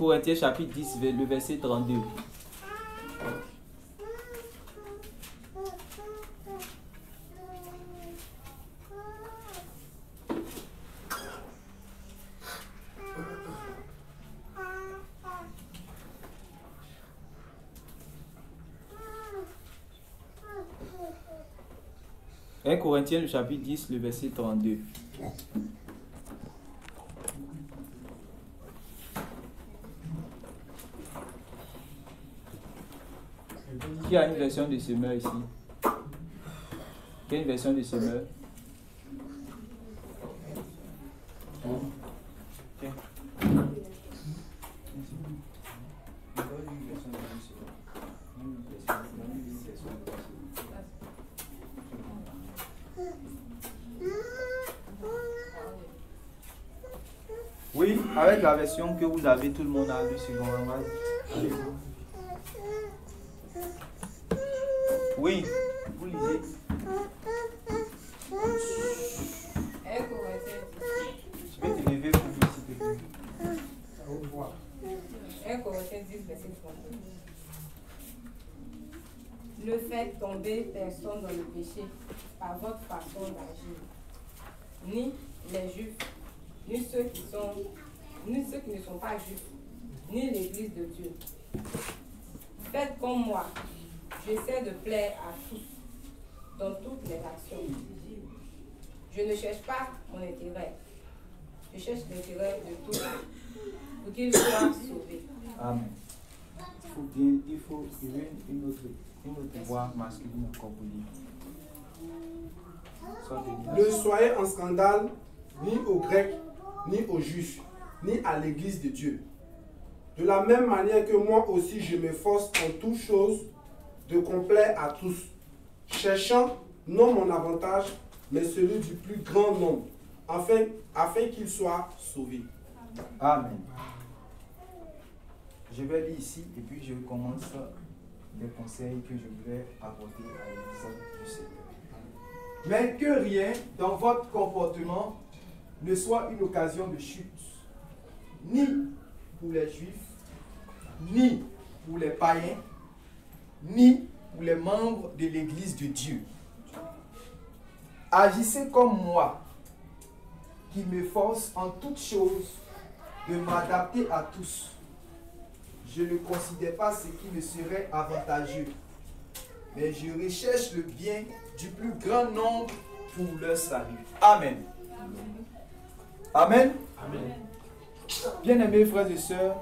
Corinthiens chapitre 10, le verset 32. 1 Corinthiens, le chapitre 10, le verset 32. Qui a une version de semeur ici? Qui a une version de semeur? Oui, avec la version que vous avez, tout le monde a vu sur le. Oui, vous lisez. 1 Corinthiens 10. Je vais te lever pour vous, s'il te plaît. 1 Corinthiens 10, verset 32. Ne faites tomber personne dans le péché par votre façon d'agir. Ni les juifs, ni ceux qui ne sont pas juifs, ni l'Église de Dieu. Faites comme moi. J'essaie de plaire à tous dans toutes mes actions. Je ne cherche pas mon intérêt. Je cherche l'intérêt de tous pour qu'ils soient sauvés. Amen. Il faut une autre voix masculine encore pour dire. Ne soyez en scandale ni aux Grecs, ni aux Juifs, ni à l'Église de Dieu. De la même manière que moi aussi je m'efforce en toutes choses de complaire à tous, cherchant non mon avantage, mais celui du plus grand nombre, afin qu'ils soient sauvés. Amen. Je vais lire ici et puis je commence les conseils que je voulais apporter à l'Église du Seigneur. Mais que rien dans votre comportement ne soit une occasion de chute, ni pour les Juifs, ni pour les païens, ni pour les membres de l'Église de Dieu. Agissez comme moi, qui m'efforce en toutes choses de m'adapter à tous. Je ne considère pas ce qui me serait avantageux, mais je recherche le bien du plus grand nombre pour leur salut. Amen. Amen. Amen. Bien-aimés frères et sœurs,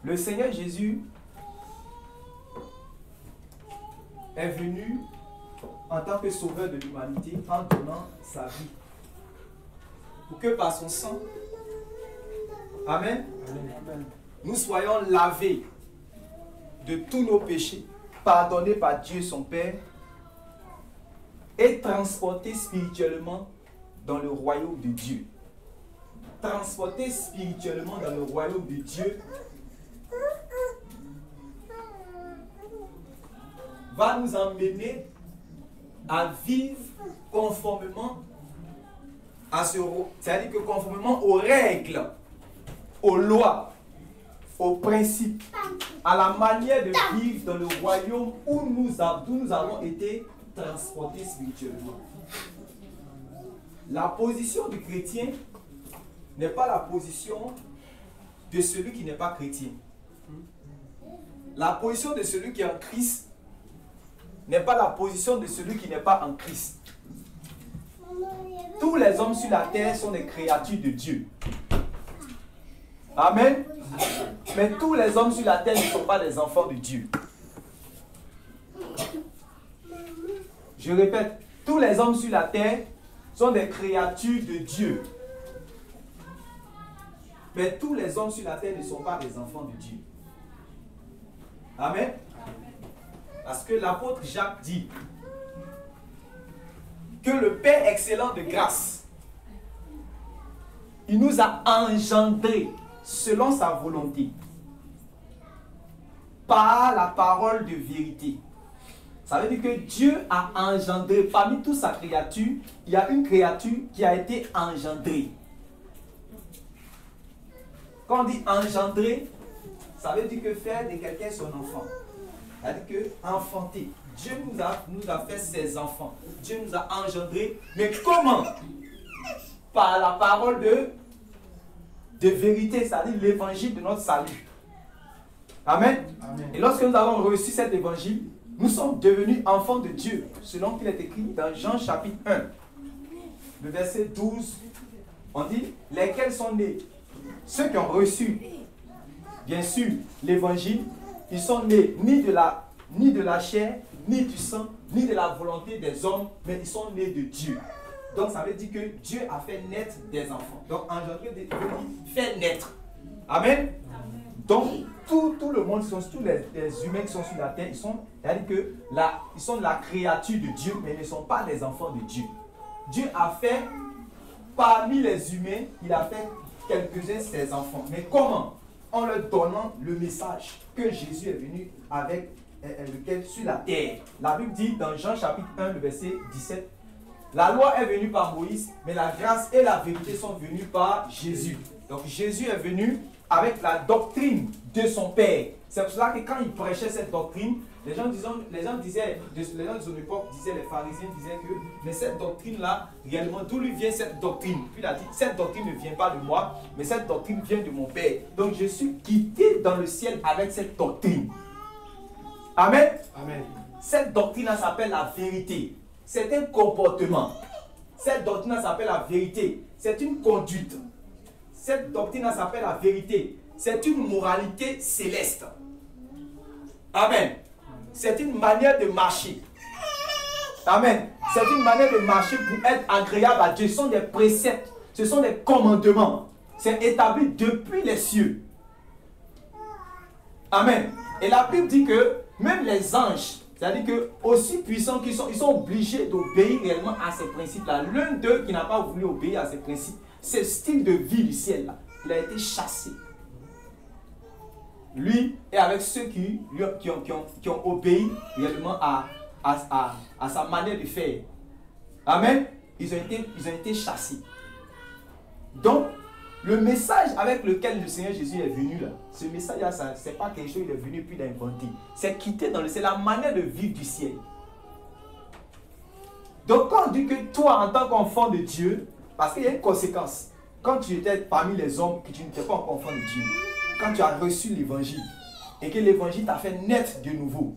le Seigneur Jésus est venu en tant que sauveur de l'humanité en donnant sa vie. Pour que par son sang, Amen, Amen. nous soyons lavés de tous nos péchés, pardonnés par Dieu son Père et transportés spirituellement dans le royaume de Dieu. Transportés spirituellement dans le royaume de Dieu va nous emmener à vivre conformément à ce, c'est-à-dire que conformément aux règles, aux lois, aux principes, à la manière de vivre dans le royaume où nous avons été transportés spirituellement. La position du chrétien n'est pas la position de celui qui n'est pas chrétien. La position de celui qui est en Christ n'est pas la position de celui qui n'est pas en Christ. Tous les hommes sur la terre sont des créatures de Dieu. Amen. Mais tous les hommes sur la terre ne sont pas des enfants de Dieu. Je répète, tous les hommes sur la terre sont des créatures de Dieu. Mais tous les hommes sur la terre ne sont pas des enfants de Dieu. Amen. Parce que l'apôtre Jacques dit que le Père excellent de grâce, il nous a engendrés selon sa volonté, par la parole de vérité. Ça veut dire que Dieu a engendré, parmi toute sa créature, il y a une créature qui a été engendrée. Quand on dit engendrer, ça veut dire que faire de quelqu'un son enfant. Ça veut dire que enfanter. Dieu nous a fait ses enfants. Dieu nous a engendrés. Mais comment? Par la parole de vérité, c'est-à-dire l'évangile de notre salut. Amen. Amen. Et lorsque nous avons reçu cet évangile, nous sommes devenus enfants de Dieu, selon qu'il est écrit dans Jean chapitre 1, le verset 12. On dit, lesquels sont nés? Ceux qui ont reçu, bien sûr, l'évangile, ils sont nés ni de la chair, ni du sang, ni de la volonté des hommes, mais ils sont nés de Dieu. Donc ça veut dire que Dieu a fait naître des enfants. Donc engendrer veut dire faire naître. Amen. Donc tout le monde, tous les humains qui sont sur la terre, c'est-à-dire que ils sont la créature de Dieu, mais ils ne sont pas des enfants de Dieu. Dieu a fait, parmi les humains, il a fait quelques-uns ses enfants. Mais comment? En leur donnant le message que Jésus est venu avec lequel sur la terre. La Bible dit dans Jean chapitre 1, le verset 17, la loi est venue par Moïse, mais la grâce et la vérité sont venues par Jésus. Donc Jésus est venu avec la doctrine de son Père. C'est pour cela que quand il prêchait cette doctrine, les gens de son époque disaient, les pharisiens disaient que, mais cette doctrine-là, réellement, d'où lui vient cette doctrine? Puis il a dit, cette doctrine ne vient pas de moi, mais cette doctrine vient de mon Père. Donc je suis quitté dans le ciel avec cette doctrine. Amen. Amen. Cette doctrine-là s'appelle la vérité. C'est un comportement. Cette doctrine-là s'appelle la vérité. C'est une conduite. Cette doctrine-là s'appelle la vérité. C'est une moralité céleste. Amen. C'est une manière de marcher. Amen. C'est une manière de marcher pour être agréable à Dieu. Ce sont des préceptes. Ce sont des commandements. C'est établi depuis les cieux. Amen. Et la Bible dit que même les anges, c'est-à-dire que aussi puissants qu'ils sont, ils sont obligés d'obéir réellement à ces principes-là. L'un d'eux qui n'a pas voulu obéir à ces principes, c'est le style de vie du ciel là. Il a été chassé. Lui et avec ceux qui ont obéi réellement à sa manière de faire. Amen. Ils ont été chassés. Donc, le message avec lequel le Seigneur Jésus est venu là, ce message-là, ce n'est pas quelque chose qu'il est venu puis d'inventer. C'est quitter dans le ciel, la manière de vivre du ciel. Donc quand on dit que toi, en tant qu'enfant de Dieu, parce qu'il y a une conséquence, quand tu étais parmi les hommes, que tu n'étais pas encore enfant de Dieu, quand tu as reçu l'évangile, et que l'évangile t'a fait naître de nouveau,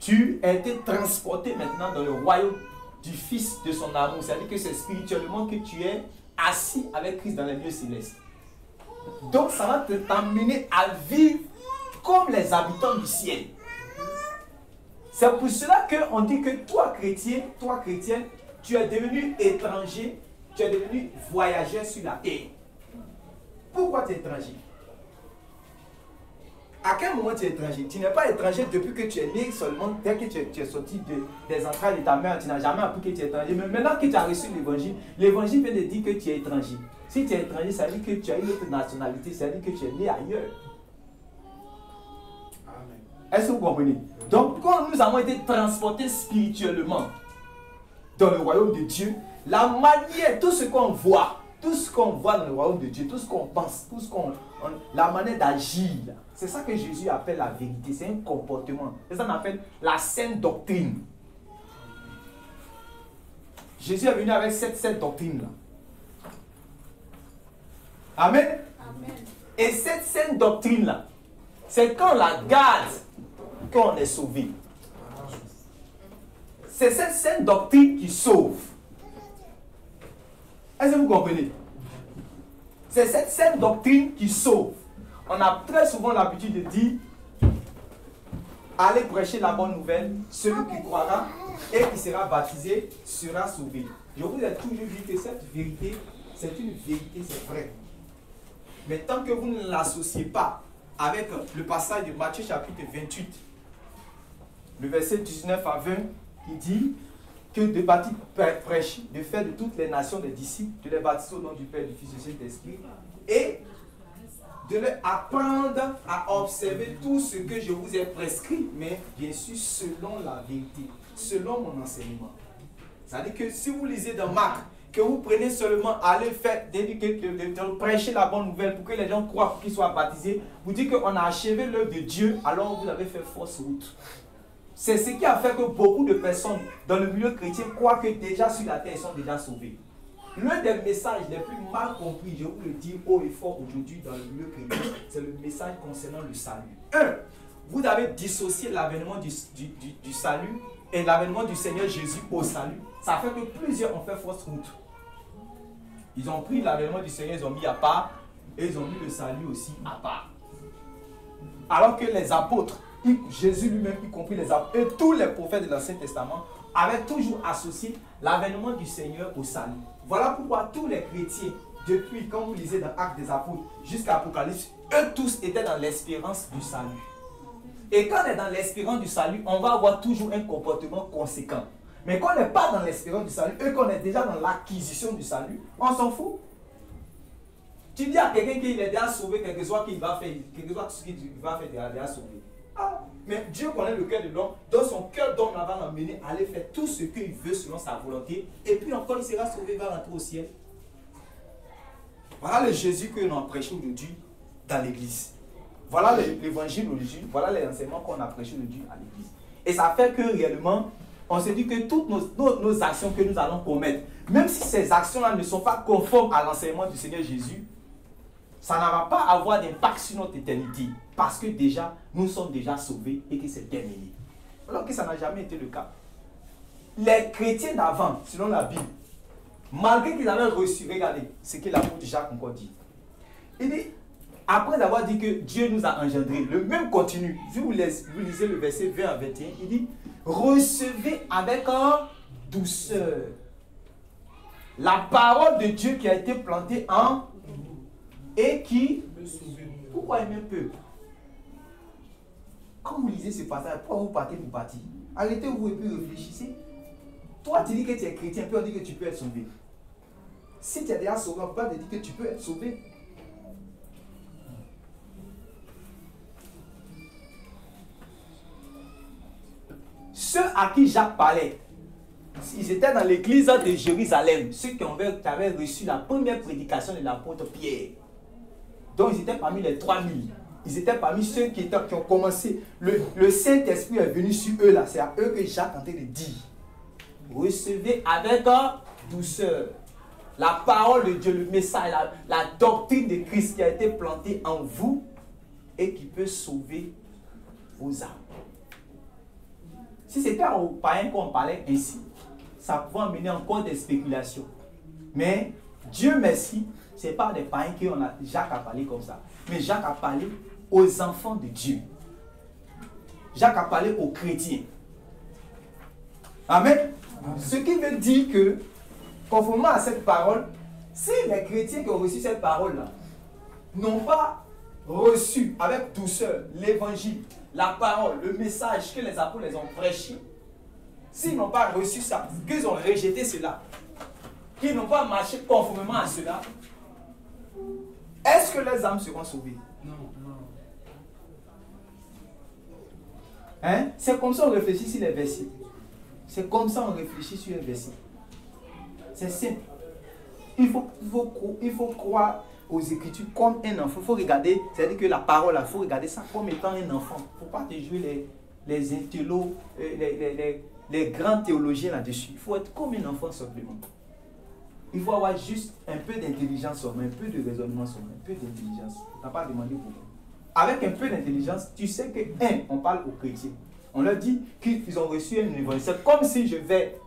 tu as été transporté maintenant dans le royaume du Fils de son amour. C'est-à-dire que c'est spirituellement que tu es assis avec Christ dans les lieux célestes. Donc ça va t'amener à vivre comme les habitants du ciel. C'est pour cela qu'on dit que toi chrétien, tu es devenu étranger, tu es devenu voyageur sur la terre. Pourquoi tu es étranger? À quel moment tu es étranger? Tu n'es pas étranger depuis que tu es né seulement, dès que tu es sorti des entrailles de ta mère, tu n'as jamais appris que tu es étranger. Mais maintenant que tu as reçu l'évangile, l'évangile vient de dire que tu es étranger. Si tu es étranger, ça veut dire que tu as une autre nationalité, ça veut dire que tu es né ailleurs. Amen. Est-ce que vous comprenez? Donc, quand nous avons été transportés spirituellement dans le royaume de Dieu, la manière, tout ce qu'on voit dans le royaume de Dieu, tout ce qu'on pense, la manière d'agir, c'est ça que Jésus appelle la vérité, c'est un comportement. C'est ça qu'on appelle la sainte doctrine. Jésus est venu avec cette doctrine-là. Amen. Amen. Et cette sainte doctrine-là, c'est quand on la garde qu'on est sauvé. C'est cette sainte doctrine qui sauve. Est-ce que vous comprenez? C'est cette sainte doctrine qui sauve. On a très souvent l'habitude de dire, allez prêcher la bonne nouvelle, celui qui croira et qui sera baptisé sera sauvé. Je vous ai toujours dit que cette vérité, c'est une vérité, c'est vrai. Mais tant que vous ne l'associez pas avec le passage de Matthieu chapitre 28, le verset 19 à 20, qui dit que de bâtir prêche, de faire de toutes les nations des disciples, de les baptiser au nom du Père, du Fils et du Saint-Esprit, et de leur apprendre à observer tout ce que je vous ai prescrit, mais bien sûr selon la vérité, selon mon enseignement. C'est-à-dire que si vous lisez dans Marc, que vous prenez seulement aller faire, de prêcher la bonne nouvelle pour que les gens croient qu'ils soient baptisés, vous dites qu'on a achevé l'œuvre de Dieu, alors vous avez fait fausse route. C'est ce qui a fait que beaucoup de personnes dans le milieu chrétien croient que déjà sur la terre, ils sont déjà sauvés. L'un des messages les plus mal compris, je vous le dis haut et fort aujourd'hui dans le milieu chrétien, c'est le message concernant le salut. 1. Vous avez dissocié l'avènement du salut et l'avènement du Seigneur Jésus au salut. Ça fait que plusieurs ont fait fausse route. Ils ont pris l'avènement du Seigneur, ils ont mis à part, et ils ont mis le salut aussi à part. Alors que les apôtres, Jésus lui-même, y compris les apôtres, et tous les prophètes de l'Ancien Testament, avaient toujours associé l'avènement du Seigneur au salut. Voilà pourquoi tous les chrétiens, depuis quand vous lisez dans Actes des Apôtres jusqu'à Apocalypse, eux tous étaient dans l'espérance du salut. Et quand on est dans l'espérance du salut, on va avoir toujours un comportement conséquent. Mais quand on n'est pas dans l'espérance du salut, et qu'on est déjà dans l'acquisition du salut, on s'en fout. Tu dis à quelqu'un qu'il est déjà sauvé, quelque soit qu'il va faire, quelque soit ce qu'il va faire, il est déjà sauvé. Ah, mais Dieu connaît le cœur de l'homme. Dans son cœur d'homme, il va l'emmener à aller faire tout ce qu'il veut selon sa volonté. Et puis encore, il sera sauvé, il va rentrer au ciel. Voilà le Jésus que nous avons prêché aujourd'hui dans l'église. Voilà l'évangile aujourd'hui. Voilà les enseignements qu'on a prêchés aujourd'hui à l'église. Et ça fait que réellement, on se dit que toutes nos actions que nous allons commettre, même si ces actions-là ne sont pas conformes à l'enseignement du Seigneur Jésus, ça ne va pas avoir d'impact sur notre éternité. Parce que déjà, nous sommes déjà sauvés et que c'est terminé. Alors que ça n'a jamais été le cas. Les chrétiens d'avant, selon la Bible, malgré qu'ils avaient reçu, regardez ce que l'apôtre Jacques encore dit. Il dit, après avoir dit que Dieu nous a engendrés, le même continue. Vous lisez le verset 20 à 21, il dit, recevez avec douceur la parole de Dieu qui a été plantée en et qui... Pourquoi aimer peu? Quand vous lisez ce passage, pourquoi vous partez pour partir? Arrêtez-vous et puis réfléchissez. Toi, tu dis que tu es chrétien, puis on dit que tu peux être sauvé. Si tu es déjà sauvé, on ne peut pas te dire que tu peux être sauvé. Ceux à qui Jacques parlait, ils étaient dans l'église de Jérusalem, ceux qui avaient reçu la première prédication de l'apôtre Pierre. Donc ils étaient parmi les 3000. Ils étaient parmi ceux qui ont commencé. Le Saint-Esprit est venu sur eux là. C'est à eux que Jacques est en train de dire. Recevez avec douceur la parole de Dieu, le message, la doctrine de Christ qui a été plantée en vous et qui peut sauver vos âmes. Si c'était aux païens qu'on parlait ainsi, ça pouvait amener encore des spéculations. Mais Dieu merci, ce n'est pas des païens que Jacques a parlé comme ça. Mais Jacques a parlé aux enfants de Dieu. Jacques a parlé aux chrétiens. Amen. Ce qui veut dire que, conformément à cette parole, si les chrétiens qui ont reçu cette parole-là n'ont pas reçu avec douceur l'évangile, la parole, le message que les apôtres les ont prêché, s'ils n'ont pas reçu ça, qu'ils ont rejeté cela, qu'ils n'ont pas marché conformément à cela, est-ce que les âmes seront sauvées? Non. Hein? C'est comme ça qu'on réfléchit sur les versets. C'est comme ça qu'on réfléchit sur les versets. C'est simple. Il faut croire aux Écritures comme un enfant. Il faut regarder, c'est-à-dire que la parole, il faut regarder ça comme étant un enfant. Il ne faut pas te jouer les intellos, les grands théologiens là-dessus. Il faut être comme un enfant simplement. Il faut avoir juste un peu d'intelligence, un peu de raisonnement, un peu d'intelligence. Tu n'as pas demandé beaucoup. Avec un peu d'intelligence, tu sais que, on parle aux chrétiens. On leur dit qu'ils ont reçu un évangile. C'est comme si je vais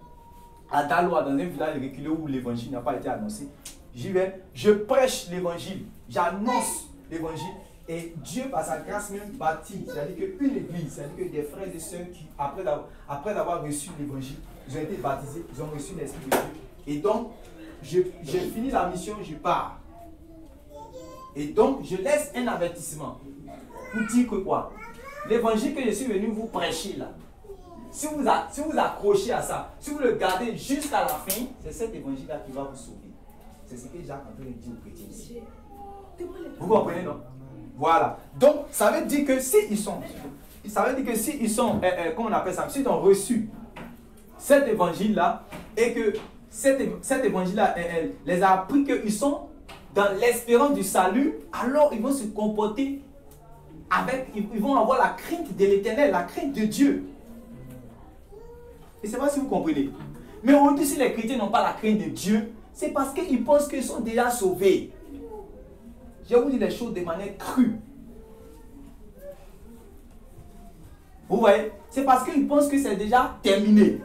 à Daloa, dans un village reculé où l'évangile n'a pas été annoncé. J'y vais, je prêche l'évangile, j'annonce l'évangile. Et Dieu, par sa grâce même, bâtit. C'est-à-dire qu'une église, c'est-à-dire que des frères et sœurs qui, après avoir reçu l'évangile, ils ont été baptisés, ils ont reçu l'Esprit de Dieu. Et donc, j'ai fini la mission, je pars. Et donc, je laisse un avertissement pour dire que quoi? L'évangile que je suis venu vous prêcher là, si vous accrochez à ça, si vous le gardez jusqu'à la fin, c'est cet évangile-là qui va vous sauver. C'est ce que Jacques a dit aux chrétiens ici. Vous comprenez, non? Voilà. Donc, ça veut dire que s'ils sont, comment on appelle ça, s'ils ont reçu cet évangile-là, et que cet évangile-là les a appris qu'ils sont dans l'espérance du salut, alors ils vont se comporter avec, ils vont avoir la crainte de l'Éternel, la crainte de Dieu. Et c'est pas si vous comprenez. Mais aujourd'hui, si les chrétiens n'ont pas la crainte de Dieu, c'est parce qu'ils pensent qu'ils sont déjà sauvés. Je vous dis les choses de manière crue. Vous voyez? C'est parce qu'ils pensent que c'est déjà terminé.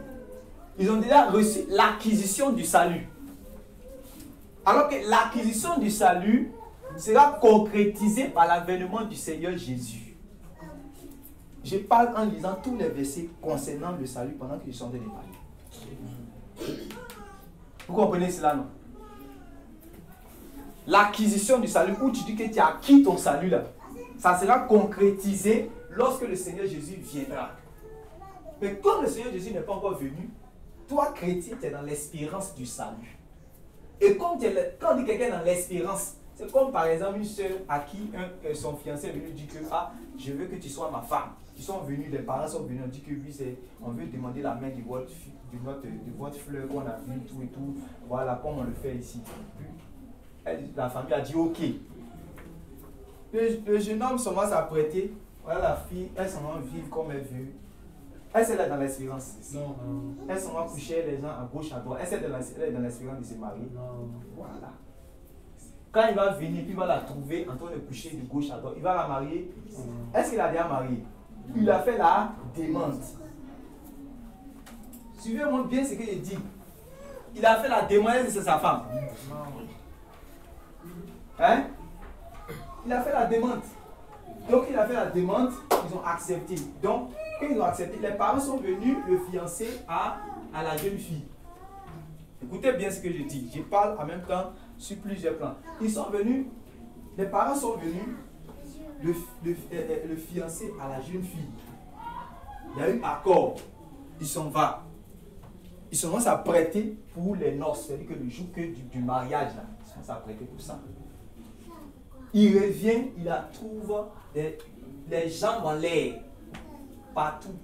Ils ont déjà reçu l'acquisition du salut. Alors que l'acquisition du salut sera concrétisée par l'avènement du Seigneur Jésus. Je parle en lisant tous les versets concernant le salut pendant que je suis en train de parler. Vous comprenez cela, non? L'acquisition du salut, où tu dis que tu as acquis ton salut là, ça sera concrétisé lorsque le Seigneur Jésus viendra. Mais comme le Seigneur Jésus n'est pas encore venu, toi chrétien, tu es dans l'espérance du salut. Et quand on dit quelqu'un dans l'espérance, c'est comme par exemple une soeur à qui son fiancé est venu dire que je veux que tu sois ma femme. Ils sont venus, les parents sont venus, on dit que oui, on veut demander la main de votre fleur qu'on a vu, tout et tout. Voilà, comme on le fait ici. La famille a dit ok. Le jeune homme commence à prêter. Voilà la fille, elle s'en va vivre comme elle veut. Elle est dans l'espérance. Non. Elle s'en va coucher les gens à gauche, à droite. Elle est dans l'espérance de se marier. Non. Voilà. Quand il va venir, puis il va la trouver en train de coucher de gauche à droite. Il va la marier. Est-ce qu'il a déjà marié? Il a fait la demande. Suivez-moi bien ce que je dis. Il a fait la demande, c'est sa femme. Hein? Il a fait la demande. Donc il a fait la demande, ils ont accepté. Donc, quand ils ont accepté, les parents sont venus le fiancer à la jeune fille. Écoutez bien ce que je dis. Je parle en même temps sur plusieurs plans. Ils sont venus, les parents sont venus le fiancer à la jeune fille. Il y a eu accord. Ils s'en vont. Ils se vont s'apprêter pour les noces. C'est-à-dire que le jour du mariage, là, ils vont s'apprêter pour ça. Il revient, il la trouve les jambes en l'air. Partout.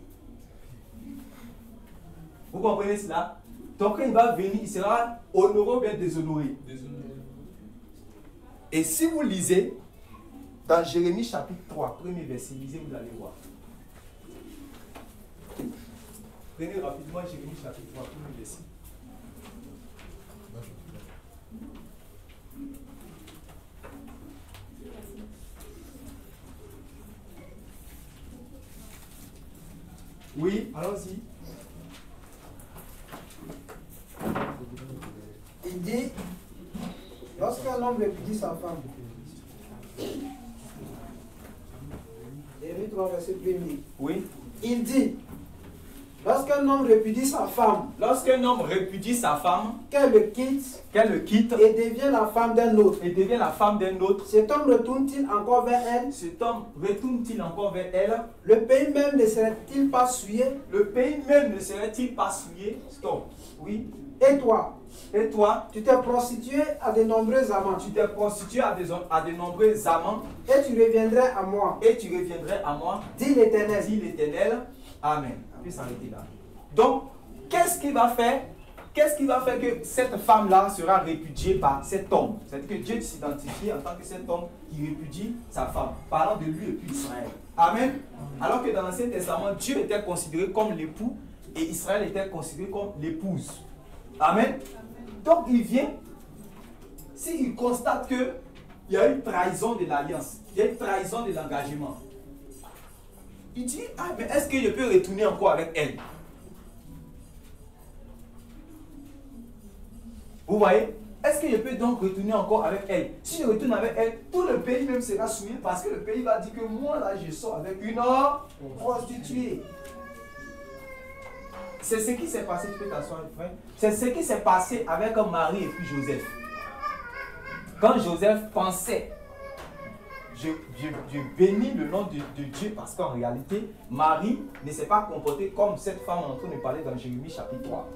Vous comprenez cela? Donc quand il va venir, il sera honoré ou bien déshonoré. Et si vous lisez dans Jérémie chapitre 3, premier verset, lisez, vous allez voir. Prenez rapidement Jérémie chapitre 3, premier verset. Oui, allons-y. Il dit, lorsqu'un homme répudie sa femme, Jérémie 3, verset 1er. Oui. Il dit, lorsqu'un homme répudie sa femme, qu'elle le quitte, et devient la femme d'un autre, cet homme retourne-t-il encore vers elle? Le pays même ne serait-il pas souillé? Stop. Oui. Et toi, tu t'es prostitué à de nombreux amants. Et tu reviendrais à moi. Dit l'Éternel. Amen. On peut s'arrêter là. Donc, qu'est-ce qui va faire que cette femme-là sera répudiée par cet homme? C'est-à-dire que Dieu s'identifie en tant que cet homme qui répudie sa femme, parlant de lui et puis Israël. Amen. Alors que dans l'Ancien Testament, Dieu était considéré comme l'époux et Israël était considéré comme l'épouse. Amen. Donc, il vient, s'il constate qu'il y a une trahison de l'alliance, il y a une trahison de l'engagement, il dit, mais est-ce que je peux retourner encore avec elle? Vous voyez? Est-ce que je peux donc retourner encore avec elle? Si je retourne avec elle, tout le pays même sera souillé parce que le pays va dire que moi là je sors avec une prostituée. C'est ce qui s'est passé, tu peux t'asseoir, frère. C'est ce qui s'est passé avec Marie et puis Joseph. Quand Joseph pensait, je bénis le nom de Dieu parce qu'en réalité, Marie ne s'est pas comportée comme cette femme en train de parler dans Jérémie chapitre 3.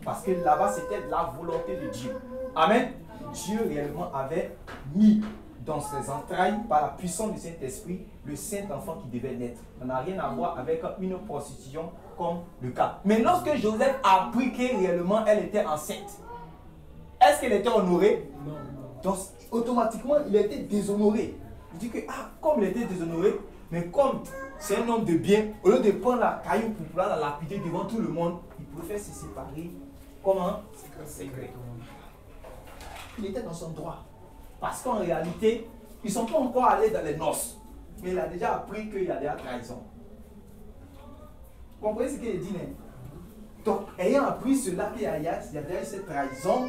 Parce que là-bas, c'était la volonté de Dieu. Amen. Dieu réellement avait mis dans ses entrailles, par la puissance du Saint-Esprit, le Saint-Enfant qui devait naître. Ça n'a rien à voir avec une prostitution comme le cas. Mais lorsque Joseph a appris que réellement elle était enceinte, est-ce qu'il était honoré? Non. Donc, automatiquement, il était déshonoré. Il dit que, comme il était déshonoré, mais comme c'est un homme de bien, au lieu de prendre la caillou pour pouvoir la lapider devant tout le monde, il préfère se séparer. Comment? Secret. Il était dans son droit. Parce qu'en réalité, ils ne sont pas encore allés dans les noces. Mais il a déjà appris qu'il y a déjà trahison. Vous comprenez ce qu'il dit, né? Donc, ayant appris cela qu'il y a déjà cette trahison,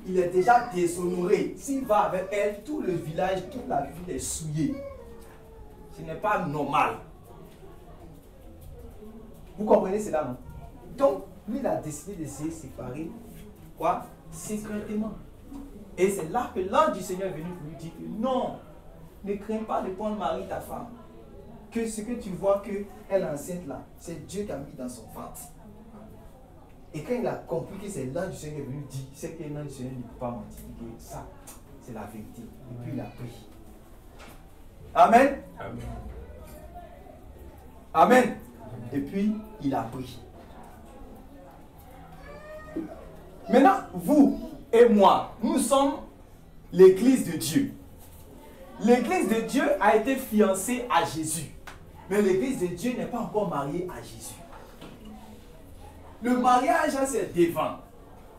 il est déjà déshonoré. S'il va avec elle, tout le village, toute la ville est souillée. Ce n'est pas normal. Vous comprenez cela, non? Donc, lui, il a décidé de se séparer, quoi? Secrètement. Et c'est là que l'ange du Seigneur est venu pour lui dire que non, ne crains pas de prendre Marie, ta femme. Que ce que tu vois qu'elle est enceinte là, c'est Dieu qui a mis dans son ventre. Et quand il a compris que c'est l'ange du Seigneur qui est venu dire, c'est que l'ange du Seigneur ne peut pas mentir, que ça, c'est la vérité. Et puis il a pris. Amen. Amen. Amen. Et puis il a pris. Maintenant, vous et moi, nous sommes l'église de Dieu. L'église de Dieu a été fiancée à Jésus. Mais l'église de Dieu n'est pas encore mariée à Jésus. Le mariage, c'est devant.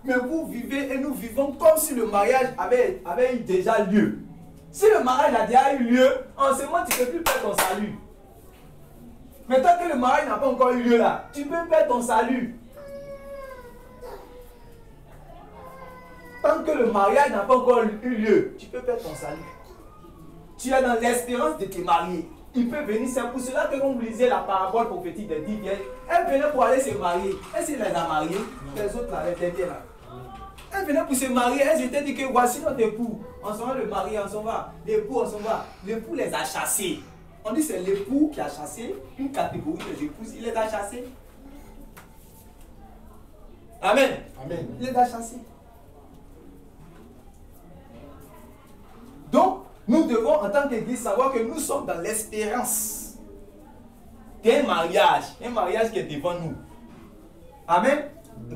Mais vous vivez et nous vivons comme si le mariage avait eu déjà lieu. Si le mariage a déjà eu lieu, en ce moment, tu ne peux plus perdre ton salut. Mais tant que le mariage n'a pas encore eu lieu là, tu peux perdre ton salut. Tant que le mariage n'a pas encore eu lieu, tu peux perdre ton salut. Tu es dans l'espérance de te marier. Il peut venir, c'est pour cela que quand vous lisez la parabole prophétique des 10 vierges, elle venait pour aller se marier. Est-ce qu'elle les a mariés? Les autres là, les derniers là. Elle venait pour se marier, elle s'était dit que voici notre époux. On s'en va le marier, on s'en va. L'époux, on s'en va. L'époux les a chassés. On dit que c'est l'époux qui a chassé une catégorie des épouses. Il les a chassés. Amen. Amen. Il les a chassés. Donc, nous devons, en tant qu'église, savoir que nous sommes dans l'espérance d'un mariage. Un mariage qui est devant nous. Amen.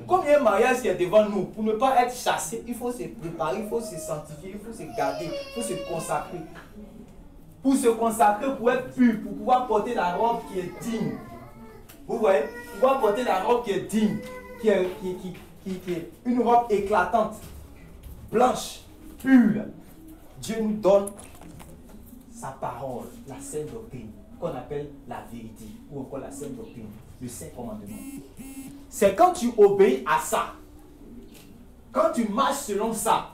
Comme il y a un mariage qui est devant nous, pour ne pas être chassé, il faut se préparer, il faut se sanctifier, il faut se garder, il faut se consacrer. Pour se consacrer, pour être pur, pour pouvoir porter la robe qui est digne. Vous voyez? Pour pouvoir porter la robe qui est digne, qui est une robe éclatante, blanche, pure. Dieu nous donne sa parole, la sainte doctrine, qu'on appelle la vérité, ou encore la sainte doctrine, le saint commandement. C'est quand tu obéis à ça, quand tu marches selon ça,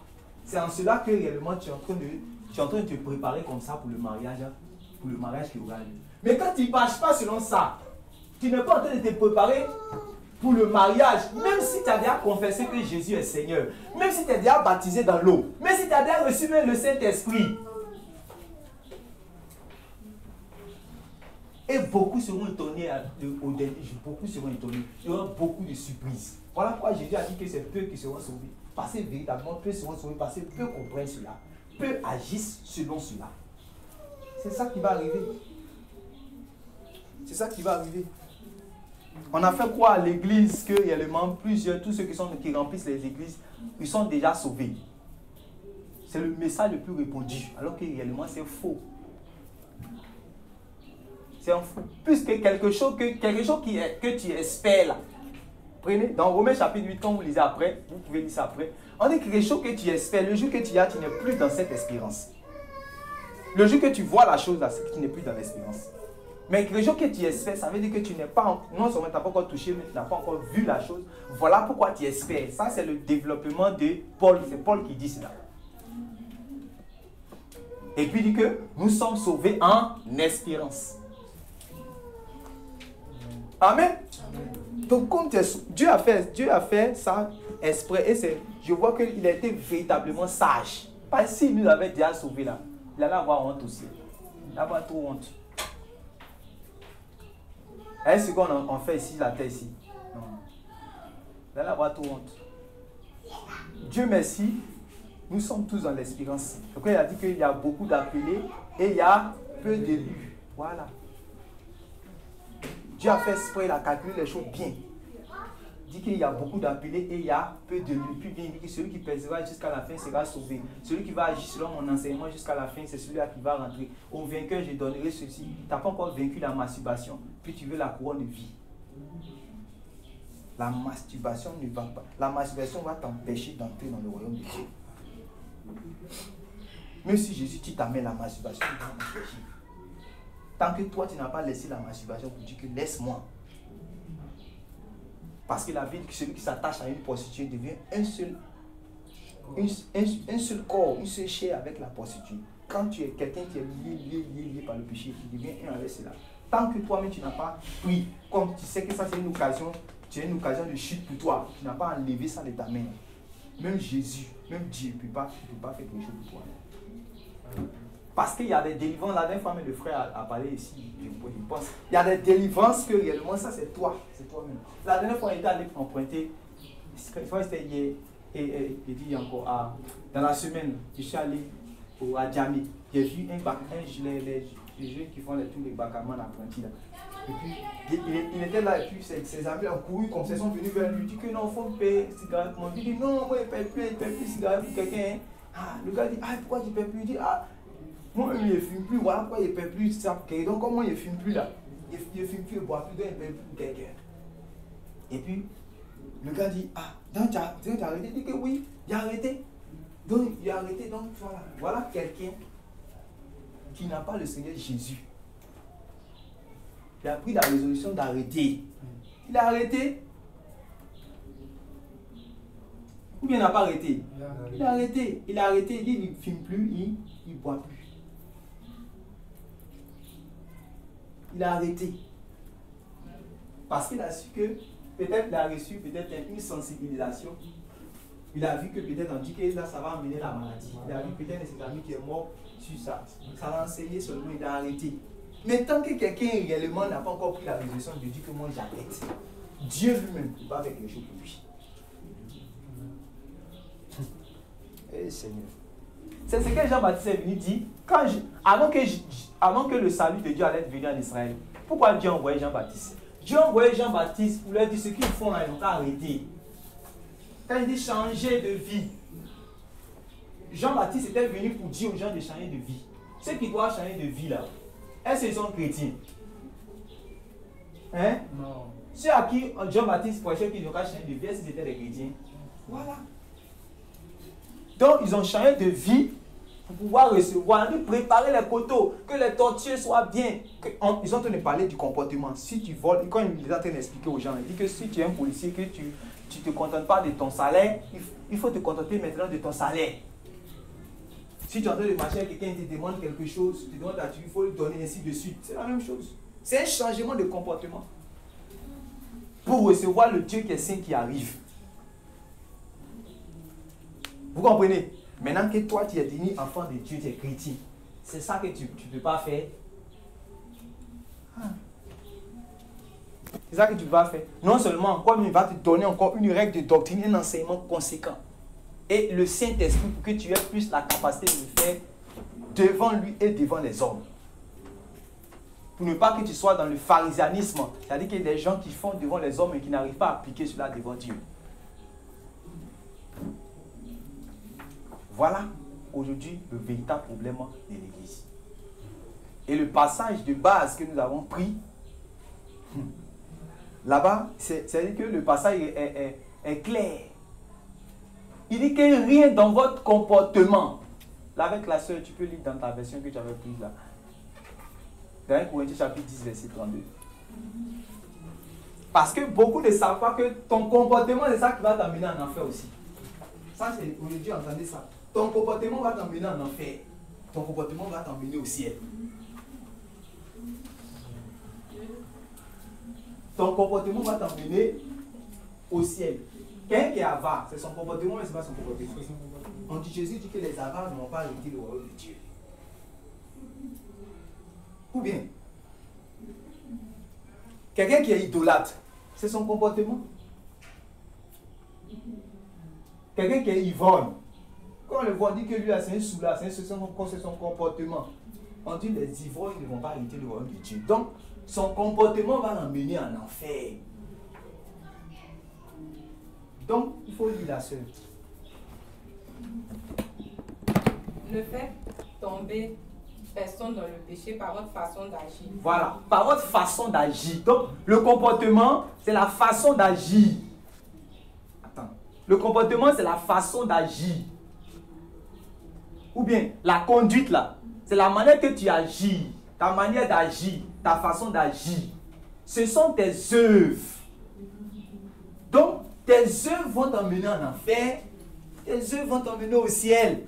c'est en cela que réellement tu es en train de te préparer comme ça pour le mariage qui aura lieu. Mais quand tu ne marches pas selon ça, tu n'es pas en train de te préparer pour le mariage, même si tu as déjà confessé que Jésus est Seigneur, même si tu es déjà baptisé dans l'eau, même si tu as déjà reçu le Saint-Esprit. Et beaucoup seront étonnés au dernier jour, beaucoup seront étonnés. Il y aura beaucoup de surprises. Voilà pourquoi Jésus a dit que c'est peu qui seront sauvés. Parce que véritablement, peu seront sauvés, parce que peu comprennent cela, peu agissent selon cela. C'est ça qui va arriver. C'est ça qui va arriver. On a fait croire à l'église que réellement plusieurs, tous ceux qui remplissent les églises, ils sont déjà sauvés. C'est le message le plus répandu, alors que réellement c'est faux. C'est un faux. Puisque quelque chose que tu espères là. Prenez, dans Romains chapitre 8, quand vous lisez après, vous pouvez lire ça après. On dit que quelque chose que tu espères, le jour que tu as, tu n'es plus dans cette espérance. Le jour que tu vois la chose là, c'est que tu n'es plus dans l'espérance. Mais quelque chose que tu espères, ça veut dire que tu n'es pas, non seulement tu n'as pas encore touché, mais tu n'as pas encore vu la chose. Voilà pourquoi tu espères. Ça, c'est le développement de Paul. C'est Paul qui dit cela. Et puis il dit que nous sommes sauvés en espérance. Amen. Donc, comme Dieu a fait ça exprès, et je vois qu'il a été véritablement sage. Parce que s'il nous avait déjà sauvés là, il allait avoir honte aussi. Il allait avoir trop honte. Est-ce qu'on fait ici, la terre ici? Non. Il allait avoir trop honte. Dieu merci, nous sommes tous dans l'espérance. Donc, il a dit qu'il y a beaucoup d'appelés et il y a peu d'élus. Voilà. Dieu a fait exprès, il a calculé les choses bien. dit qu'il y a beaucoup d'appelés et il y a peu de lui. Puis bien, il dit que celui qui persévère jusqu'à la fin sera sauvé. Celui qui va agir selon mon enseignement jusqu'à la fin, c'est celui-là qui va rentrer. Au vainqueur, je donnerai ceci. Tu n'as pas encore vaincu la masturbation, puis tu veux la couronne de vie. La masturbation ne va pas. La masturbation va t'empêcher d'entrer dans le royaume de Dieu. Même si Jésus, tu t'amènes la masturbation, il va t'empêcher. Tant que toi, tu n'as pas laissé la masturbation pour dire que laisse-moi. Parce que la Bible, celui qui s'attache à une prostituée devient un seul corps, une seule chair avec la prostituée. Quand tu es quelqu'un qui est lié par le péché, tu deviens un avec cela. Tant que toi-même tu n'as pas pris, comme tu sais que ça c'est une occasion, c'est une occasion de chute pour toi, tu n'as pas enlevé ça de ta main. Même Jésus, même Dieu ne peut pas faire quelque chose pour toi. Parce qu'il y a des délivrances, la dernière fois le frère a parlé ici, je pense, il y a des délivrances que réellement ça c'est toi, c'est toi-même. La dernière fois il était allé emprunter, c'était hier, et il dit encore, dans la semaine, je suis allé à Djamé, j'ai vu les jeunes qui font tous les bacamans apprentis là. Et puis il était là et puis ses amis ont couru comme ça, ils sont venus vers lui, il dit que non, il faut me payer cigarette. Il dit non, moi il ne paye plus cigarette pour quelqu'un. Le gars dit, pourquoi tu ne payes plus? Il dit, moi il ne fume plus, voilà pourquoi il ne paye plus ça pour quelqu'un. Donc comment il ne fume plus là? Il ne fume plus, il ne boit plus, donc il ne paye plus pour quelqu'un. Et puis le gars dit, donc tu as arrêté? Il dit que oui, il a arrêté. Donc il a arrêté, donc voilà quelqu'un qui n'a pas le Seigneur Jésus. Il a pris la résolution d'arrêter. Il a arrêté. Ou bien il n'a pas arrêté? Il a arrêté. Il a arrêté. Il dit il ne fume plus, il ne boit plus. Il a arrêté. Parce qu'il a su que peut-être il a reçu peut-être une sensibilisation. Il a vu que peut-être on dit que là ça va amener la maladie. Il a vu peut-être un de ses amis qui est mort sur ça. Ça l'a enseigné seulement, il a arrêté. Mais tant que quelqu'un réellement n'a pas encore pris la résolution de dire que moi j'arrête, Dieu lui-même ne peut pas faire quelque chose pour lui. Eh Seigneur. C'est ce que Jean-Baptiste est venu dire avant que le salut de Dieu allait venir en Israël. Pourquoi Dieu a envoyé Jean-Baptiste? Dieu a envoyé Jean-Baptiste pour leur dire ce qu'ils font là, ils n'ont pas arrêté. Quand il dit changer de vie, Jean-Baptiste était venu pour dire aux gens de changer de vie. Ceux qui doivent changer de vie là, est-ce qu'ils sont chrétiens? Hein? Non. Ceux à qui Jean-Baptiste prêchait qu'ils n'ont pas changé de vie, est-ce qu'ils étaient des chrétiens? Voilà. Donc ils ont changé de vie pour pouvoir recevoir, de préparer les coteaux, que les tortues soient bien. Ils sont en train de parler du comportement. Si tu voles, quand il est en train d'expliquer aux gens, il dit que si tu es un policier, que tu ne te contentes pas de ton salaire, il faut te contenter maintenant de ton salaire. Si tu es en train de marcher avec quelqu'un qui te demande quelque chose, tu te demandes il faut lui donner ainsi de suite. C'est la même chose. C'est un changement de comportement. Pour recevoir le Dieu qui est saint qui arrive. Vous comprenez? Maintenant que toi tu es devenu enfant de Dieu, tu es chrétien. C'est ça que tu ne peux pas faire. C'est ça que tu vas faire. Non seulement, comme il va te donner encore une règle de doctrine, un enseignement conséquent. Et le Saint-Esprit pour que tu aies plus la capacité de le faire devant lui et devant les hommes. Pour ne pas que tu sois dans le pharisianisme. C'est-à-dire qu'il y a des gens qui font devant les hommes et qui n'arrivent pas à appliquer cela devant Dieu. Voilà aujourd'hui le véritable problème de l'Église. Et le passage de base que nous avons pris, là-bas, c'est-à-dire que le passage est clair. Il dit que rien dans votre comportement, là avec la soeur, tu peux lire dans ta version que tu avais prise là. Dans 1 Corinthiens chapitre 10, verset 32. Parce que beaucoup ne savent pas que ton comportement, c'est ça qui va t'amener en enfer aussi. Ça, c'est aujourd'hui, entendez ça. Ton comportement va t'emmener en enfer. Ton comportement va t'emmener au ciel. Ton comportement va t'emmener au ciel. Quelqu'un qui est avare, c'est son comportement, mais ce n'est pas son comportement. On dit Jésus dit que les avares n'ont pas hérité le royaume de Dieu. Ou bien, quelqu'un qui est idolâtre, c'est son comportement. Quelqu'un qui est ivrogne, quand on le voit, on dit que lui, c'est un soulard, c'est son comportement. On dit que les ivrognes ne vont pas hériter le royaume de Dieu. Donc, son comportement va l'emmener en enfer. Donc, il faut lire la sœur. Ne faites tomber personne dans le péché par votre façon d'agir. Voilà, par votre façon d'agir. Donc, le comportement, c'est la façon d'agir. Attends. Le comportement, c'est la façon d'agir. Ou bien, la conduite, là, c'est la manière que tu agis. Ta manière d'agir, ta façon d'agir. Ce sont tes œuvres. Donc, tes œuvres vont t'emmener en enfer. Tes œuvres vont t'emmener au ciel.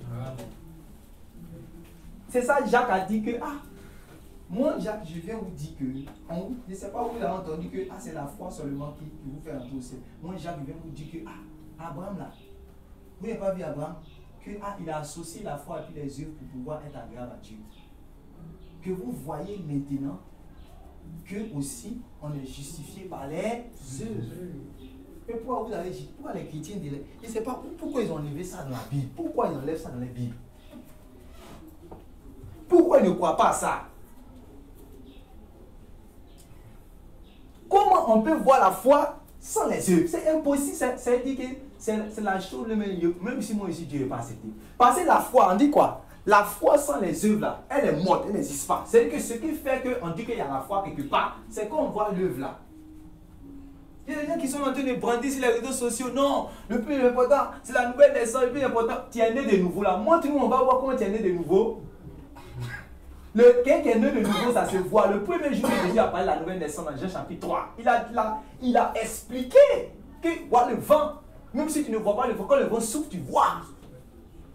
C'est ça, Jacques a dit que, moi, Jacques, je viens vous dire que, je ne sais pas où vous avez entendu que, c'est la foi seulement qui vous fait entrer au ciel. Moi, Jacques, je viens vous dire que, Abraham, là, vous n'avez pas vu Abraham, que, il a associé la foi et puis les œuvres pour pouvoir être agréable à Dieu. Que vous voyez maintenant que aussi, on est justifié par les œuvres. Mais pourquoi vous avez dit, pourquoi les chrétiens, je ne sais pas pourquoi ils ont enlevé ça dans la Bible, pourquoi ils enlèvent ça dans la Bible. Pourquoi ils ne croient pas à ça? Comment on peut voir la foi sans les œuvres? C'est impossible. C'est dit que c'est la chose, même si moi aussi Dieu n'est pas accepté. Parce que la foi, on dit quoi? La foi sans les œuvres, là, elle est morte, elle n'existe pas. C'est que ce qui fait qu'on dit qu'il y a la foi quelque part, c'est qu'on voit l'œuvre là. Il y a des gens qui sont en train de brandir sur les réseaux sociaux. Non, le plus important, c'est la nouvelle naissance. Le plus important, tu es né de nouveau là. Montre-nous, on va voir comment tu es né de nouveau. Quelqu'un qui est né de nouveau, ça se voit. Le premier jour que Jésus a parlé de la nouvelle naissance dans Jean chapitre 3, il a expliqué que voilà, le vent, même si tu ne vois pas le vent, quand le vent souffle, tu vois.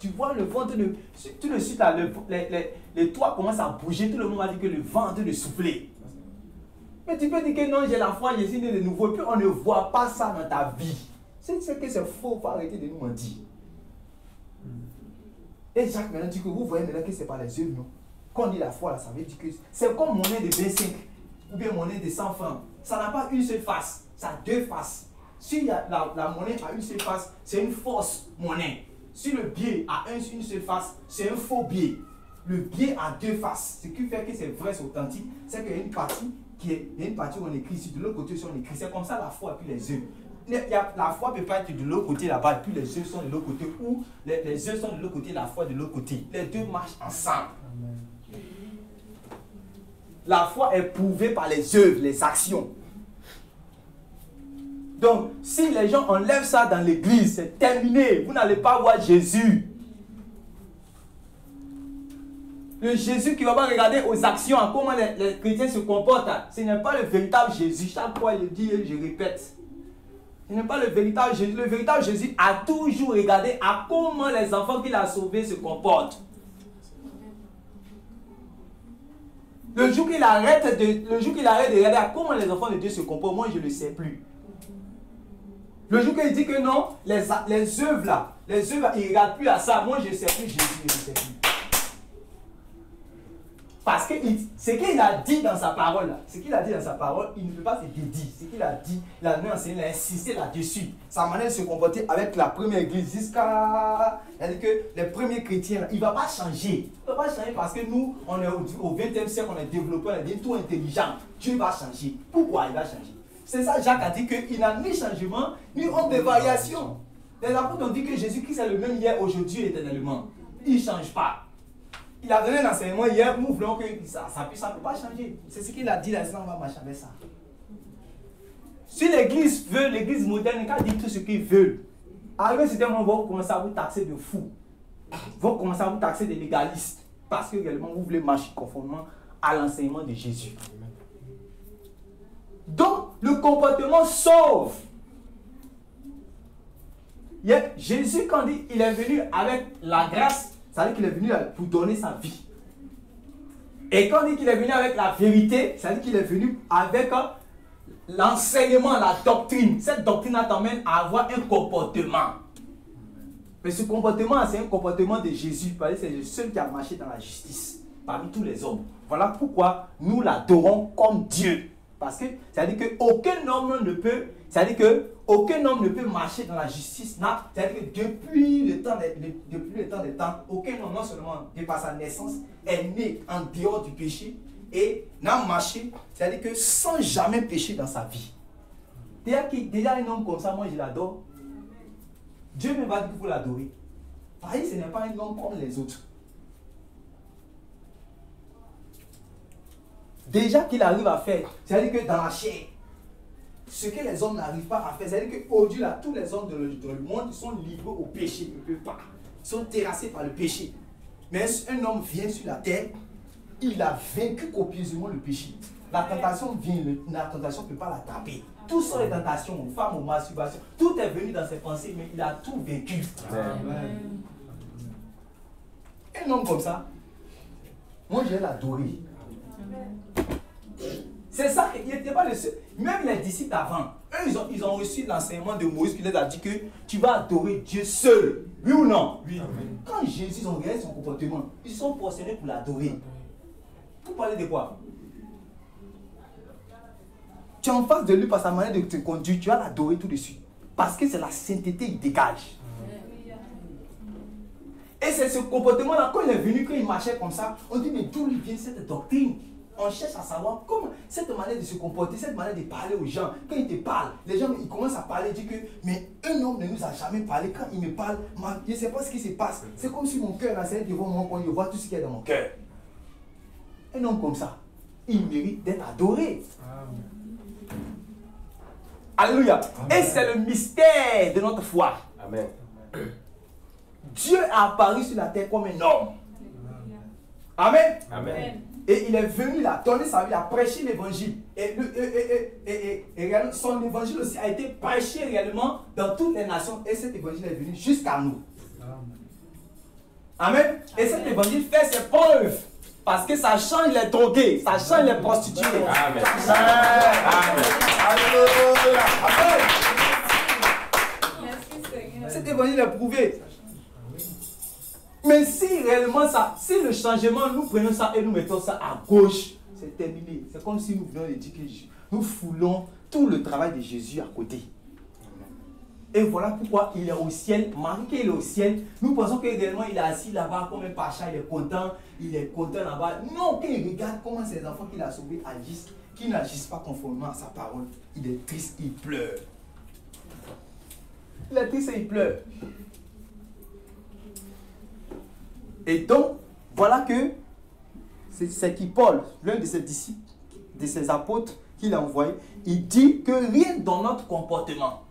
Tu vois le vent, tout de suite, là, les toits commencent à bouger. Tout le monde a dit que le vent est en train de souffler. Mais tu peux dire que non, j'ai la foi, je suis né de nouveau. Et puis on ne voit pas ça dans ta vie. C'est que c'est faux, il faut arrêter de nous mentir. Et Jacques maintenant dit que vous voyez maintenant que ce n'est pas les œuvres, non? Quand on dit la foi, là, ça veut dire que c'est comme monnaie de 25 ou bien monnaie de 100 francs. Ça n'a pas une seule face, ça a deux faces. Si la monnaie a une seule face, c'est une fausse monnaie. Si le billet a une seule face, c'est un faux billet. Le billet a deux faces. Ce qui fait que c'est vrai, c'est authentique, c'est qu'il y a une partie il y a une partie où on écrit ici, de l'autre côté, on écrit. C'est comme ça la foi et puis les œuvres. La foi ne peut pas être de l'autre côté là-bas, et puis les œuvres sont de l'autre côté, ou les œuvres sont de l'autre côté, la foi de l'autre côté. Les deux marchent ensemble. Amen. La foi est prouvée par les œuvres, les actions. Donc, si les gens enlèvent ça dans l'église, c'est terminé. Vous n'allez pas voir Jésus. Le Jésus qui va pas regarder aux actions, à comment les chrétiens se comportent. Ce n'est pas le véritable Jésus. Chaque fois, je dis et je répète. Ce n'est pas le véritable Jésus. Le véritable Jésus a toujours regardé à comment les enfants qu'il a sauvés se comportent. Le jour qu'il arrête de regarder à comment les enfants de Dieu se comportent, moi je ne le sais plus. Le jour qu'il dit que non, les œuvres là, il ne regarde plus à ça. Moi je ne sais plus Jésus, je ne sais plus. Parce que ce qu'il a dit dans sa parole, il ne peut pas se dédier. Ce qu'il a dit, il a enseigné, il a insisté là-dessus. Sa manière de se comporter avec la première église jusqu'à... C'est-à-dire que les premiers chrétiens, là, il ne va pas changer. Il ne va pas changer parce que nous, on est au 20e siècle, on est développé, on est tout intelligent. Dieu va changer. Pourquoi il va changer? C'est ça, Jacques a dit qu'il n'a ni changement, ni honte de variation. Les apôtres ont dit que Jésus-Christ est le même hier, aujourd'hui et éternellement. Il ne change pas. Il a donné un enseignement hier, nous voulons que ça ne peut pas changer. C'est ce qu'il a dit là, on va marcher avec ça. Si l'église veut, l'église moderne, quand dit tout ce qu'ils veulent, arrivé ce moment, ils vont commencer à vous taxer de fous. Ils vont commencer à vous taxer de légalistes. Parce que réellement, vous voulez marcher conformément à l'enseignement de Jésus. Donc, le comportement sauve. Jésus, quand il est venu avec la grâce, ça veut dire qu'il est venu pour donner sa vie. Et quand on dit qu'il est venu avec la vérité, ça veut dire qu'il est venu avec l'enseignement, la doctrine. Cette doctrine t'amène à avoir un comportement. Mais ce comportement, c'est un comportement de Jésus. Parce que c'est le seul qui a marché dans la justice parmi tous les hommes. Voilà pourquoi nous l'adorons comme Dieu. Parce que ça veut dire qu'aucun homme ne peut, marcher dans la justice. C'est-à-dire que depuis le temps des temps, aucun homme, non seulement depuis sa naissance, est né en dehors du péché et n'a marché, c'est-à-dire que sans jamais pécher dans sa vie. Déjà un homme comme ça, moi je l'adore. Dieu même va dire qu'il faut l'adorer. Parce que ce n'est pas un homme comme les autres. Déjà qu'il arrive à faire, c'est-à-dire que dans la chair, ce que les hommes n'arrivent pas à faire, c'est-à-dire qu'aujourd'hui, là, tous les hommes dans le monde, ils sont livrés au péché, ils ne peuvent pas. Ils sont terrassés par le péché. Mais un homme vient sur la terre, il a vaincu copieusement le péché. La tentation vient, la tentation ne peut pas l'attraper. Tout sont les tentations, femmes ou masturbation, tout est venu dans ses pensées, mais il a tout vaincu. Amen. Un homme comme ça, moi je vais l'adorer. C'est ça, il n'était pas le seul. Même les disciples avant, eux ils ont reçu l'enseignement de Moïse qui les a dit que tu vas adorer Dieu seul. Oui ou non? Oui. Quand Jésus, ils ont regardé son comportement, ils sont prosternés pour l'adorer. Vous parlez de quoi? Tu es en face de lui par sa manière de te conduire, tu vas l'adorer tout de suite. Parce que c'est la sainteté qu'il dégage. Et c'est ce comportement-là, quand il est venu, quand il marchait comme ça, on dit mais d'où lui vient cette doctrine? On cherche à savoir comment cette manière de se comporter, cette manière de parler aux gens. Quand il te parle, les gens ils commencent à parler, disent que mais un homme ne nous a jamais parlé. Quand il me parle, je ne sais pas ce qui se passe. C'est comme si mon cœur est devant moi quand je vois tout ce qu'il y a dans mon cœur. Un homme comme ça, il mérite d'être adoré. Alléluia. Et c'est le mystère de notre foi. Amen. Dieu a apparu sur la terre comme un homme. Amen. Amen. Et il est venu là, donner sa vie, à prêcher l'évangile. Et son évangile aussi a été prêché réellement dans toutes les nations. Et cet évangile est venu jusqu'à nous. Amen. Et cet évangile fait ses preuves. Parce que ça change les drogués, ça change les prostituées. Amen. Amen. Alléluia. Amen. Cet évangile est prouvé. Mais si réellement ça, si le changement, nous prenons ça et nous mettons ça à gauche, c'est terminé. C'est comme si nous venions de dire que nous foulons tout le travail de Jésus à côté. Et voilà pourquoi il est au ciel. Marie qu'il est au ciel, nous pensons que réellement il est assis là-bas comme un pacha, il est content là-bas. Non, quand il regarde comment ces enfants qu'il a sauvés agissent, qui n'agissent pas conformément à sa parole, il est triste, il pleure. Il est triste et il pleure. Et donc, voilà que c'est qui Paul, l'un de ses disciples, de ses apôtres qu'il a envoyé, il dit que rien dans notre comportement,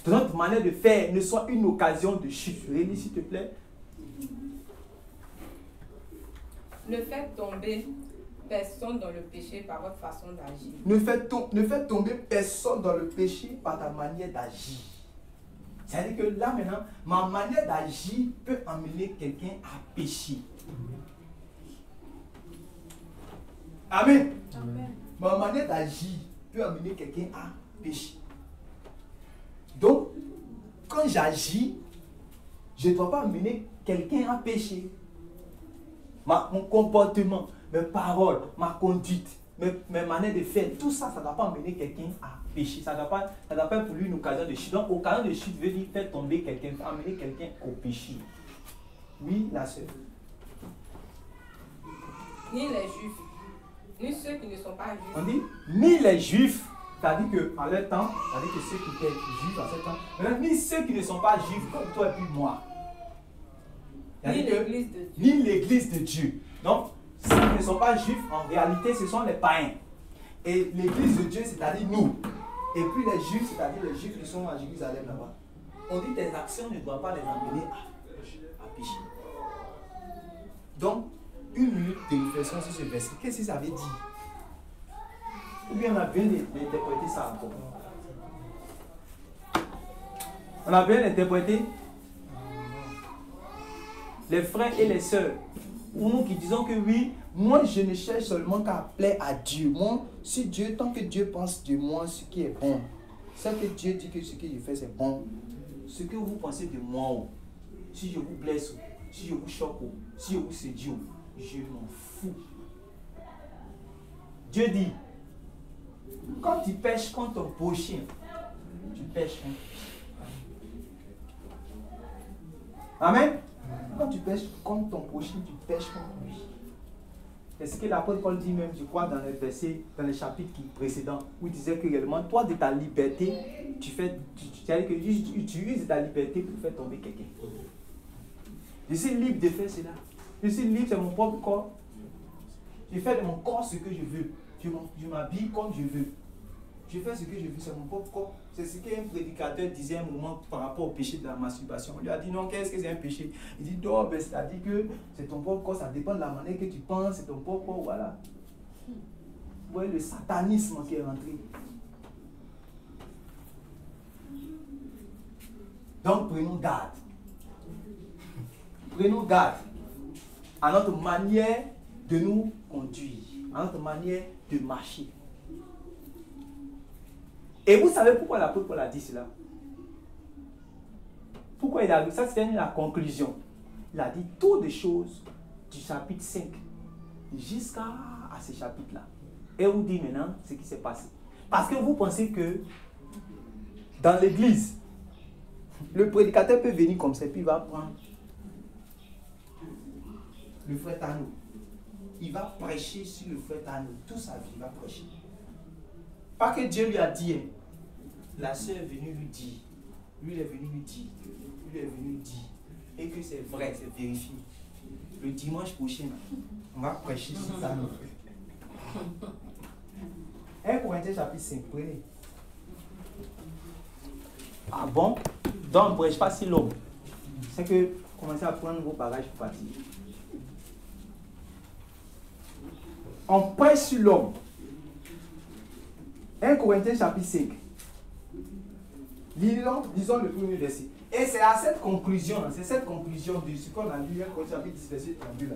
dans notre manière de faire, ne soit une occasion de chute. Rémi, s'il te plaît. Ne faites tomber personne dans le péché par votre façon d'agir. Ne faites tomber personne dans le péché par ta manière d'agir. C'est-à-dire que là maintenant, ma manière d'agir peut amener quelqu'un à pécher. Amen. Amen. Ma manière d'agir peut amener quelqu'un à pécher. Donc, quand j'agis, je ne dois pas amener quelqu'un à pécher. Mon comportement, mes paroles, ma conduite, mes manières de faire, tout ça, ça ne doit pas amener quelqu'un à pécher. Ça ne doit pas être pour lui une occasion de chute. Donc, occasion de chute veut dire faire tomber quelqu'un, amener quelqu'un au péché. Oui, la sœur. Ni les juifs, ni ceux qui ne sont pas juifs. On dit ni les juifs, c'est-à-dire qu'en leur temps, c'est-à-dire que ceux qui étaient juifs en ce temps, maintenant, ni ceux qui ne sont pas juifs comme toi et puis moi. Ni l'église de Dieu. Ni l'église de Dieu. Donc, ceux qui ne sont pas juifs, en réalité, ce sont les païens. Et l'église de Dieu, c'est-à-dire nous. Et puis les juifs, c'est-à-dire les juifs qui sont à Jérusalem là-bas. On dit tes actions ne doivent pas les amener à pécher. Donc, une minute de réflexion sur ce verset. Qu'est-ce que ça veut dire? Ou bien on a bien interprété ça encore. On a bien interprété. Les frères et les sœurs, ou nous qui disons que oui, moi je ne cherche seulement qu'à plaire à Dieu. Moi, si Dieu, tant que Dieu pense de moi ce qui est bon, c'est que Dieu dit que ce que je fais c'est bon. Ce que vous pensez de moi, si je vous blesse, si je vous choque, si je vous séduis, je m'en fous. Dieu dit, quand tu pêches contre ton prochain, tu pêches contre. Amen. Quand tu pêches contre ton prochain, tu pêches contre lui. C'est ce que l'apôtre Paul dit même, je crois, dans le verset, dans le chapitre précédent, où il disait que réellement, toi, de ta liberté, tu utilises de ta liberté pour faire tomber quelqu'un. Je suis libre de faire cela. Je suis libre, c'est mon propre corps. Je fais de mon corps ce que je veux. Je m'habille comme je veux. Je fais ce que je veux, c'est mon propre corps. C'est ce qu'un prédicateur disait à un moment par rapport au péché de la masturbation. On lui a dit non, qu'est-ce que c'est un péché? Il dit non, ben, c'est-à-dire que c'est ton propre corps, ça dépend de la manière que tu penses, c'est ton propre corps, voilà. Vous voyez le satanisme qui est rentré. Donc prenons garde. Prenons garde à notre manière de nous conduire, à notre manière de marcher. Et vous savez pourquoi l'apôtre Paul a dit cela? Pourquoi il a dit ça? C'est la conclusion. Il a dit toutes les choses du chapitre 5 jusqu'à ce chapitre-là. Et vous dit maintenant ce qui s'est passé. Parce que vous pensez que dans l'église, le prédicateur peut venir comme ça, puis il va prendre le frère Tano. Il va prêcher sur le frère Tano. Toute sa vie, il va prêcher. Pas que Dieu lui a dit, la sœur est venue lui dire, lui il est venu lui dire, lui est venu lui dire, et que c'est vrai, c'est vérifié. Le dimanche prochain, on va prêcher sur ça. 1 Corinthiens chapitre 5, prenez. Ah bon? Donc on ne prêche pas sur l'homme. C'est que commencez à prendre vos bagages pour partir. On prêche sur l'homme. 1 Corinthiens chapitre 5. Lisons le premier verset. Et c'est à cette conclusion, c'est cette conclusion de ce qu'on a lu, 1 Corinthiens chapitre 10, verset 32 là.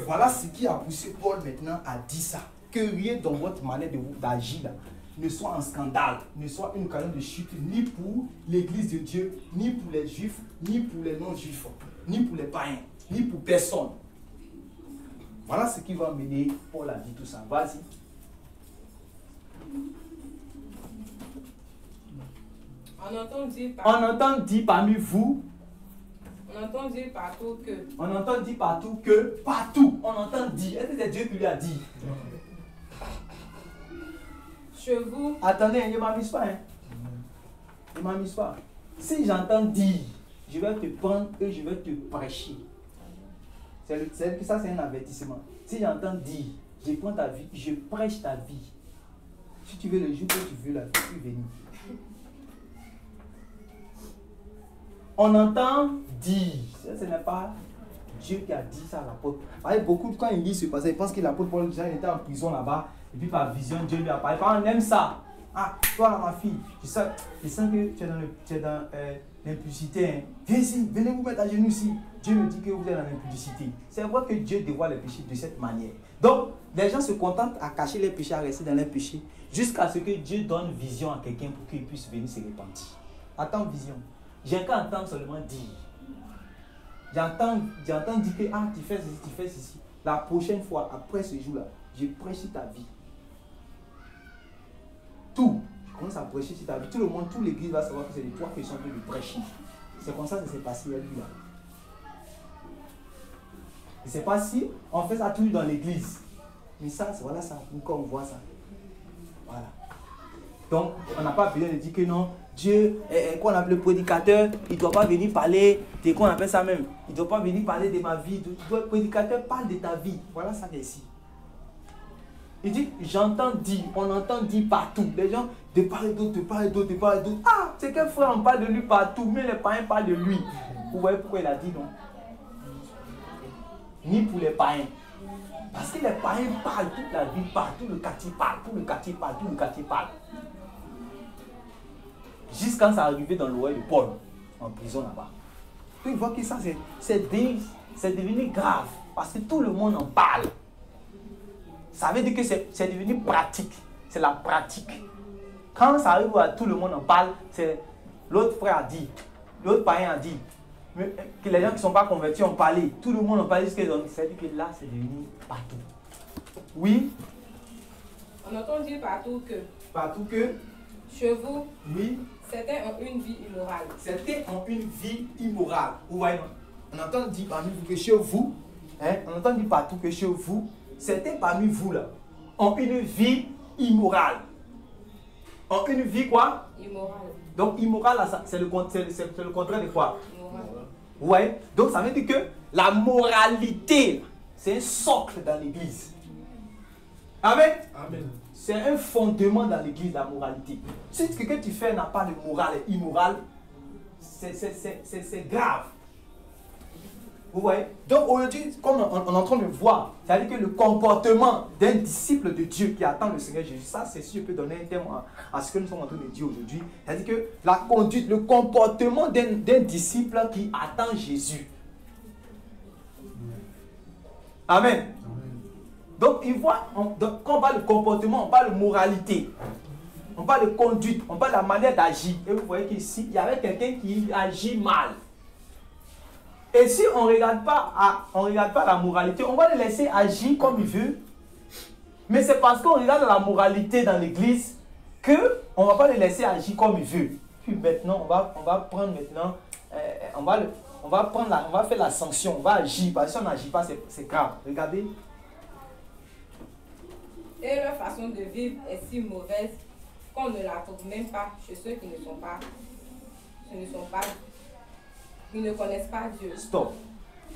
Voilà ce qui a poussé Paul maintenant à dire ça. Que rien dans votre manière d'agir là ne soit un scandale, ne soit une occasion de chute, ni pour l'église de Dieu, ni pour les juifs, ni pour les non-juifs, ni pour les païens, ni pour personne. Voilà ce qui va mener Paul à dire tout ça. Vas-y. On entend dire parmi vous. On entend dire partout que. On entend dire partout que. Partout. On entend dire. Est-ce que c'est Dieu qui lui a dit? Chez vous. Attendez, ne m'amuse pas. Ne m'amuse pas. Si j'entends dire, je vais te prendre et je vais te prêcher. Ça, c'est un avertissement. Si j'entends dire, je prends ta vie, je prêche ta vie. Si tu veux le jour que tu veux la vie, tu peux venir. On entend dire. Ce n'est pas Dieu qui a dit ça à l'apôtre. Beaucoup, quand il lit ce passage, ils pensent que l'apôtre Paul déjà était en prison là-bas. Et puis par vision, Dieu lui a parlé. On aime ça. Ah, toi là, ma fille, je sens que tu es dans l'impudicité. Hein. Viens ici, venez vous mettre à genoux ici. Dieu me dit que vous êtes dans l'impudicité. C'est vrai que Dieu dévoile les péchés de cette manière. Donc, les gens se contentent à cacher les péchés, à rester dans les péchés, jusqu'à ce que Dieu donne vision à quelqu'un pour qu'il puisse venir se repentir. Attends vision. J'ai qu'à entendre seulement dire. J'entends dire que ah, tu fais ceci, tu fais ceci. La prochaine fois, après ce jour-là, je prêche sur ta vie. Tout. Je commence à prêcher sur ta vie. Tout le monde, toute l'église va savoir que c'est de toi que je suis en train de prêcher. C'est comme ça que ça s'est passé à lui là. Et c'est pas si on fait ça toujours dans l'église. Mais ça, voilà ça. Quand on voit ça. Voilà. Donc, on n'a pas besoin de dire que non, Dieu, qu'on appelle le prédicateur, il ne doit pas venir parler de qu'on appelle ça même. Il ne doit pas venir parler de ma vie. Le prédicateur parle de ta vie. Voilà ça qui est ici. Il dit, j'entends dire, on entend dire partout. Les gens, de part et d'autre, de part et d'autre, de part et d'autre. Ah, c'est quel frère, on parle de lui partout, mais les païens parlent de lui. Vous voyez pourquoi il a dit non? Ni pour les païens. Parce que les païens parlent toute la vie, parlent, tout le quartier parle, tout le quartier parle, tout le quartier parle. Jusqu'à ça arrivé dans l'oreille de Paul, en prison là-bas. Puis il voit que ça, c'est devenu grave, parce que tout le monde en parle. Ça veut dire que c'est devenu pratique. C'est la pratique. Quand ça arrive à tout le monde en parle, c'est l'autre frère a dit, l'autre païen a dit, que les gens qui ne sont pas convertis ont parlé. Tout le monde en parle jusqu'à donc ça veut dire que là, c'est devenu partout. Oui? On entend dire partout que. Partout que. Chez vous. Oui. Certains ont une vie immorale. Certains ont une vie immorale. Vous voyez, on entend dire parmi vous que chez vous, hein, on entend dire partout que chez vous, certains parmi vous là ont une vie immorale. Ont une vie quoi? Immorale. Donc immoral, c'est le contraire de quoi? Immorale. Ouais. Donc ça veut dire que la moralité, c'est un socle dans l'église. Amen. Amen. C'est un fondement dans l'église, la moralité. Si ce que tu fais n'a pas de morale et immoral, c'est grave. Vous voyez? Donc aujourd'hui, comme on est en train de voir, c'est-à-dire que le comportement d'un disciple de Dieu qui attend le Seigneur Jésus, ça c'est si je peux donner un terme à ce que nous sommes en train de dire aujourd'hui, c'est-à-dire que la conduite, le comportement d'un disciple qui attend Jésus. Amen. Donc, il voit, quand on parle de comportement, on parle de moralité, on parle de conduite, on parle de la manière d'agir. Et vous voyez qu'ici, il y avait quelqu'un qui agit mal. Et si on ne regarde pas la moralité, on va le laisser agir comme il veut. Mais c'est parce qu'on regarde la moralité dans l'église qu'on ne va pas le laisser agir comme il veut. Puis maintenant, on va prendre maintenant, on va faire la sanction, on va agir. Parce que si on n'agit pas, c'est grave. Regardez. Et leur façon de vivre est si mauvaise qu'on ne la trouve même pas chez ceux qui ne connaissent pas Dieu. Stop.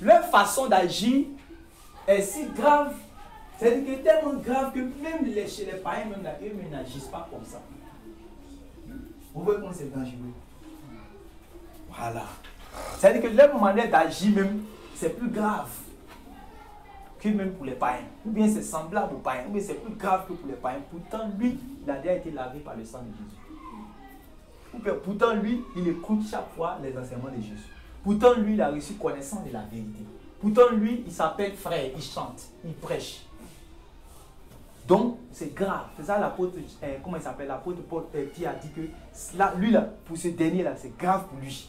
Leur façon d'agir est si grave, c'est-à-dire que tellement grave que même chez les païens, même là, eux n'agissent pas comme ça. Vous voyez comment c'est dangereux? Voilà. C'est-à-dire que leur manière d'agir même, c'est plus grave que même pour les païens. Ou bien c'est semblable aux païens, ou bien c'est plus grave que pour les païens. Pourtant, lui, il a déjà été lavé par le sang de Jésus. Pourtant, lui, il écoute chaque fois les enseignements de Jésus. Pourtant, lui, il a reçu connaissance de la vérité. Pourtant, lui, il s'appelle frère, il chante, il prêche. Donc, c'est grave. C'est ça l'apôtre, comment il s'appelle? L'apôtre Paul qui a dit que là, lui, là, pour ce dernier-là, c'est grave pour lui.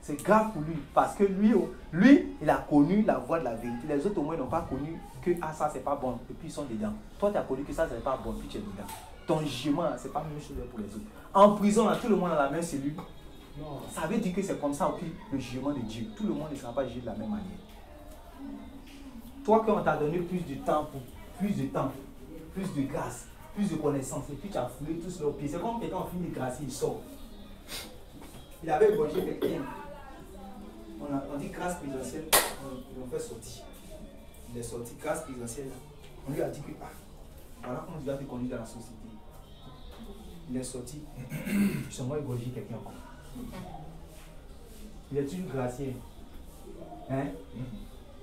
C'est grave pour lui. Parce que lui, il a connu la voie de la vérité. Les autres, au moins, n'ont pas connu que ça, c'est pas bon. Et puis, ils sont dedans. Toi, tu as connu que ça, c'est pas bon. Puis, tu es dedans. Ton jugement, c'est pas la même chose pour les autres. En prison, là, tout le monde a la même cellule. Non. Ça veut dire que c'est comme ça aussi le jugement de Dieu. Tout le monde ne sera pas jugé de la même manière. Toi, quand on t'a donné plus de temps, plus de grâce, plus de connaissances, et puis tu as foulé tout sur le pied. C'est comme quelqu'un en fin de grâce, il sort. Il avait égorgé quelqu'un. On dit grâce présidentielle, on fait sortir. Il est sorti, grâce présidentielle. On lui a dit que voilà comment tu dois te conduire dans la société. Il est sorti, ils sont moi égorger quelqu'un encore. Il est toujours gracié. Hein?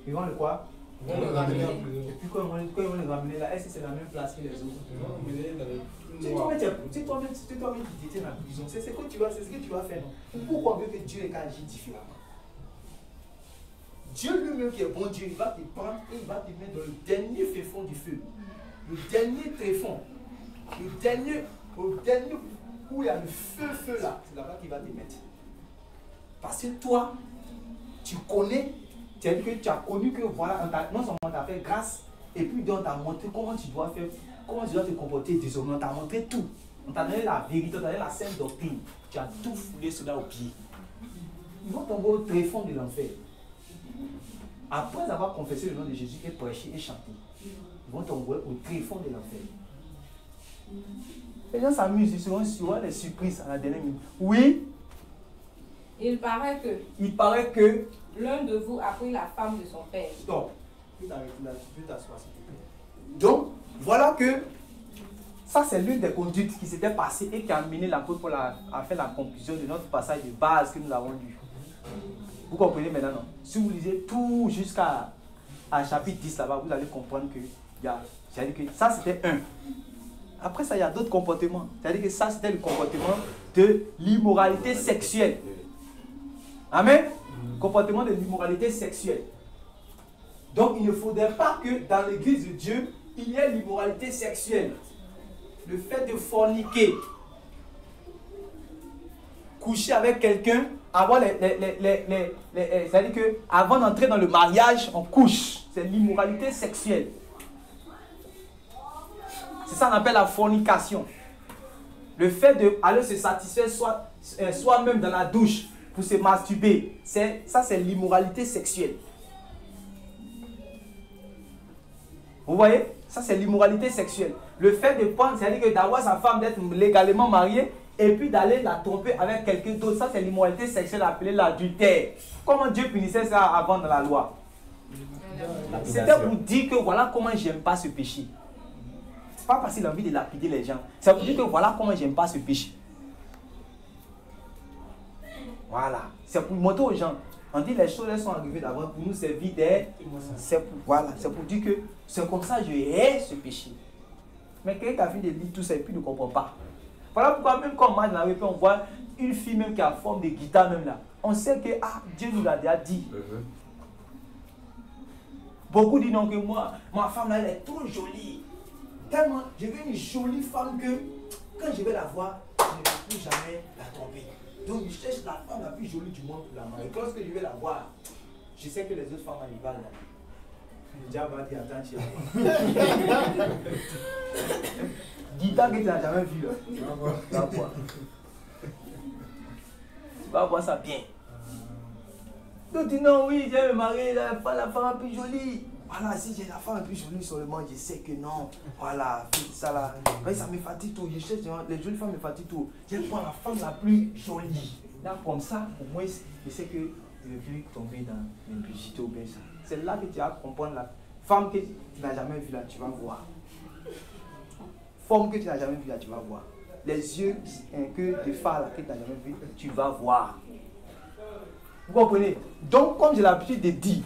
Ils vont le quoi? Ils vont le ramener. Et puis quand ils vont le ramener là, est-ce que c'est la même place que les autres? Si toi-même tu détiens la prison, c'est ce que tu vas faire. Non? Pourquoi veut que Dieu agit différemment? Dieu lui-même qui est bon Dieu, il va te prendre et il va te mettre dans le dernier fond du feu. Le dernier tréfonds. Le dernier où il y a le feu là, c'est là-bas qu'il va te mettre. Parce que toi, tu connais, c'est-à-dire que tu as connu que voilà, non seulement on t'a fait grâce, et puis on t'a montré comment tu dois faire, comment tu dois te comporter désormais, on t'a montré tout. On t'a donné la vérité, on t'a donné la sainte doctrine. Tu as tout foulé cela au pied. Ils vont tomber au tréfonds de l'enfer. Après avoir confessé le nom de Jésus et prêché et chanté, ils vont tomber au tréfonds de l'enfer. Les gens s'amusent, ils seront souvent des surprises à la dernière minute. Oui. Il paraît que l'un de vous a pris la femme de son père. Stop. Tu peux t'asseoir s'il te plaît. Donc, voilà que ça c'est l'une des conduites qui s'était passée et qui a amené l'apôtre Paul à faire la conclusion de notre passage de base que nous avons lu. Vous comprenez maintenant, non? Si vous lisez tout jusqu'à chapitre 10 là-bas, vous allez comprendre que, c'est-à-dire que ça c'était un. Après ça, il y a d'autres comportements. C'est-à-dire que ça c'était le comportement de l'immoralité sexuelle. Amen? Comportement de l'immoralité sexuelle. Donc il ne faudrait pas que dans l'église de Dieu, il y ait l'immoralité sexuelle. Le fait de forniquer, coucher avec quelqu'un, c'est-à-dire que avant d'entrer dans le mariage, on couche. C'est l'immoralité sexuelle. C'est ça qu'on appelle la fornication. Le fait d'aller se satisfaire soi-même dans la douche pour se masturber, ça c'est l'immoralité sexuelle. Vous voyez? Ça, c'est l'immoralité sexuelle. Le fait de prendre, c'est-à-dire que d'avoir sa femme, d'être légalement mariée, et puis d'aller la tromper avec quelqu'un d'autre, ça, c'est l'immoralité sexuelle appelée l'adultère. Comment Dieu punissait ça avant dans la loi? C'était pour dire que voilà comment j'aime pas ce péché. C'est pas parce qu'il a envie de lapider les gens. C'est pour dire que voilà comment j'aime pas ce péché. Voilà. C'est pour montrer aux gens. On dit les choses elles sont arrivées d'abord pour nous servir d'aide. Voilà. C'est pour dire que c'est comme ça que je hais ce péché. Mais quelqu'un qui a fini de lire tout ça et puis ne comprend pas. Voilà pourquoi même quand on marche dans la rue, on voit une fille même qui a forme de guitare même là. On sait que Dieu nous l'a déjà dit. Beaucoup disent non que moi, ma femme là, elle est trop jolie. Tellement, je veux une jolie femme que quand je vais la voir, je ne peux plus jamais la tromper. Donc je cherche la femme la plus jolie du monde pour la marier. Lorsque je vais la voir, je sais que les autres femmes ils vont là. Le diable va dire attends chez moi. Guitare que tu n'as jamais vu là. Tu vas voir. Tu vas voir ça bien. Donc dis non, oui, je vais me marier, la femme la plus jolie. Voilà, si j'ai la femme la plus jolie seulement, je sais que non. Voilà, ça là. Mais ça me fatigue tout. Je cherche, les jolies femmes me fatiguent tout. Je vais prendre la femme la plus jolie. Là, comme ça, au moins, je sais que je ne vais plus tomber dans l'impudicité ou bien ça. C'est là que tu vas comprendre la femme que tu n'as jamais vue là, tu vas voir. Forme que tu n'as jamais vue là, tu vas voir. Les yeux que de phare là, que tu n'as jamais vu, tu vas voir. Vous comprenez? Donc, comme j'ai l'habitude de dire,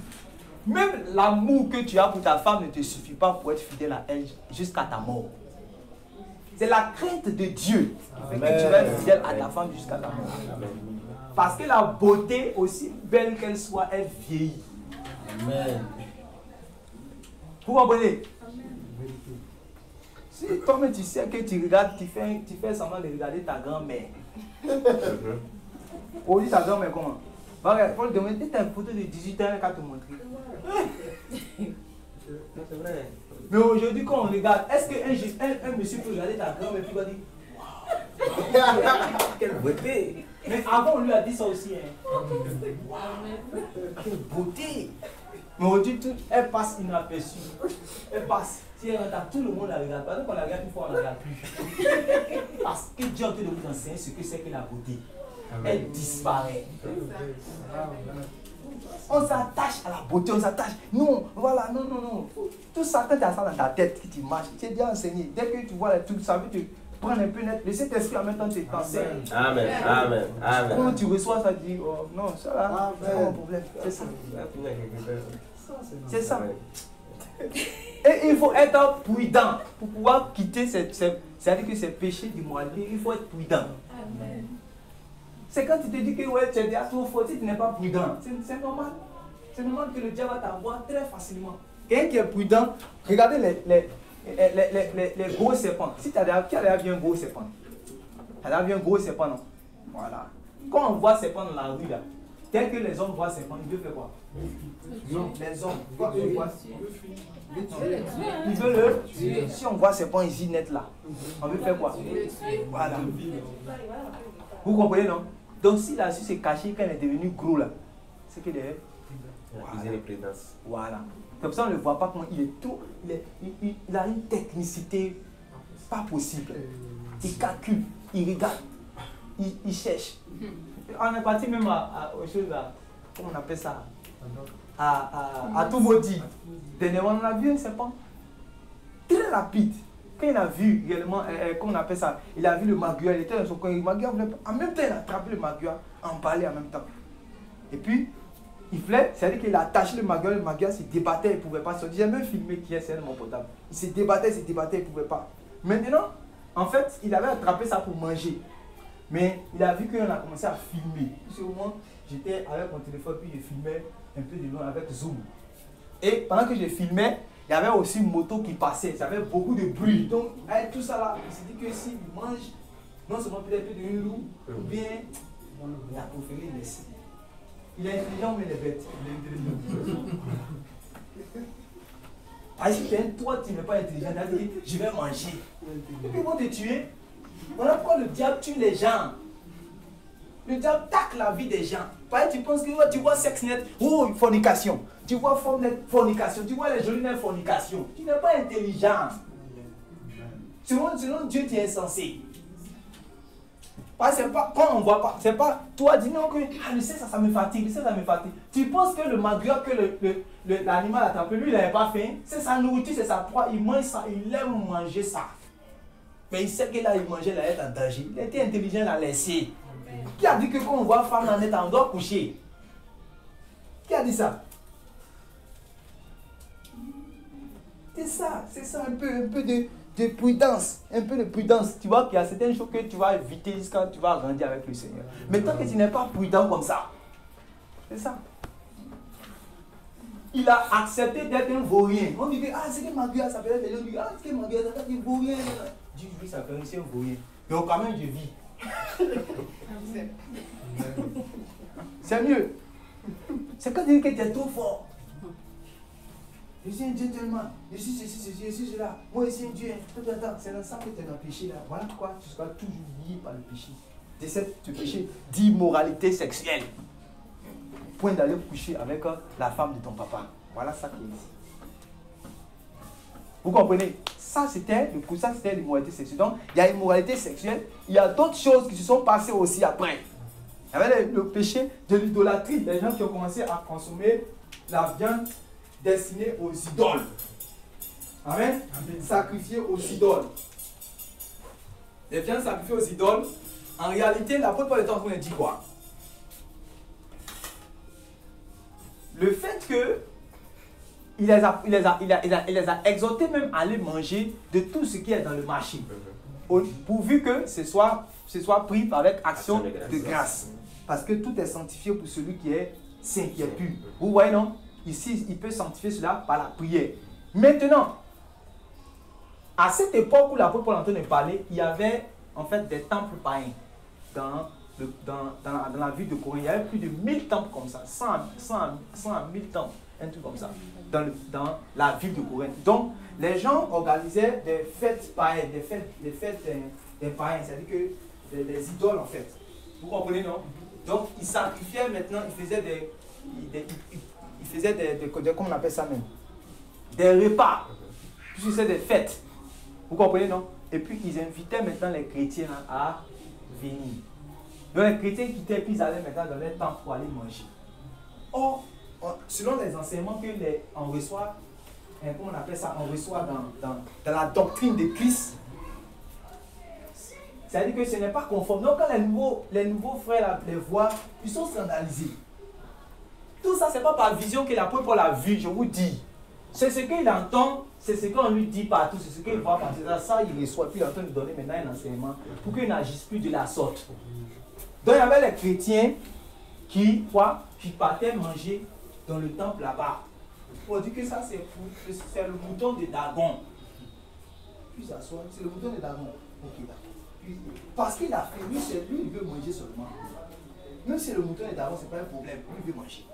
même l'amour que tu as pour ta femme ne te suffit pas pour être fidèle à elle jusqu'à ta mort. C'est la crainte de Dieu qui fait que tu vas être fidèle à ta femme jusqu'à ta mort. Parce que la beauté, aussi belle qu'elle soit, elle vieillit. Amen. Vous comprenez? Si toi-même tu sais que tu regardes, tu fais semblant de regarder ta grand-mère. On dit ta grand-mère comment? Pour le demander, tu as une photo de 18 ans qu'à te montrer. C'est vrai. Mais aujourd'hui, quand on regarde, est-ce qu'un monsieur peut regarder ta grand-mère et puis va dire waouh, quelle beauté! Mais avant, on lui a dit ça aussi. Waouh, quelle beauté! Mais aujourd'hui, elle passe inaperçue. Elle passe. Si elle regarde, tout le monde la regarde. Parce qu'on la regarde une fois, on ne la regarde plus. Parce que Dieu est en train de vous enseigner ce que c'est que la beauté. Elle disparaît. On s'attache à la beauté, on s'attache. Non, voilà, non. Tout ça, quand tu as ça dans ta tête, qui tu marches, tu es bien enseigné. Dès que tu vois les trucs, ça veut te prendre un peu net. Le Saint-Esprit en même temps te t'enseigne. Amen. Quand tu reçois ça, tu dis, oh non, ça là, c'est pas mon problème. C'est ça. C'est ça. Et il faut être prudent pour pouvoir quitter c'est-à-dire que ces péchés d'immoralité, il faut être prudent. Amen. C'est quand tu te dis que ouais, tu es déjà trop fort, si tu n'es pas prudent. C'est normal. C'est normal que le diable va t'avoir très facilement. Quelqu'un qui est prudent, regardez les gros serpents. Si tu as déjà vu un gros serpent, tu as déjà vu un gros serpent, non? Voilà. Quand on voit serpent dans la rue, là, dès que les hommes voient serpent, ils veulent faire quoi? Non, les hommes, quoi ils voient? Ils veulent le tuer. Si on voit serpent ici net là, on veut faire quoi? Voilà. Vous comprenez, non? Donc si la suite s'est cachée quand elle est devenue gros là, c'est que derrière. Voilà. Comme ça on ne le voit pas comment il est tout. Il a une technicité pas possible. Il calcule, il regarde, il cherche. On est parti même aux choses là. Comment on appelle ça? À tout maudit. Dernièrement on a vu un serpent. Très rapide. Quand il a vu réellement, comment on appelle ça, il a vu le magua, il était dans son coin, le magua voulait, en même temps il a attrapé le magua, en parlait en même temps. Et puis, il voulait, c'est-à-dire qu'il a attaché le magua se débattait, il ne pouvait pas sortir. J'ai même filmé qui est c'est mon portable. Il se débattait, il ne pouvait pas. Maintenant, en fait, il avait attrapé ça pour manger. Mais il a vu qu'on a commencé à filmer. Au moins, j'étais avec mon téléphone, puis je filmais un peu de loin avec zoom. Et pendant que je filmais, il y avait aussi une moto qui passait, ça avait beaucoup de bruit. Donc, avec tout ça là, il s'est dit que s'il mange, non seulement peut-être de une loup, ou bien il a préféré laisser. Il est intelligent, mais il est bête. Si toi, tu n'es pas intelligent, tu as dit, je vais manger. Et puis ils vont te tuer. Voilà pourquoi le diable tue les gens. Le diable tacle la vie des gens. Pareil, tu penses que tu vois sexe net, oh, fornication. Tu vois forme net, fornication. Tu vois les jolis net, fornication. Tu n'es pas intelligent. Selon Dieu, tu es insensé. C'est pas, quand on voit pas, c'est pas, toi dis non que le sexe ça me fatigue, le sexe ça me fatigue. Tu penses que le magret que l'animal a attrapé, lui il n'avait pas faim, c'est sa nourriture, c'est sa proie, il mange ça, il aime manger ça. Mais il sait que là il mangeait, il allait être en danger. Il était intelligent, il a laissé. Qui a dit que quand on voit femme en état, on doit coucher? Qui a dit ça? C'est ça, un peu de prudence, un peu de prudence. Tu vois qu'il y a certaines choses que tu vas éviter quand tu vas grandir avec le Seigneur. Mais tant que tu n'es pas prudent comme ça, c'est ça. Il a accepté d'être un vaurien. On dit que c'est que Maguia, ça peut être on dit c'est que Maguia, ça peut être un vaurien. Dieu, oui, ça peut être un vaurien. Mais quand même, je vis. C'est mieux. C'est quand tu dis que tu es trop fort. Je suis un gentleman, je suis ceci, je suis cela. Moi, je suis un Dieu. C'est l'ensemble que tu es dans le péché là. Voilà pourquoi tu seras toujours lié par le péché. C'est ce péché d'immoralité sexuelle. Point d'aller coucher avec la femme de ton papa. Voilà ça qui est ici. Vous comprenez? Ça, c'était l'immoralité sexuelle. Donc, il y a l'immoralité sexuelle. Il y a d'autres choses qui se sont passées aussi après. Il y avait le péché de l'idolâtrie. Les gens qui ont commencé à consommer la viande destinée aux idoles. Amen. Sacrifiées aux idoles. Les viandes sacrifiées aux idoles. En réalité, l'apôtre Paul est en train de dire quoi? Le fait que il les a exhortés même à aller manger de tout ce qui est dans le marché. Pourvu que ce soit pris avec action de grâce. Parce que tout est sanctifié pour celui qui est saint, qui est pur. Vous voyez, non? Ici, il peut sanctifier cela par la prière. Maintenant, à cette époque où l'apôtre Paul est en train de parler, il y avait en fait des temples païens dans la ville de Corinthe. Il y avait plus de 1000 temples comme ça, 100 à 1000 temples, un truc comme ça, dans la ville de Corinthe. Donc, les gens organisaient des fêtes païennes, des fêtes des païens, c'est-à-dire que des idoles en fait. Vous comprenez, non? Donc, ils sacrifiaient maintenant, ils faisaient comment on appelle ça même? Des repas. Puis c'est des fêtes. Vous comprenez, non? Et puis ils invitaient maintenant les chrétiens à venir. Donc les chrétiens quittaient, puis ils allaient maintenant dans leur temple pour aller manger. Or, selon les enseignements on reçoit, comment on appelle ça? On reçoit dans la doctrine de Christ. C'est-à-dire que ce n'est pas conforme. Donc quand les nouveaux frères les voient, ils sont scandalisés. Tout ça, ce n'est pas par vision que l'apôtre Paul a vu, je vous dis. C'est ce qu'il entend, c'est ce qu'on lui dit partout, c'est ce qu'il voit partout. Ça, il reçoit, puis il est en train de donner maintenant un enseignement pour qu'il n'agisse plus de la sorte. Donc il y avait les chrétiens qui partaient manger dans le temple là-bas. On dit que ça, c'est le mouton de Dagon. Puis ça soit, c'est le mouton de Dagon. Ok, d'accord. Parce qu'il a fait, lui, il veut manger seulement. Même si le mouton de Dagon, ce n'est pas un problème, lui, il veut manger.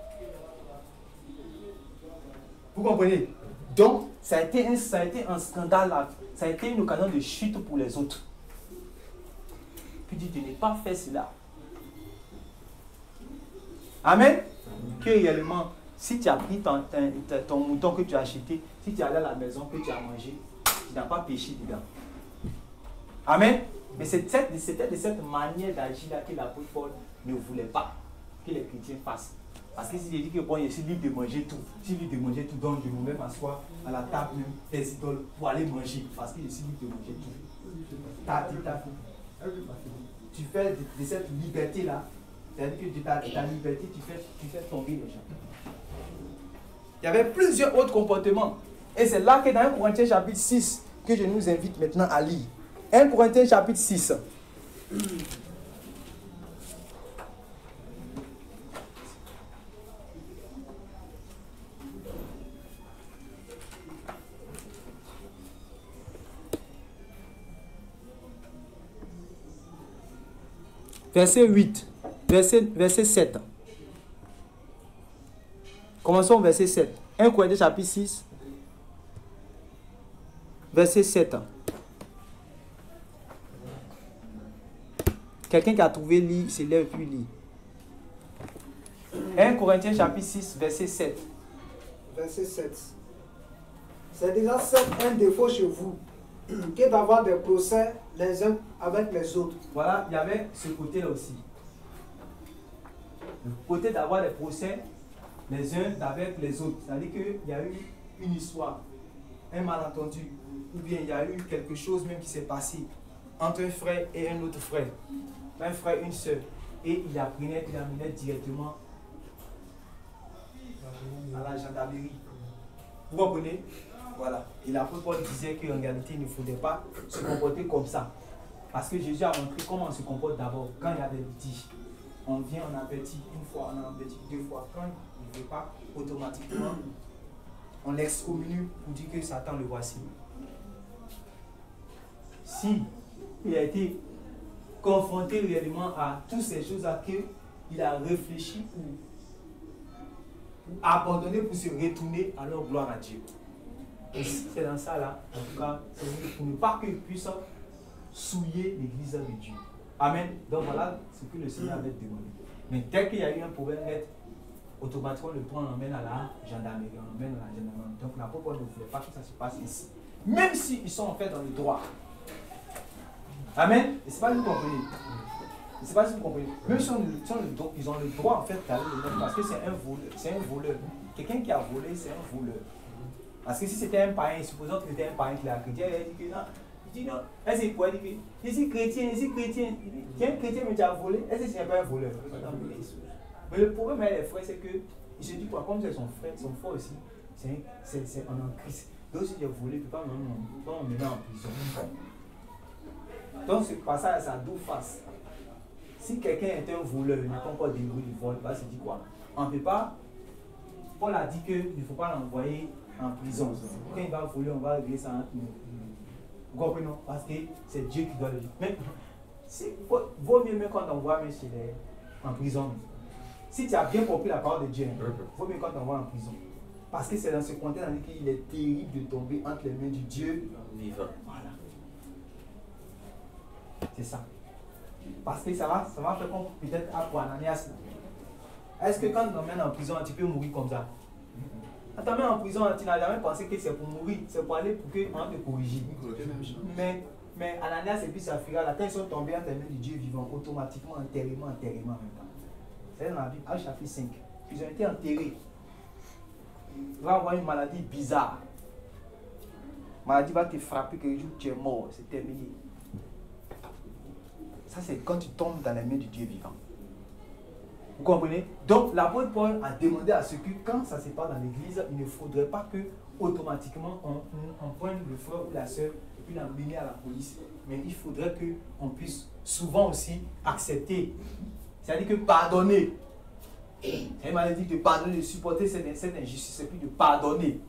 Vous comprenez? Donc, ça a été un scandale là. Ça a été une occasion de chute pour les autres. Puis dit, tu n'es pas fait cela. Amen? Que réellement, si tu as pris ton mouton que tu as acheté, si tu es allé à la maison que tu as mangé, tu n'as pas péché dedans. Amen? Mais c'était de cette manière d'agir là que l'apôtre Paul ne voulait pas que les chrétiens fassent. Parce que s'il dit que bon, je suis libre de manger tout, donc je me mets m'asseoir à la table même des idoles pour aller manger, parce que je suis libre de manger tout. Tu fais de cette liberté-là, c'est-à-dire que de ta liberté, tu fais tomber les gens. Il y avait plusieurs autres comportements. Et c'est là que dans 1 Corinthiens chapitre 6, que je nous invite maintenant à lire. 1 Corinthiens chapitre 6. Verset 8, verset 7. Commençons au verset 7. 1 Corinthiens chapitre 6, verset 7. Quelqu'un qui a trouvé lit, s'élève puis lit. Corinthiens chapitre 6, verset 7. Verset 7. C'est déjà un défaut chez vous que d'avoir des procès les uns avec les autres. Voilà, il y avait ce côté-là aussi. Le côté d'avoir des procès les uns avec les autres. C'est-à-dire qu'il y a eu une histoire, un malentendu, ou bien il y a eu quelque chose même qui s'est passé entre un frère et un autre frère. Un frère, une soeur. Et il amenait directement à la gendarmerie. Vous comprenez? Voilà. Et l'apôtre Paul disait qu'en réalité, il ne faudrait pas se comporter comme ça. Parce que Jésus a montré comment on se comporte d'abord quand il y a des litiges. On vient, on avertit une fois, on avertit deux fois. Quand il ne veut pas, automatiquement, on l'excommunie pour dire que Satan le voici. Si il a été confronté réellement à toutes ces choses-là qu'il a réfléchi pour abandonner, pour se retourner, alors gloire à Dieu. Et si c'est dans ça là, en tout cas, c'est pour ne pas qu'il puisse souiller l'église de Dieu. Amen. Donc voilà ce que le Seigneur avait demandé. Mais dès qu'il y a eu un problème net, automatiquement le prend, on l'emmène à la gendarmerie. On l'emmène à la gendarmerie. Donc l'apôtre ne voulait pas que ça se passe ici. Même s'ils sont en fait dans le droit. Amen. Et c'est pas si vous comprenez. C'est pas si vous comprenez. Même si ils ont le droit en fait d'aller le mettre parce que c'est un voleur. C'est un voleur. Quelqu'un qui a volé, c'est un voleur. Parce que si c'était un païen, supposons que c'était un païen qui l'a chrétien, il dit que non. Il dit non. Est-ce qu'il pourrait dire que je suis chrétien, je suis chrétien. Tu es un chrétien mais tu as volé. Est-ce que tu n'es pas un voleur? Mais le problème avec les frères, c'est que il se dit quoi, comme c'est son frère aussi, c'est en Christ. Donc si tu as volé, tu ne peux pas m'emmener en prison. Donc ce passage a deux faces. Si quelqu'un est un voleur, il n'a pas encore déroulé du vol, il va se dire quoi? On ne peut pas. Paul a dit qu'il ne faut pas l'envoyer en prison. Quand il va voler, on va régler ça entre nous. Vous comprenez? Parce que c'est Dieu qui doit le dire. Mais vaut mieux quand on voit en prison. Si tu as bien compris la parole de Dieu, vaut mieux quand on voit en prison. Parce que c'est dans ce contexte qu'il est terrible de tomber entre les mains du Dieu vivant. Voilà. C'est ça. Parce que ça va faire comme peut-être pour Ananias. Est-ce que quand on t'emmène en prison, tu peux mourir comme ça? Quand t'emmènes en prison, tu n'as jamais pensé que c'est pour mourir, c'est pour aller pour qu'on te corrige. Mais Ananias et puis Saphira, là, quand ils sont tombés entre les mains du Dieu vivant, automatiquement, enterrement en même temps. C'est dans la Bible, Actes chapitre 5. Ils ont été enterrés. Il va avoir une maladie bizarre. La maladie va te frapper, que tu es mort, c'est terminé. Ça, c'est quand tu tombes dans les mains du Dieu vivant. Vous comprenez? Donc, l'apôtre Paul a demandé à ce que, quand ça se passe dans l'église, il ne faudrait pas que, automatiquement, on prenne le frère ou la soeur et puis l'emmener à la police. Mais il faudrait qu'on puisse souvent aussi accepter. C'est-à-dire que pardonner. C'est une maladie de pardonner, de supporter cette injustice, et puis de pardonner.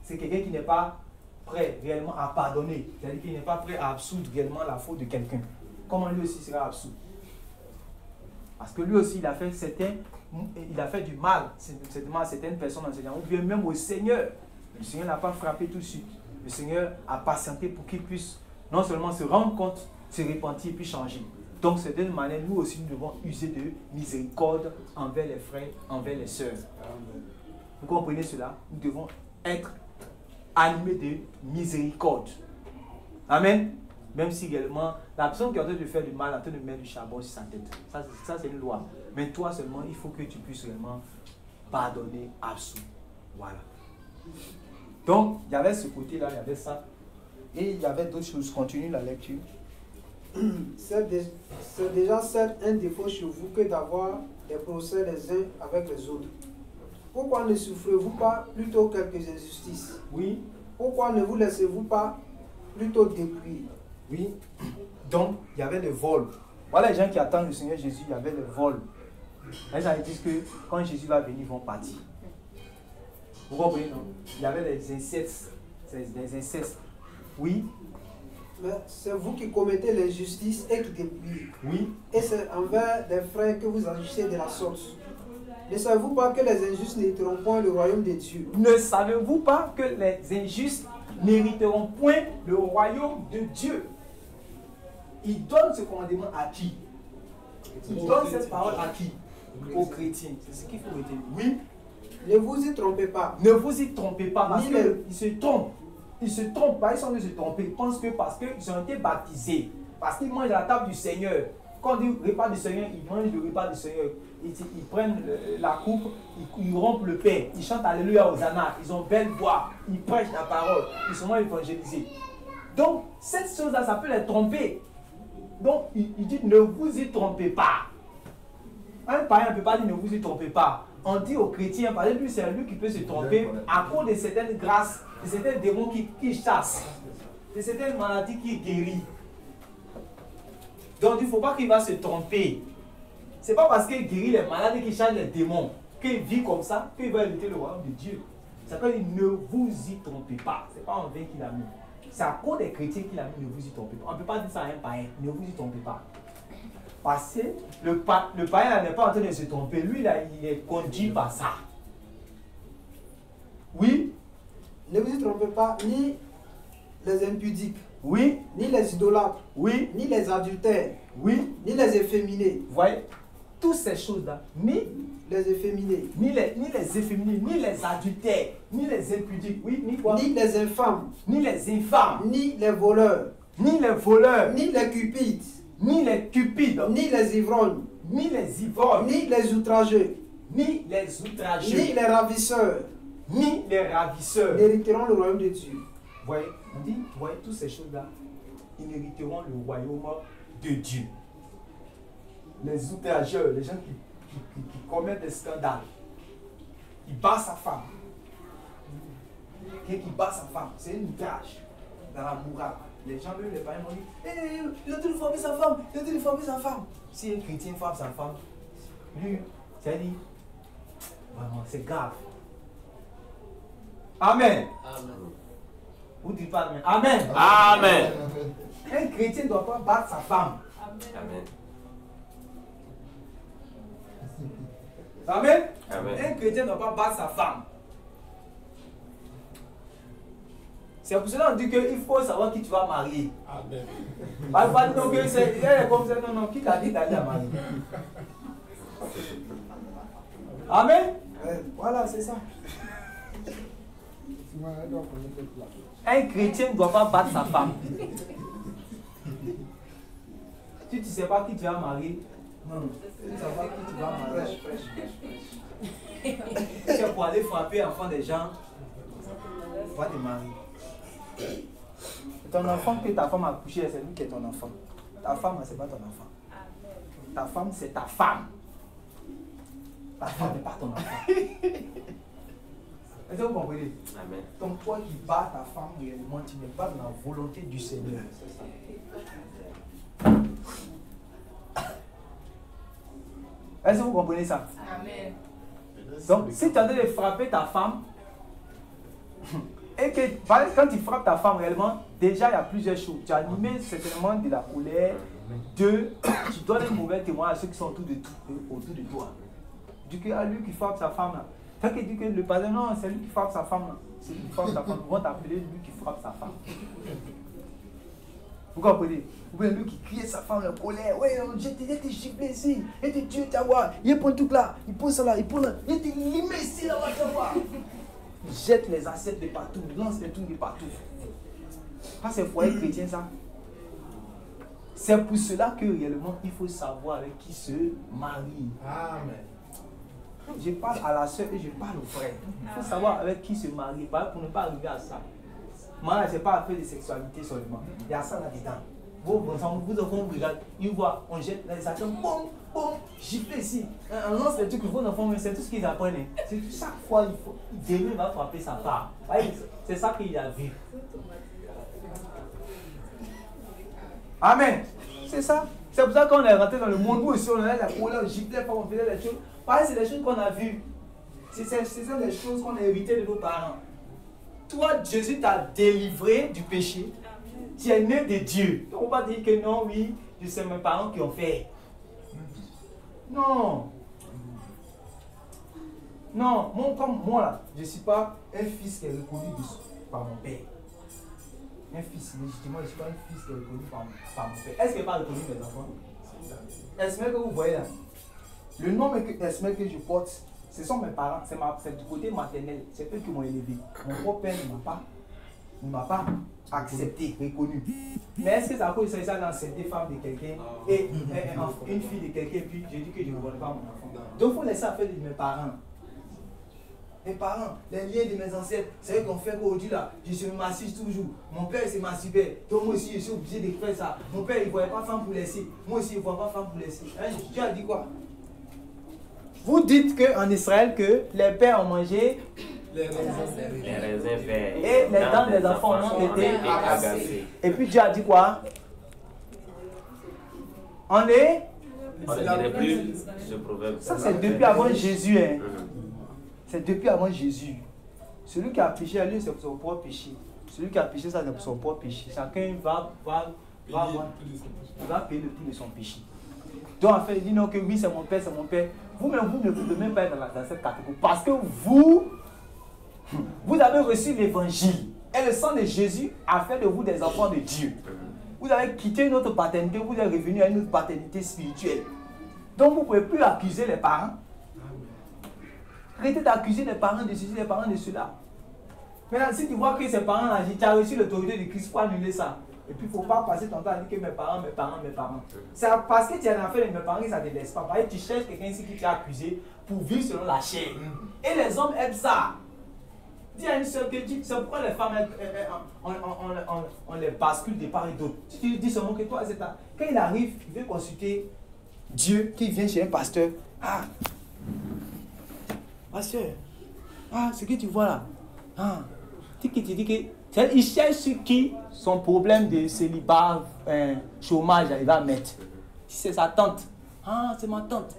C'est quelqu'un qui n'est pas prêt réellement à pardonner. C'est-à-dire qu'il n'est pas prêt à absoudre réellement la faute de quelqu'un. Comment lui aussi sera absous? Parce que lui aussi, il a fait du mal à certaines personnes dans ses gens, ou bien même au Seigneur. Le Seigneur n'a pas frappé tout de suite. Le Seigneur a patienté pour qu'il puisse non seulement se rendre compte, se repentir et puis changer. Donc, c'est d'une manière, nous aussi, nous devons user de miséricorde envers les frères, envers les sœurs. Vous comprenez cela? Nous devons être animés de miséricorde. Amen. Même si réellement, la personne qui est en train de faire du mal, en train de mettre du charbon sur sa tête. Ça c'est une loi. Mais toi seulement, il faut que tu puisses vraiment pardonner, absous. Voilà. Donc, il y avait ce côté-là, il y avait ça. Et il y avait d'autres choses. Continue la lecture. C'est déjà un défaut chez vous que d'avoir des procès les uns avec les autres. Pourquoi ne souffrez-vous pas plutôt quelques injustices? Oui. Pourquoi ne vous laissez-vous pas plutôt dépouiller? Oui. Donc, il y avait le vol. Voilà les gens qui attendent le Seigneur Jésus, il y avait le vol. Les gens disent que quand Jésus va venir, ils vont partir. Vous comprenez, non? Il y avait des incestes. Des incestes. Oui. Mais c'est vous qui commettez l'injustice et qui dépouillez. Oui. Et c'est envers des frères que vous agissez de la sorte. Ne savez-vous pas que les injustes n'hériteront point le royaume de Dieu? Ne savez-vous pas que les injustes n'hériteront point le royaume de Dieu? Il donne ce commandement à qui? Il donne cette parole à qui? aux chrétiens. C'est ce qu'il faut retenir. Oui. Ne vous y trompez pas. Ne vous y trompez pas parce Ni qu'ils se trompent. Ils se trompent pas, ils sont en train de se tromper. Ils pensent que parce qu'ils ont été baptisés, parce qu'ils mangent à la table du Seigneur. Quand on dit repas du Seigneur, ils mangent le repas du Seigneur. Ils prennent la coupe, ils rompent le pain, ils chantent Alléluia aux Hosanna, ils ont belle voix, ils prêchent la parole, ils sont évangélisés. Donc, cette chose-là, ça peut les tromper. Donc, il dit ne vous y trompez pas. Un païen ne peut pas dire ne vous y trompez pas. On dit aux chrétiens, par exemple, c'est lui qui peut se tromper à cause de certaines grâces, de certains démons qui chassent, de certaines maladies qui guérissent. Donc il ne faut pas qu'il va se tromper. Ce n'est pas parce qu'il guérit les malades et qu'il chasse les démons, qu'il vit comme ça, qu'il va hériter le royaume de Dieu. Ça veut dire ne vous y trompez pas. Ce n'est pas en vain qu'il a mis. C'est à cause des chrétiens qu'il a mis ne vous y trompez pas. On ne peut pas dire ça à un païen, ne vous y trompez pas. Parce que le païen n'est pas en train de se tromper. Lui, là, il est conduit par ça. Oui. Ne vous y trompez pas, ni les impudiques, Oui. ni les idolâtres, Oui. ni les adultères, Oui. ni les efféminés. Vous voyez, toutes ces choses-là, ni Les efféminés, les efféminés, ni les adultères, ni les impudiques, oui, ni quoi? ni les infâmes, Ni les infâmes, ni les voleurs, ni les voleurs, ni les cupides, ni les cupides, ni les ivrognes, ni les ivrognes, ni les outrageux, ni les outrageux, ni les ravisseurs ni les ravisseurs. n'hériteront le royaume de Dieu. Vous voyez, on dit, vous voyez, toutes ces choses-là, ils mériteront le royaume de Dieu. Les outrageurs, les gens qui commettent des scandales, qui battent sa femme. Quelqu'un qui bat sa femme, c'est une outrage dans la morale. Les gens, eux, les parents vont dire, il a dû frapper sa femme, il a dû frapper sa femme. Si un chrétien frappe sa femme, lui, ça dit, vraiment, c'est grave. Amen. Amen. Vous dites pas Amen. Amen. Amen. Un chrétien ne doit pas battre sa femme. Amen. Amen. Amen. Un chrétien ne doit pas battre sa femme. C'est pour cela qu'on dit qu'il faut savoir qui tu vas marier. Amen. Pas dire que c'est comme ça. Non, non. Qui t'a dit d'aller à marier? Amen. Voilà, c'est ça. Un chrétien ne doit pas battre sa femme. Si tu ne sais pas qui tu vas marier, non. Tu ne sais pas qui tu vas marier. Tu es pour aller frapper l'enfant des gens, va te marier. Ton enfant que ta femme a couché, c'est lui qui est ton enfant. Ta femme, ce n'est pas ton enfant. Ta femme, c'est ta femme. Ta femme n'est pas ton enfant. Est-ce que vous comprenez? Amen. Donc toi qui bats ta femme réellement, tu n'es pas dans la volonté du Seigneur. Est-ce que vous comprenez ça? Amen. Donc si tu es en train de frapper ta femme, et que quand tu frappes ta femme réellement, déjà il y a plusieurs choses. Tu as animé certainement de la colère. Deux, tu donnes un mauvais témoin à ceux qui sont autour de toi. Du coup, à lui qui frappe sa femme là. Quand il dit que le patron, non, c'est lui qui frappe sa femme là. C'est lui qui frappe sa femme. Ils vont t'appeler lui qui frappe sa femme. Vous comprenez? Ou bien lui qui crie sa femme en colère. Oui, j'ai été giflé ici. Et tu tues ta voix. Il prend tout là. Il pose ça là. Il prend là. Il était limé ici là-bas. Il jette les assiettes de partout. Il lance les trucs de partout. Pas c'est foyer chrétien ça. C'est pour cela que réellement il faut savoir avec qui se marie. Amen. Je parle à la soeur et je parle au frère. Il faut savoir avec qui se marier pour ne pas arriver à ça. Moi, ce n'est pas affaire de sexualité seulement. Il y a ça là-dedans. Vous enfants, vous regardez, ils voient, on jette les actions, boum, boum, gifle ici. On lance les trucs que vos enfants, c'est tout ce qu'ils apprennent. Chaque fois, Dieu va frapper sa part. C'est ça qu'il a vu. Amen. C'est ça. C'est pour ça qu'on est rentré dans le monde où aussi on a la colère, on giflait, on faisait les choses. Pareil, c'est des choses qu'on a vues. C'est des choses qu'on a héritées de nos parents. Toi, Jésus t'a délivré du péché. Tu es né de Dieu. On ne va pas dire que non, oui, c'est mes parents qui ont fait. Non. Non, comme moi là, je ne suis pas un fils qui est reconnu par mon père. Un fils, légitimement, je ne suis pas un fils qui est reconnu par mon père. Est-ce qu'il n'est pas reconnu mes enfants? Est-ce que vous voyez là? Le nom que je porte, ce sont mes parents, c'est du côté maternel, c'est eux qui m'ont élevé. Mon propre père ne m'a pas accepté, reconnu. Mais est-ce que ça a cause de ça d'accepter femme de quelqu'un et une fille de quelqu'un, puis je dis que je ne reconnais pas mon enfant? Donc il faut laisser affaire de mes parents. Mes parents, les liens de mes ancêtres, c'est eux qui ont fait qu'aujourd'hui là, je se massage toujours. Mon père s'est masturbé, donc moi aussi je suis obligé de faire ça. Mon père il ne voyait pas femme pour laisser, moi aussi je ne vois pas femme pour laisser. Hein, tu as dit quoi? Vous dites qu'en Israël, que les pères ont mangé les raisins verts et les dents des enfants ont été agacées. Et puis Dieu a dit quoi? On est. On ne dirait plus ce proverbe. Ça c'est depuis avant Jésus. Hein. C'est depuis avant Jésus. Celui qui a péché à lui, c'est pour son propre péché. Celui qui a péché, ça c'est pour son propre péché. Chacun va payer le prix de son péché. Donc en fait, il dit non, que oui, c'est mon père, c'est mon père. Vous-même, vous ne pouvez même pas être dans cette catégorie. Parce que vous avez reçu l'évangile. Et le sang de Jésus a fait de vous des enfants de Dieu. Vous avez quitté une autre paternité, vous êtes revenu à une autre paternité spirituelle. Donc vous ne pouvez plus accuser les parents. Arrêtez d'accuser les parents de ceci, les parents de cela. Maintenant, si tu vois que ces parents-là, tu as reçu l'autorité de Christ pour annuler ça. Et puis, il ne faut pas passer ton temps à dire que mes parents. C'est parce que tu as affaire avec mes parents que ça ne te laisse pas. Parce que tu cherches quelqu'un ici qui t'a accusé pour vivre selon la chair. Et les hommes aiment ça. Dis à une seule que c'est pourquoi les femmes, on les bascule de part et d'autre. Si tu dis seulement que toi, c'est ça. Quand il arrive, il veut consulter Dieu, qui vient chez un pasteur. Ah, pasteur, ce que tu vois là. Tu dis que. Il cherche sur qui son problème de célibat, chômage, il va mettre. Si c'est sa tante. C'est ma tante.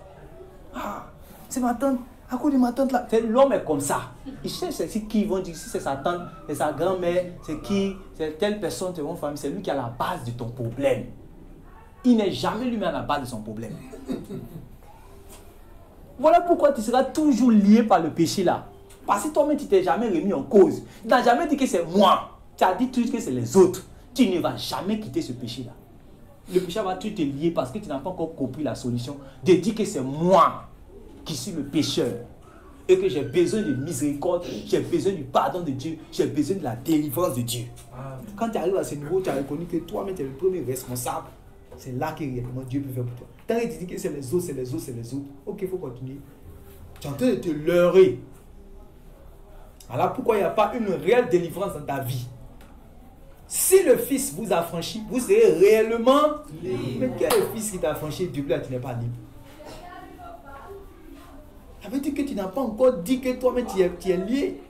C'est ma tante. À cause de ma tante là. L'homme est comme ça. Il cherche sur qui ils vont dire si c'est sa tante, c'est sa grand-mère, c'est qui, c'est telle personne, c'est une famille. C'est lui qui a la base de ton problème. Il n'est jamais lui-même à la base de son problème. Voilà pourquoi tu seras toujours lié par le péché là. Parce que toi-même, tu t'es jamais remis en cause. Tu n'as jamais dit que c'est moi. Tu as dit toujours que c'est les autres. Tu ne vas jamais quitter ce péché-là. Le péché va tout te lier parce que tu n'as pas encore compris la solution de dire que c'est moi qui suis le pécheur et que j'ai besoin de miséricorde, j'ai besoin du pardon de Dieu, j'ai besoin de la délivrance de Dieu. Quand tu arrives à ce niveau, tu as reconnu que toi-même, tu es le premier responsable. C'est là que réellement Dieu peut faire pour toi. Tant que tu dis que c'est les autres, c'est les autres, c'est les autres, ok, il faut continuer. Tu es en train de te leurrer. Alors pourquoi il n'y a pas une réelle délivrance dans ta vie? Si le Fils vous a franchi, vous serez réellement libre. Mais quel est le Fils qui t'a franchi du là, tu n'es pas libre? Ça veut dire que tu n'as pas encore dit que toi-même tu es lié.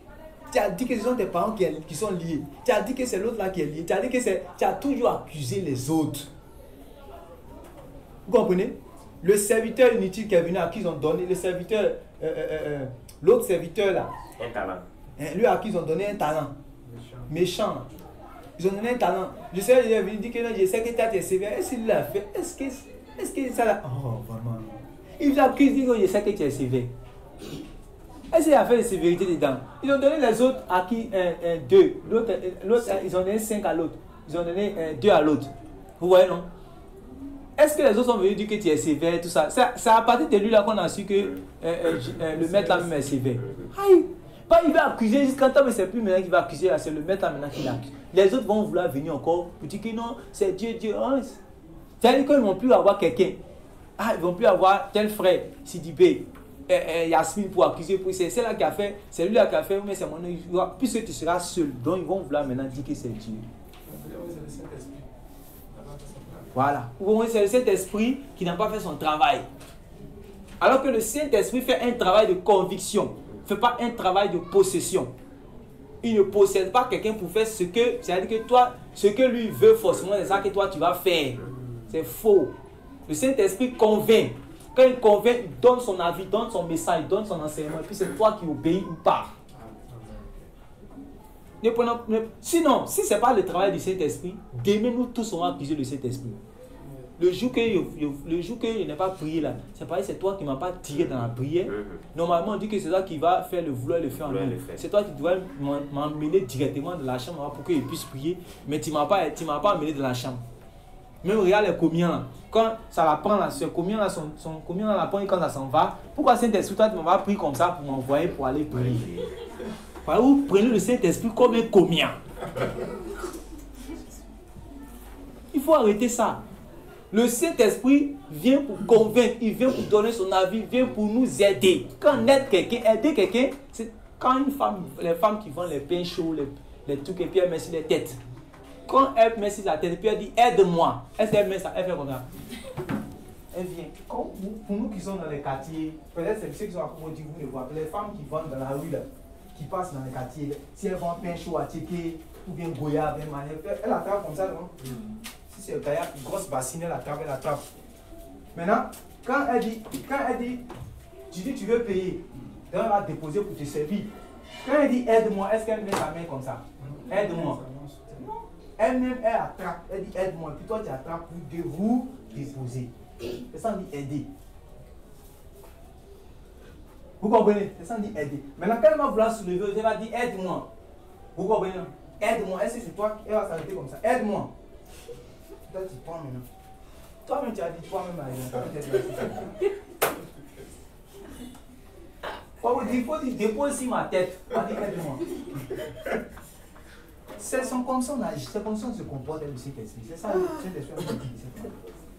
Tu as dit que ce sont tes parents qui sont liés. Tu as dit que c'est l'autre là qui est lié. Tu as dit que tu as toujours accusé les autres. Vous comprenez? Le serviteur inutile qui est venu à qui ils ont donné, le serviteur, l'autre serviteur là. Un talent. Lui à qui ils ont donné un talent. Méchant. Ils ont donné un talent. Je sais, il est venu dire que non, je sais que tu as tes sévères. Est-ce qu'il l'a fait? Est-ce que ça l'a. Oh, vraiment. Il vous accuse, il dit que je sais que tu es sévère. Est-ce qu'il a fait de sévérité dedans? Ils ont donné les autres à qui 2. L'autre, ils ont donné 5 à l'autre. Ils ont donné 2 à l'autre. Vous voyez, non? Est-ce que les autres sont venus dire que tu es sévère, tout ça? C'est à partir de lui là qu'on a su que le maître là même est sévère. Aïe! Il va accuser jusqu'à temps, mais c'est plus maintenant qu'il va accuser, c'est le maître là maintenant qui l'accuse. Les autres vont vouloir venir encore pour dire que non, c'est Dieu. C'est-à-dire qu'ils ne vont plus avoir quelqu'un. Ils ne vont plus avoir tel frère, Sidibé, Yasmine pour accuser. C'est là qui a fait, c'est lui là qui a fait, mais c'est mon nom. Puisque tu seras seul, donc ils vont vouloir maintenant dire que c'est Dieu. Voilà. Ou c'est le Saint-Esprit qui n'a pas fait son travail. Alors que le Saint-Esprit fait un travail de conviction. Ne fait pas un travail de possession. Il ne possède pas quelqu'un pour faire ce que, c'est-à-dire que toi, ce que lui veut forcément, c'est ça que toi tu vas faire. C'est faux. Le Saint-Esprit convainc. Quand il convainc, il donne son avis, donne son message, donne son enseignement, et puis c'est toi qui obéis ou pas. Sinon, si ce n'est pas le travail du Saint-Esprit, demain nous tous on va accuser le Saint-Esprit. Le jour que je n'ai pas prié là, c'est pareil, c'est toi qui ne m'as pas tiré dans la prière. Normalement, on dit que c'est toi qui va faire le vouloir et le faire en nous. C'est toi qui dois m'emmener directement dans la chambre pour que je puisse prier, mais tu ne m'as pas emmené dans la chambre. Même regarde les commiens là. Quand ça la prend là, ce comien là, son comien là la prend et quand ça s'en va, pourquoi Saint-Esprit, toi tu m'as pris comme ça pour m'envoyer pour aller prier? Vous prenez le Saint-Esprit comme un comien. Il faut arrêter ça. Le Saint-Esprit vient pour convaincre, il vient pour donner son avis, il vient pour nous aider. Quand on aide quelqu'un, aider quelqu'un, c'est quand une femme, les femmes qui vendent les pains chauds, les trucs, et puis elles mettent sur les têtes. Quand elle met sur la tête, et puis elle dit aide-moi, elle met ça, elle fait comme ça. Elle vient. Pour nous qui sommes dans les quartiers, peut-être c'est ceux qui sont à côté, vous les voyez, les femmes qui vendent dans la rue, là, qui passent dans les quartiers, si elles vendent pain chaud à ticket, ou bien goya, bien manette, elle attrape comme ça, non? Si c'est le kayak, une grosse bassine, elle attrape. Maintenant, quand elle dit, tu dis tu veux payer, donc elle va déposer pour te servir. Quand elle dit aide-moi, est-ce qu'elle met sa main comme ça? Aide-moi. Elle-même, elle attrape, elle dit aide-moi, puis toi tu attrapes pour vous déposer. C'est ça, on dit aider. Vous comprenez? C'est ça, on dit aider. Maintenant, quand elle va vouloir soulever, elle va dire aide-moi. Vous comprenez? Aide-moi. Est-ce que c'est toi qui va s'arrêter comme ça? Aide-moi. Toi, tu prends maintenant. Toi-même, tu as dit toi-même. Il faut dire dépose sur ma tête. On dit aide-moi. C'est comme ça on agit, c'est comme ça on se comporte avec le Saint-Esprit. C'est ça le Saint-Esprit.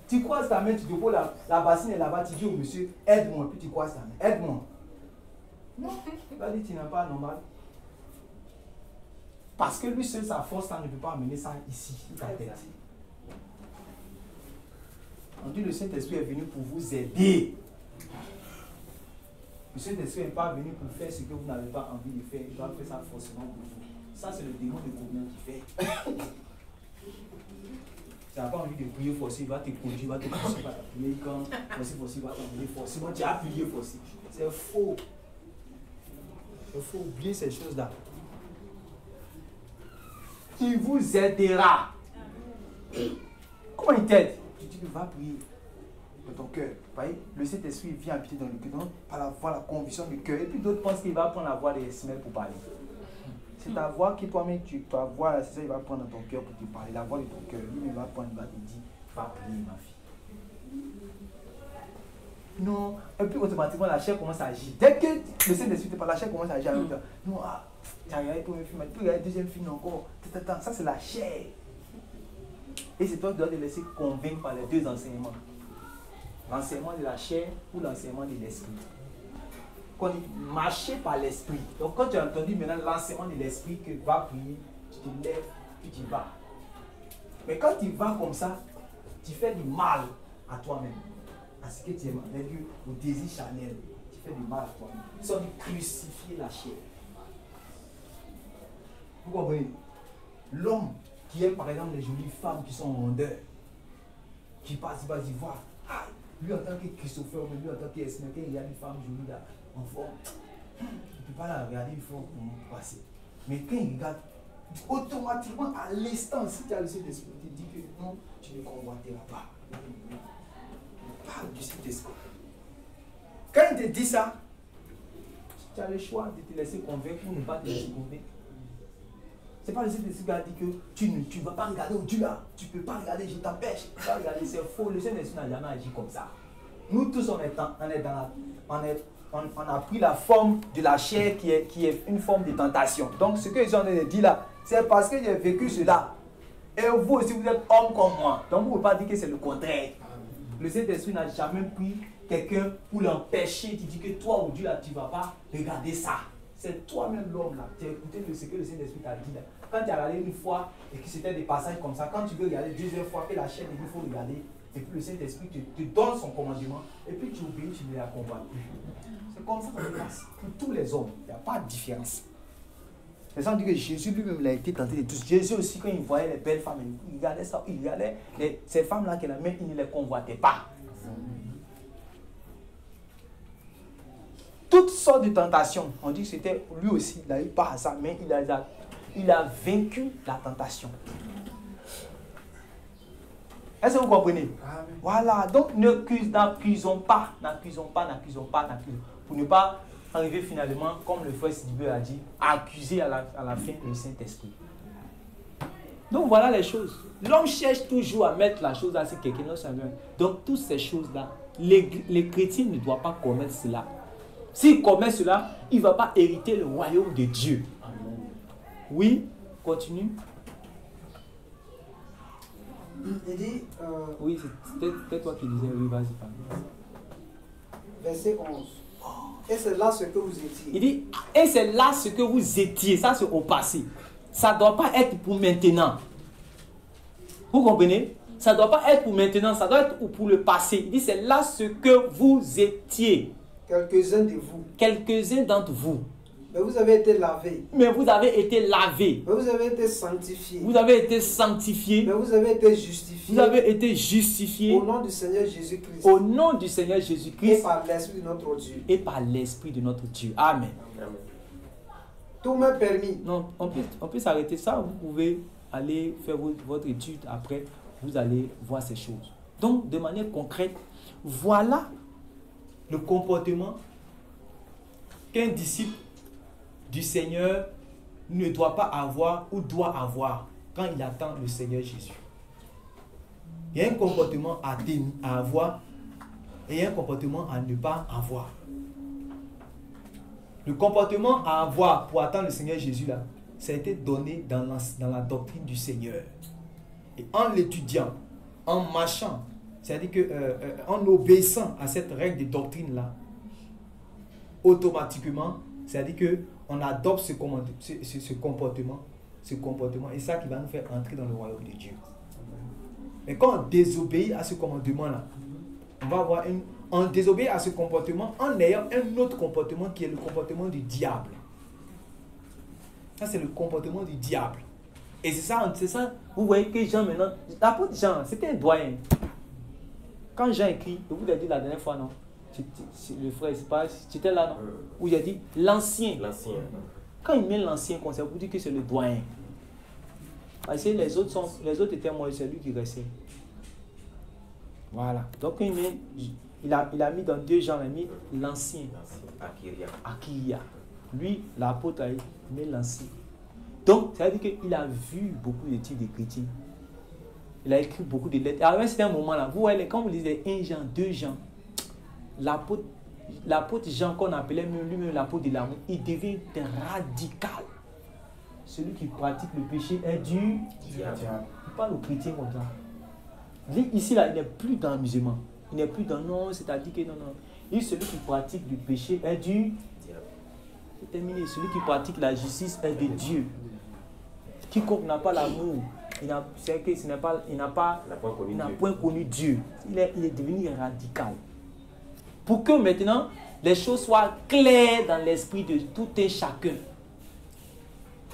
Tu croises ta main, tu déposes la bassine et là-bas, tu dis au monsieur, aide-moi, puis tu croises ta main, aide-moi. Non, il va dire tu n'es pas normal. Parce que lui seul, sa force, ça ne peut pas amener ça ici, ta tête. On dit le Saint-Esprit est venu pour vous aider. Le Saint-Esprit n'est pas venu pour faire ce que vous n'avez pas envie de faire. Il doit faire ça forcément pour vous. Ça, c'est le démon de combien qui fait. Tu n'as pas envie de prier forcément, il va te conduire, il va te pousser par la prière. Quand forcément, il va t'envoyer forcément, tu as prié forcément. C'est faux. Il faut oublier ces choses-là. Il vous aidera. Comment il t'aide? Tu dis que va prier dans ton cœur. Le Saint-Esprit vient habiter dans le cœur par la voix, la conviction du cœur. Et puis d'autres pensent qu'il va prendre la voix des semelles pour parler. C'est ta voix qui toi-même, ta voix, c'est ça, il va prendre dans ton cœur pour te parler. La voix de ton cœur, lui, il va prendre, il va te dire, va prier, ma fille. Non, et puis automatiquement, la chair commence à agir. Dès que le Saint-Esprit te parle, la chair commence à agir. Non, j'ai regardé le premier film, tu peux regarder le deuxième film encore. Ça, c'est la chair. Et c'est toi qui dois te laisser convaincre par les deux enseignements. L'enseignement de la chair ou l'enseignement de l'esprit. Qu'on dit marcher par l'esprit. Donc quand tu as entendu maintenant l'enseignement de l'esprit que va prier, tu te lèves et tu vas. Mais quand tu vas comme ça, tu fais du mal à toi-même. À ce que tu aimes, au désir charnel. Tu fais du mal à toi-même. Ils sont dit crucifier la chair. Vous comprenez? L'homme qui aime par exemple les jolies femmes qui sont en rondeur, qui passe, il va dire, voir. Lui en tant que Christopher, lui en tant qu'Esmer, il y a une femme jolie là, en forme. Il ne peut pas la regarder, il faut passer. Mais quand il regarde, automatiquement, à l'instant, si tu as le Saint-Esprit, tu te dis que non, tu ne convoiteras pas. Parle du Saint-Esprit. Quand il te dit ça, tu as le choix de te laisser convaincre ou ne pas te laisser convaincre. C'est pas le Saint-Esprit qui a dit que tu ne vas pas regarder au Dieu là. Tu ne peux pas regarder, je t'empêche. Tu ne peux pas regarder, c'est faux. Le Saint-Esprit n'a jamais agi comme ça. Nous tous, on a pris la forme de la chair qui est une forme de tentation. Donc ce que j'en ai dit là, c'est parce que j'ai vécu cela. Et vous aussi, vous êtes homme comme moi. Donc vous ne pouvez pas dire que c'est le contraire. Le Saint-Esprit n'a jamais pris quelqu'un pour l'empêcher. Tu dis que toi, au Dieu là, tu ne vas pas regarder ça. C'est toi-même l'homme là. Tu as écouté ce que le Saint-Esprit t'a dit là. Quand tu as regardé une fois et que c'était des passages comme ça, quand tu veux regarder deuxième fois que la chaîne il faut regarder, et puis le Saint-Esprit te donne son commandement, et puis tu obéis, tu ne la combats plus. C'est comme ça que ça se passe pour tous les hommes. Il n'y a pas de différence. Les gens disent que Jésus lui-même il a été tenté de tous. Jésus aussi, quand il voyait les belles femmes, il regardait ça, il regardait ces femmes-là qu'il a mais il ne les convoitait pas. Toutes sortes de tentations. On dit que c'était lui aussi, il n'a eu pas à ça, mais il a vaincu la tentation. Est-ce que vous comprenez? Amen. Voilà, donc n'accusons pas. Pour ne pas arriver finalement, comme le frère Sidibé a dit, à accuser à la fin le Saint-Esprit. Donc voilà les choses. L'homme cherche toujours à mettre la chose à ce quelqu'un d'autre. Donc toutes ces choses-là, les chrétiens ne doivent pas commettre cela. S'il commet cela, il ne va pas hériter le royaume de Dieu. Amen. Oui, continue. Il dit... oui, c'était toi qui disais, oui, vas-y. Verset 11. Et c'est là ce que vous étiez. Il dit, et c'est là ce que vous étiez. Ça, c'est au passé. Ça ne doit pas être pour maintenant. Vous comprenez? Ça ne doit pas être pour maintenant, ça doit être pour le passé. Il dit, c'est là ce que vous étiez. Quelques-uns de vous. Quelques-uns d'entre vous. Mais vous avez été lavés. Mais vous avez été lavés. Mais vous avez été sanctifiés. Vous avez été sanctifiés. Mais vous avez été justifiés. Vous avez été justifiés. Au nom du Seigneur Jésus-Christ. Au nom du Seigneur Jésus-Christ. Et par l'Esprit de notre Dieu. Et par l'Esprit de notre Dieu. Amen. Amen. Tout m'est permis. Non, on peut s'arrêter ça. Vous pouvez aller faire votre étude après. Vous allez voir ces choses. Donc, de manière concrète, voilà le comportement qu'un disciple du Seigneur ne doit pas avoir ou doit avoir quand il attend le Seigneur Jésus. Il y a un comportement à avoir et il y a un comportement à ne pas avoir. Le comportement à avoir pour attendre le Seigneur Jésus, là, ça a été donné dans la doctrine du Seigneur. Et en l'étudiant, en marchant, c'est-à-dire en obéissant à cette règle de doctrine-là, automatiquement, c'est-à-dire qu'on adopte ce comportement, et ça qui va nous faire entrer dans le royaume de Dieu. Mais quand on désobéit à ce commandement-là, on va avoir on désobéit à ce comportement en ayant un autre comportement qui est le comportement du diable. Ça, c'est le comportement du diable. Et c'est ça, vous voyez que Jean maintenant, l'apôtre Jean, c'était un doyen. Quand Jean écrit, je vous l'ai dit la dernière fois, non? Le frère, c'est pas, tu étais là, non? Où il a dit l'ancien. Quand il met l'ancien comme ça, vous dites que c'est le doyen. Parce que les autres étaient morts, c'est lui qui restait. Voilà. Donc il a mis dans 2 Jean, il a mis l'ancien. Akiria. Lui, l'apôtre a mis l'ancien. Donc, ça veut dire qu'il a vu beaucoup de types de chrétiens. Il a écrit beaucoup de lettres. Alors, c'était un moment là. Vous voyez, quand vous lisez 1 Jean, 2 Jean, l'apôtre Jean, qu'on appelait lui-même l'apôtre de l'amour, il devient radical. Celui qui pratique le péché est du diable. Il parle aux chrétiens comme ça. Ici, là, il n'est plus dans l'amusement. Il n'est plus dans non, c'est-à-dire que non. Et celui qui pratique le péché est du diable. C'est terminé. Celui qui pratique la justice est de Dieu. Quiconque n'a pas l'amour, il n'a point connu Dieu. Il est devenu radical. Pour que maintenant, les choses soient claires dans l'esprit de tout et chacun.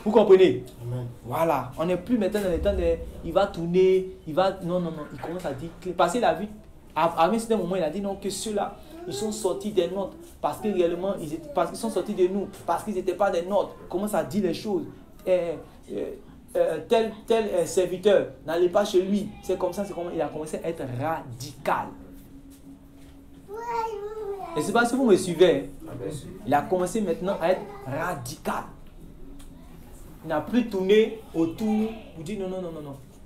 Vous comprenez? Amen. Voilà. On n'est plus maintenant dans le temps de... Il va tourner, Non. Il commence à dire... Parce qu'il a vu... À un certain moment, il a dit non, que ceux-là, ils sont sortis des nôtres. Parce que réellement, parce qu'ils sont sortis de nous. Parce qu'ils n'étaient pas des nôtres. Il commence à dire les choses. Tel serviteur, n'allez pas chez lui. C'est comme ça, il a commencé à être radical. Et c'est pas si vous me suivez. Il a commencé maintenant à être radical. Il n'a plus tourné autour. Vous dites non.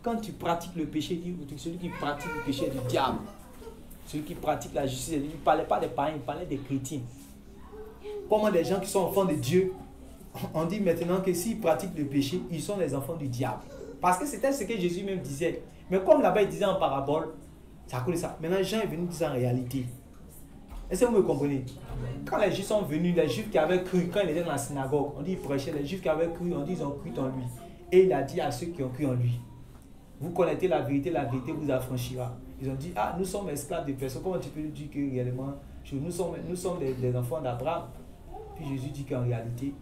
Quand tu pratiques le péché, celui qui pratique le péché est du diable. Celui qui pratique la justice, il ne parlait pas des païens, il parlait des chrétiens. Comment des gens qui sont enfants de Dieu, on dit maintenant que s'ils pratiquent le péché, ils sont les enfants du diable. Parce que c'était ce que Jésus même disait. Mais comme là-bas il disait en parabole, c'est à cause de ça. Maintenant Jean est venu dire en réalité. Est-ce que vous me comprenez? Quand les Juifs sont venus, les Juifs qui avaient cru, quand ils étaient dans la synagogue, on dit ils prêchaient, les Juifs qui avaient cru, on dit ils ont cru en lui. Et il a dit à ceux qui ont cru en lui, vous connaissez la vérité vous affranchira. Ils ont dit, nous sommes esclaves de personnes. Comment tu peux nous dire que réellement, nous sommes des enfants d'Abraham? Puis Jésus dit qu'en réalité,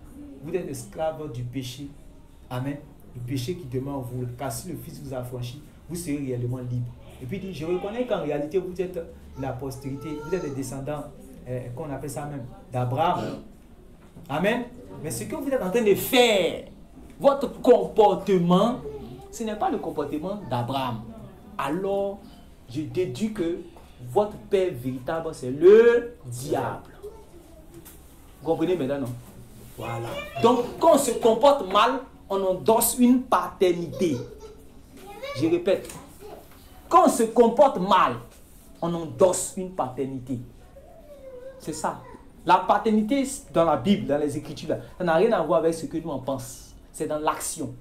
vous êtes esclaves du péché. Amen. Le péché qui demeure en vous. Car si le Fils vous affranchit, vous serez réellement libre. Et puis il dit, je reconnais qu'en réalité, vous êtes la postérité, vous êtes des descendants, qu'on appelle ça même, d'Abraham. Amen. Mais ce que vous êtes en train de faire, votre comportement, ce n'est pas le comportement d'Abraham. Alors, je déduis que votre père véritable, c'est le diable. Vous comprenez maintenant, non? Voilà. Donc, quand on se comporte mal, on endosse une paternité. Je répète, quand on se comporte mal, on endosse une paternité. C'est ça. La paternité dans la Bible, dans les Écritures, ça n'a rien à voir avec ce que nous en pensons. C'est dans l'action.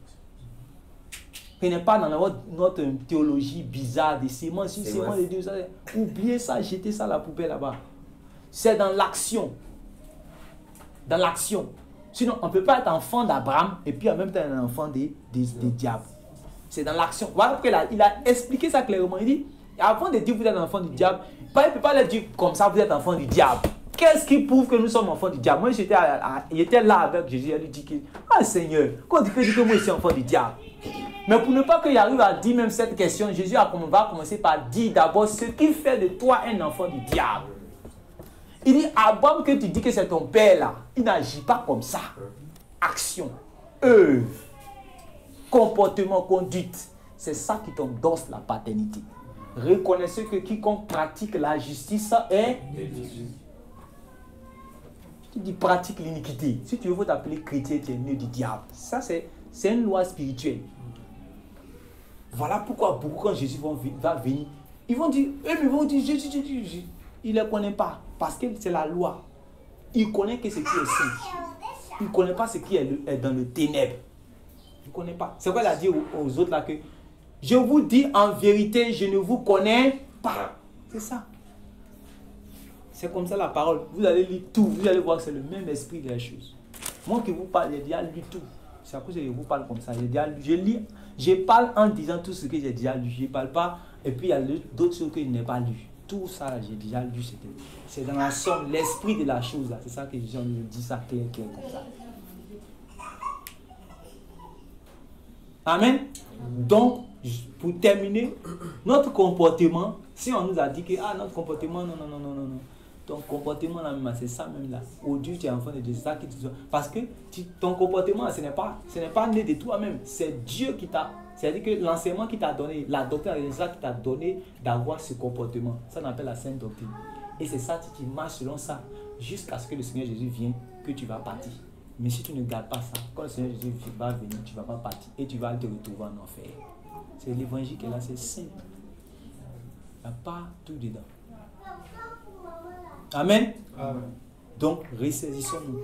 Ce n'est pas dans notre théologie bizarre des séments, séments de Dieu. Oubliez ça, jetez ça à la poubelle là-bas. C'est dans l'action. Dans l'action. Sinon, on ne peut pas être enfant d'Abraham et puis en même temps un enfant des diables. C'est dans l'action. Voilà pourquoi il a expliqué ça clairement. Il dit, avant de dire que vous êtes enfant du diable, il ne peut pas le dire comme ça, vous êtes enfant du diable. Qu'est-ce qui prouve que nous sommes enfants du diable? Moi, j'étais là avec Jésus, il lui dit que, ah Seigneur, quand tu peux dire que moi je suis enfant du diable? Mais pour ne pas qu'il arrive à dire même cette question, Jésus va commencer par dire d'abord ce qui fait de toi un enfant du diable. Il dit, avant que tu dis que c'est ton père là, il n'agit pas comme ça. Action, œuvre, comportement, conduite, c'est ça qui t'endosse la paternité. Reconnaissez que quiconque pratique la justice est... Tu dis pratique l'iniquité. Si tu veux t'appeler chrétien, tu es né du diable. Ça, c'est une loi spirituelle. Voilà pourquoi beaucoup, quand Jésus va venir, ils vont dire, Jésus, il ne les connaît pas. Parce que c'est la loi. Il connaît que ce qui est saint. Il ne connaît pas ce qui est dans le ténèbre. Il ne connaît pas. C'est quoi il a dit aux autres là que je vous dis en vérité, je ne vous connais pas. C'est ça. C'est comme ça la parole. Vous allez lire tout. Vous allez voir que c'est le même esprit de la chose. Moi qui vous parle, j'ai déjà lu tout. C'est à cause que je vous parle comme ça. J'ai déjà lu. Je parle en disant tout ce que j'ai déjà lu. Je ne parle pas. Et puis il y a d'autres choses que je n'ai pas lues. Tout ça, j'ai déjà lu. C'est dans la somme, l'esprit de la chose. C'est ça que j'ai dit ça clair comme ça. Amen. Donc, pour terminer, notre comportement, si on nous a dit que notre comportement, non. Ton comportement là, c'est ça même là. Au Dieu, tu es enfant de Dieu, c'est ça qui te dit. Parce que ton comportement, ce n'est pas né de toi-même. C'est Dieu qui t'a. C'est-à-dire que l'enseignement qui t'a donné, la doctrine, c'est ça qui t'a donné d'avoir ce comportement. Ça, on appelle la sainte doctrine. Et c'est ça, tu marches selon ça, jusqu'à ce que le Seigneur Jésus vienne, que tu vas partir. Mais si tu ne gardes pas ça, quand le Seigneur Jésus va venir, tu ne vas pas partir et tu vas te retrouver en enfer. C'est l'évangile qui est là, c'est simple. Il n'y a pas tout dedans. Amen. Amen. Donc, ressaisissons-nous.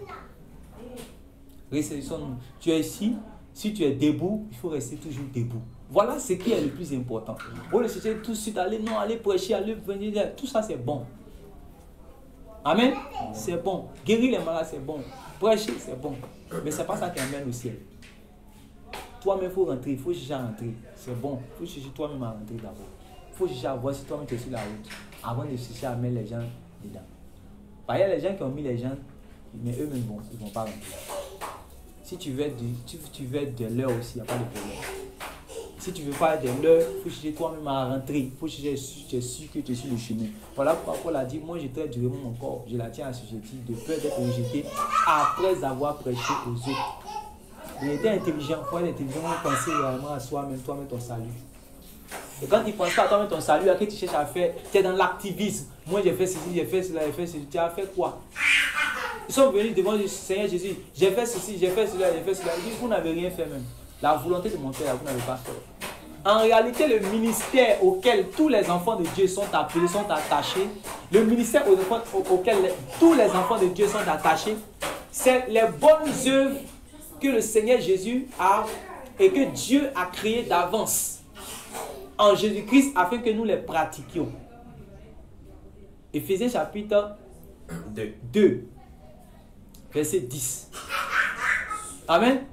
Ressaisissons-nous. Tu es ici, si tu es debout, il faut rester toujours debout. Voilà ce qui est le plus important. Au lieu de chercher tout de suite, aller prêcher, aller venir, tout ça c'est bon. Amen. C'est bon. Guérir les malades, c'est bon. Prêcher, c'est bon. Mais ce n'est pas ça qui amène au ciel. Toi-même, il faut rentrer, il faut chercher à rentrer. C'est bon. Il faut chercher toi-même à rentrer d'abord. Il faut chercher à voir si toi-même tu es sur la route. Avant de chercher à mettre les gens dedans. Parce qu'il y a les gens qui ont mis les gens, mais eux-mêmes, bon, ils ne vont pas rentrer. Si tu veux être de l'heure aussi, il n'y a pas de problème. Si tu veux pas être de l'heure, il faut chercher toi-même à rentrer. Il faut chercher si tu es sûr que tu es sur le chemin. Voilà pourquoi Paul a dit, moi je traite durement mon corps, je la tiens assujettie de peur d'être rejeté après avoir prêché aux autres. Il était intelligent, il faut être intelligent, penser réellement à soi-même, toi-même ton salut. Et quand tu ne penses pas à toi-même ton salut, à qui tu cherches à faire, tu es dans l'activisme. Moi j'ai fait ceci, j'ai fait cela, j'ai fait ceci. Tu as fait quoi? Ils sont venus devant le Seigneur Jésus. J'ai fait ceci, j'ai fait cela, j'ai fait cela. Ils disent, vous n'avez rien fait même. La volonté de mon Père, vous n'avez pas fait. En réalité, le ministère auquel tous les enfants de Dieu sont appelés, sont attachés, le ministère auquel tous les enfants de Dieu sont attachés, c'est les bonnes œuvres que le Seigneur Jésus a et que Dieu a créées d'avance en Jésus-Christ afin que nous les pratiquions. Éphésiens chapitre 2, verset 10. Amen.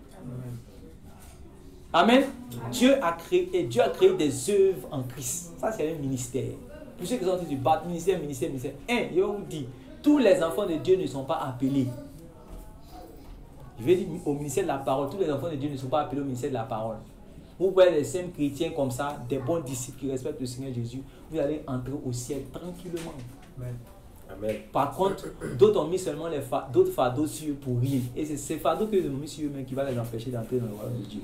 Amen. Dieu a créé des œuvres en Christ. Ça, c'est un ministère. Pour ceux qui sont du bas, ministère. Je vous dis, tous les enfants de Dieu ne sont pas appelés. Je vais dire au ministère de la parole. Tous les enfants de Dieu ne sont pas appelés au ministère de la parole. Vous voyez les simples chrétiens comme ça, des bons disciples qui respectent le Seigneur Jésus, vous allez entrer au ciel tranquillement. Amen. Amen. Par contre, d'autres ont mis seulement d'autres fardeaux sur eux pour rien. Et c'est ces fardeaux qu'ils ont mis sur eux-mêmes qui va les empêcher d'entrer dans le royaume de Dieu.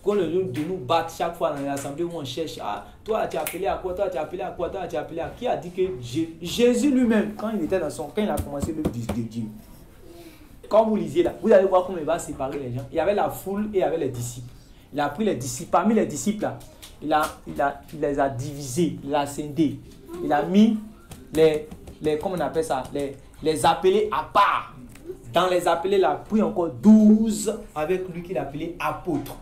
Quand le lieu de nous battre chaque fois dans l'assemblée où on cherche, toi tu as appelé à quoi, toi tu as appelé à quoi, toi tu as appelé à qui a dit que Jésus lui-même, quand il a commencé le disque de Dieu, quand vous lisez là, vous allez voir comment il va séparer les gens. Il y avait la foule et il y avait les disciples. Il a pris les disciples. Parmi les disciples, là, il les a divisés, il a scindés. Il a mis comment on appelle ça, les appelés à part. Dans les appelés, il a pris encore 12 avec lui qu'il appelait apôtres.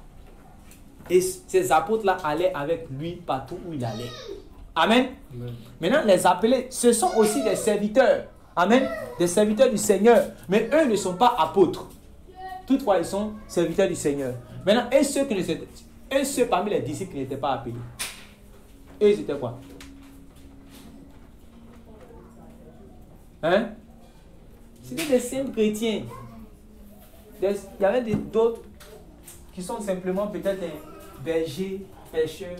Et ces apôtres-là allaient avec lui partout où il allait. Amen. Amen. Maintenant, les appelés, ce sont aussi des serviteurs. Amen. Des serviteurs du Seigneur. Mais eux ne sont pas apôtres. Toutefois, ils sont serviteurs du Seigneur. Maintenant, et ceux parmi les disciples qui n'étaient pas appelés, eux, ils étaient quoi? Hein? C'était des simples chrétiens. Il y avait d'autres qui sont simplement peut-être bergers, pêcheurs.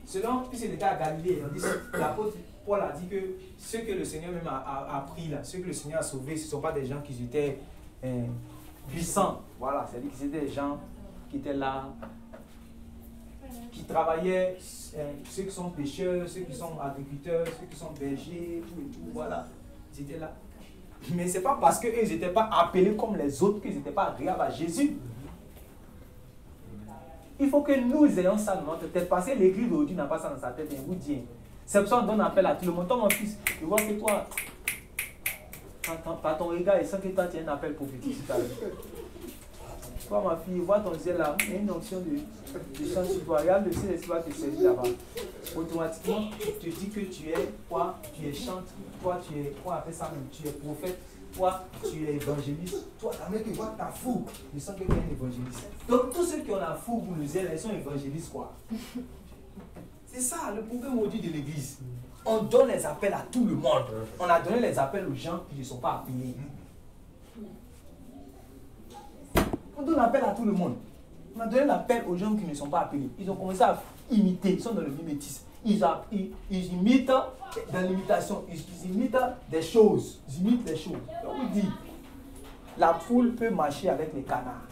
Selon, puisqu'il était à Galilée, l'apôtre Paul a dit que ceux que le Seigneur même a pris là, ceux que le Seigneur a sauvés, ce ne sont pas des gens qui étaient puissants. Voilà, c'est-à-dire que c'était des gens qui étaient là, qui travaillaient, ceux qui sont pêcheurs, ceux qui sont agriculteurs, ceux qui sont bergers, tout et tout, voilà, ils étaient là. Mais ce n'est pas parce qu'ils n'étaient pas appelés comme les autres qu'ils n'étaient pas agréables à Jésus. Il faut que nous ayons ça dans notre tête. Parce que l'église d'aujourd'hui n'a pas ça dans sa tête. Vous dites, c'est pour ça qu'on donne appel à tout le monde. Toi, mon fils, je vois que toi, par ton regard, il sent que toi, tu as un appel prophétique. Toi, ma fille, vois ton ciel là, il y a une onction de chant sur toi. Regarde le ciel, tu vas te servir là-bas. Automatiquement, tu te dis que tu es quoi? Tu es chante, toi, tu es, quoi appelle ça même? Tu es prophète, toi, tu es évangéliste. Toi, la mec qui voit ta fougue, je sens que tu es un évangéliste. Donc, tous ceux qui ont la fougue ou le zèle, ils sont évangélistes, quoi. C'est ça le problème aujourd'hui de l'église. On donne les appels à tout le monde. On a donné les appels aux gens qui ne sont pas appelés. On donne l'appel à tout le monde. On a donné l'appel aux gens qui ne sont pas appelés. Ils ont commencé à imiter. Ils sont dans le mimétisme. Ils imitent dans l'imitation. Ils imitent des choses. Ils imitent des choses. On vous dit, la poule peut marcher avec les canards.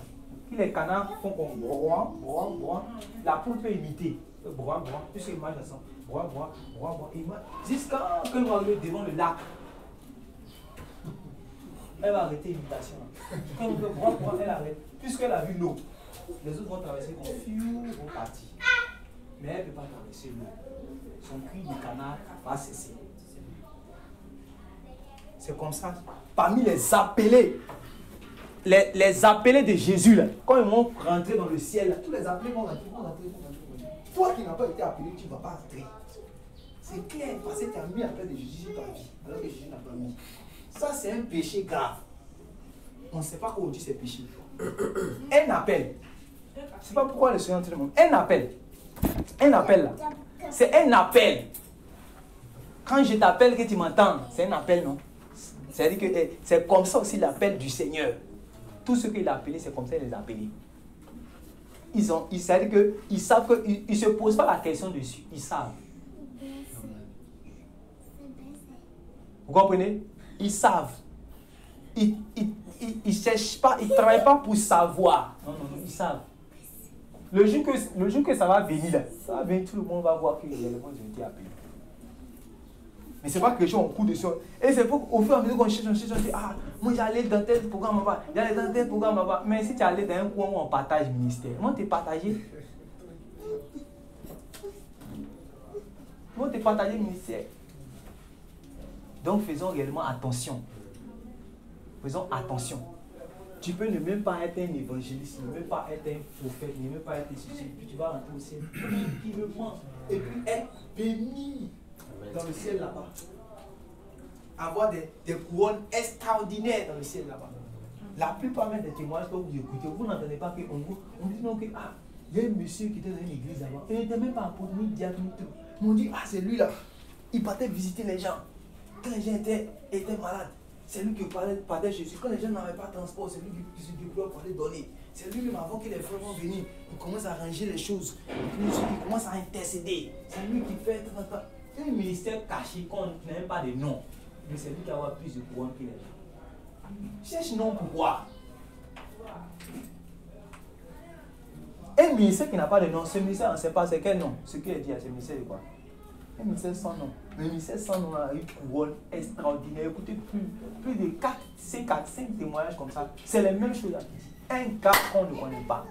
Si les canards font comme broin, broin, broin, la poule peut imiter. Broin, broin, puisqu'il marche ensemble. Broin, broin, broin, broin. Jusqu'à quand on va arriver devant le lac. Elle va arrêter l'imitation. Quand on veut broin, broin, elle arrête. Puisqu'elle a vu l'eau, les autres vont traverser comme vont partir. Mais elle ne peut pas traverser l'eau. Son cri de canard va cesser. C'est comme ça. Parmi les appelés, les appelés de Jésus, là, quand ils vont rentrer dans le ciel, là, tous les appelés vont rentrer. Toi qui n'as pas été appelé, tu ne vas pas entrer. C'est clair, parce que tu as mis l'appel de Jésus sur ta vie, alors que Jésus n'a pas mis. Ça, c'est un péché grave. On ne sait pas qu'aujourd'hui c'est péché. Un appel. Je ne sais pas pourquoi le Seigneur entre le monde. Un appel. Un appel là. C'est un appel. Quand je t'appelle que tu m'entends, c'est un appel, non? C'est-à-dire que c'est comme ça aussi l'appel du Seigneur. Tout ce qu'il a appelé, c'est comme ça qu'il les a appelés. C'est-à-dire qu'ils savent qu'ils ne se posent pas la question dessus. Ils savent. Vous comprenez? Ils savent. Ils ne cherchent pas, ils ne travaillent pas pour savoir. Non, ils savent. Le jour que ça va venir, là, ça va venir, tout le monde va voir que les éléments ont été appelés. Mais ce n'est pas que les gens ont coup de sol. Et c'est pour au fur et à mesure qu'on cherche, on dit, ah, moi j'allais dans tel programme là-bas, j'allais dans tel programme là-bas. Mais si tu allais dans un coin où on partage ministère, comment tu es partagé? Comment tu es partagé ministère? Donc faisons réellement attention. Faisons attention. Tu peux ne même pas être un évangéliste, ne même pas être un prophète, ne même pas être ceci, puis tu vas rentrer au ciel. Tranquillement. Et puis être béni dans le ciel là-bas. Avoir des couronnes extraordinaires dans le ciel là-bas. La plupart même des témoignages que vous écoutez, vous n'entendez pas qu'on dit non, que il y a un monsieur qui était dans une église là-bas. Il n'était même pas apôtre, ni diacre, ni tout. Mais on dit, ah, c'est lui là. Il partait visiter les gens. Quand les gens étaient malades, c'est lui qui parlait Jésus. Quand les gens n'avaient pas de transport, c'est lui qui se débrouille pour les donner. C'est lui-même avant que les frères vont venir. Il commence à arranger les choses. Il commence à intercéder. C'est lui qui fait un ministère caché qu'on n'a même pas de nom. Mais c'est lui qui a plus de pouvoir que les gens. Cherche non pourquoi. Un ministère qui n'a pas de nom, ce ministère, on ne sait pas c'est quel nom. Ce qui est dit à ce ministère de quoi? Un ministère sans nom. Le ministère sans nom a une couronne extraordinaire. Écoutez, plus de 5 témoignages comme ça. C'est les mêmes choses à dire. Un cas qu'on ne connaît pas.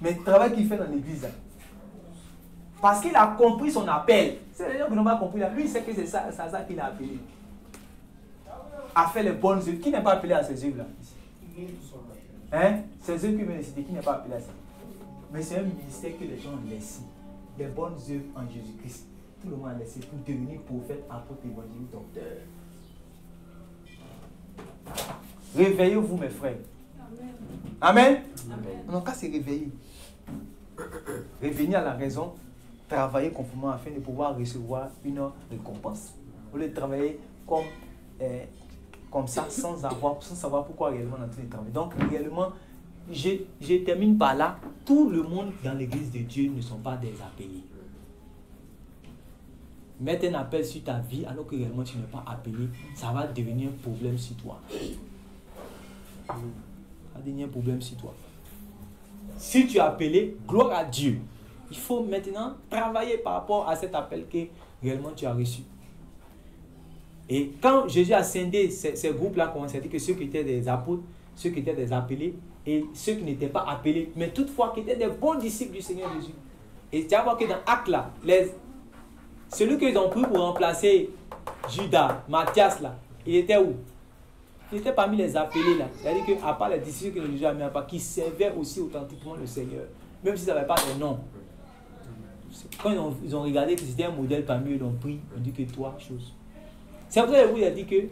Mais le travail qu'il fait dans l'église, là, parce qu'il a compris son appel. C'est les gens qui n'ont pas compris. Là. Lui, il sait que c'est ça qu'il a appelé. À faire les bonnes œuvres. Qui n'est pas appelé à ces œuvres-là? Hein? Ces œuvres qui viennent de citer, qui n'est pas appelé à ça? Mais c'est un ministère que les gens ont laissé. Les bonnes œuvres en Jésus-Christ. Tout le monde a laissé pour devenir prophète, apôtre, évangéliste, docteur. Réveillez-vous, mes frères. Amen. Donc, quand c'est réveillé, revenir à la raison, travailler conformément afin de pouvoir recevoir une récompense. Au lieu de travailler comme ça, sans savoir pourquoi réellement on est en train de travailler. Donc, réellement, je termine par là. Tout le monde dans l'église de Dieu ne sont pas des appelés. Mettre un appel sur ta vie alors que réellement tu n'es pas appelé, ça va devenir un problème sur toi. Ça va devenir un problème sur toi. Si tu es appelé, gloire à Dieu. Il faut maintenant travailler par rapport à cet appel que réellement tu as reçu. Et quand Jésus a scindé ces groupes-là, comment c'est dit que ceux qui étaient des apôtres, ceux qui étaient des appelés et ceux qui n'étaient pas appelés, mais toutefois qui étaient des bons disciples du Seigneur Jésus. Et tu vas voir que dans Actes là, celui qu'ils ont pris pour remplacer Judas, Matthias là, il était où? Il était parmi les appelés là. C'est-à-dire qu'à part les disciples que Jésus a mis à part, qui servaient aussi authentiquement le Seigneur, même s'ils n'avaient pas de nom. Quand ils ont regardé que c'était un modèle parmi eux, ils l'ont pris, ils ont dit que trois choses. C'est pour ça que je vous ai dit que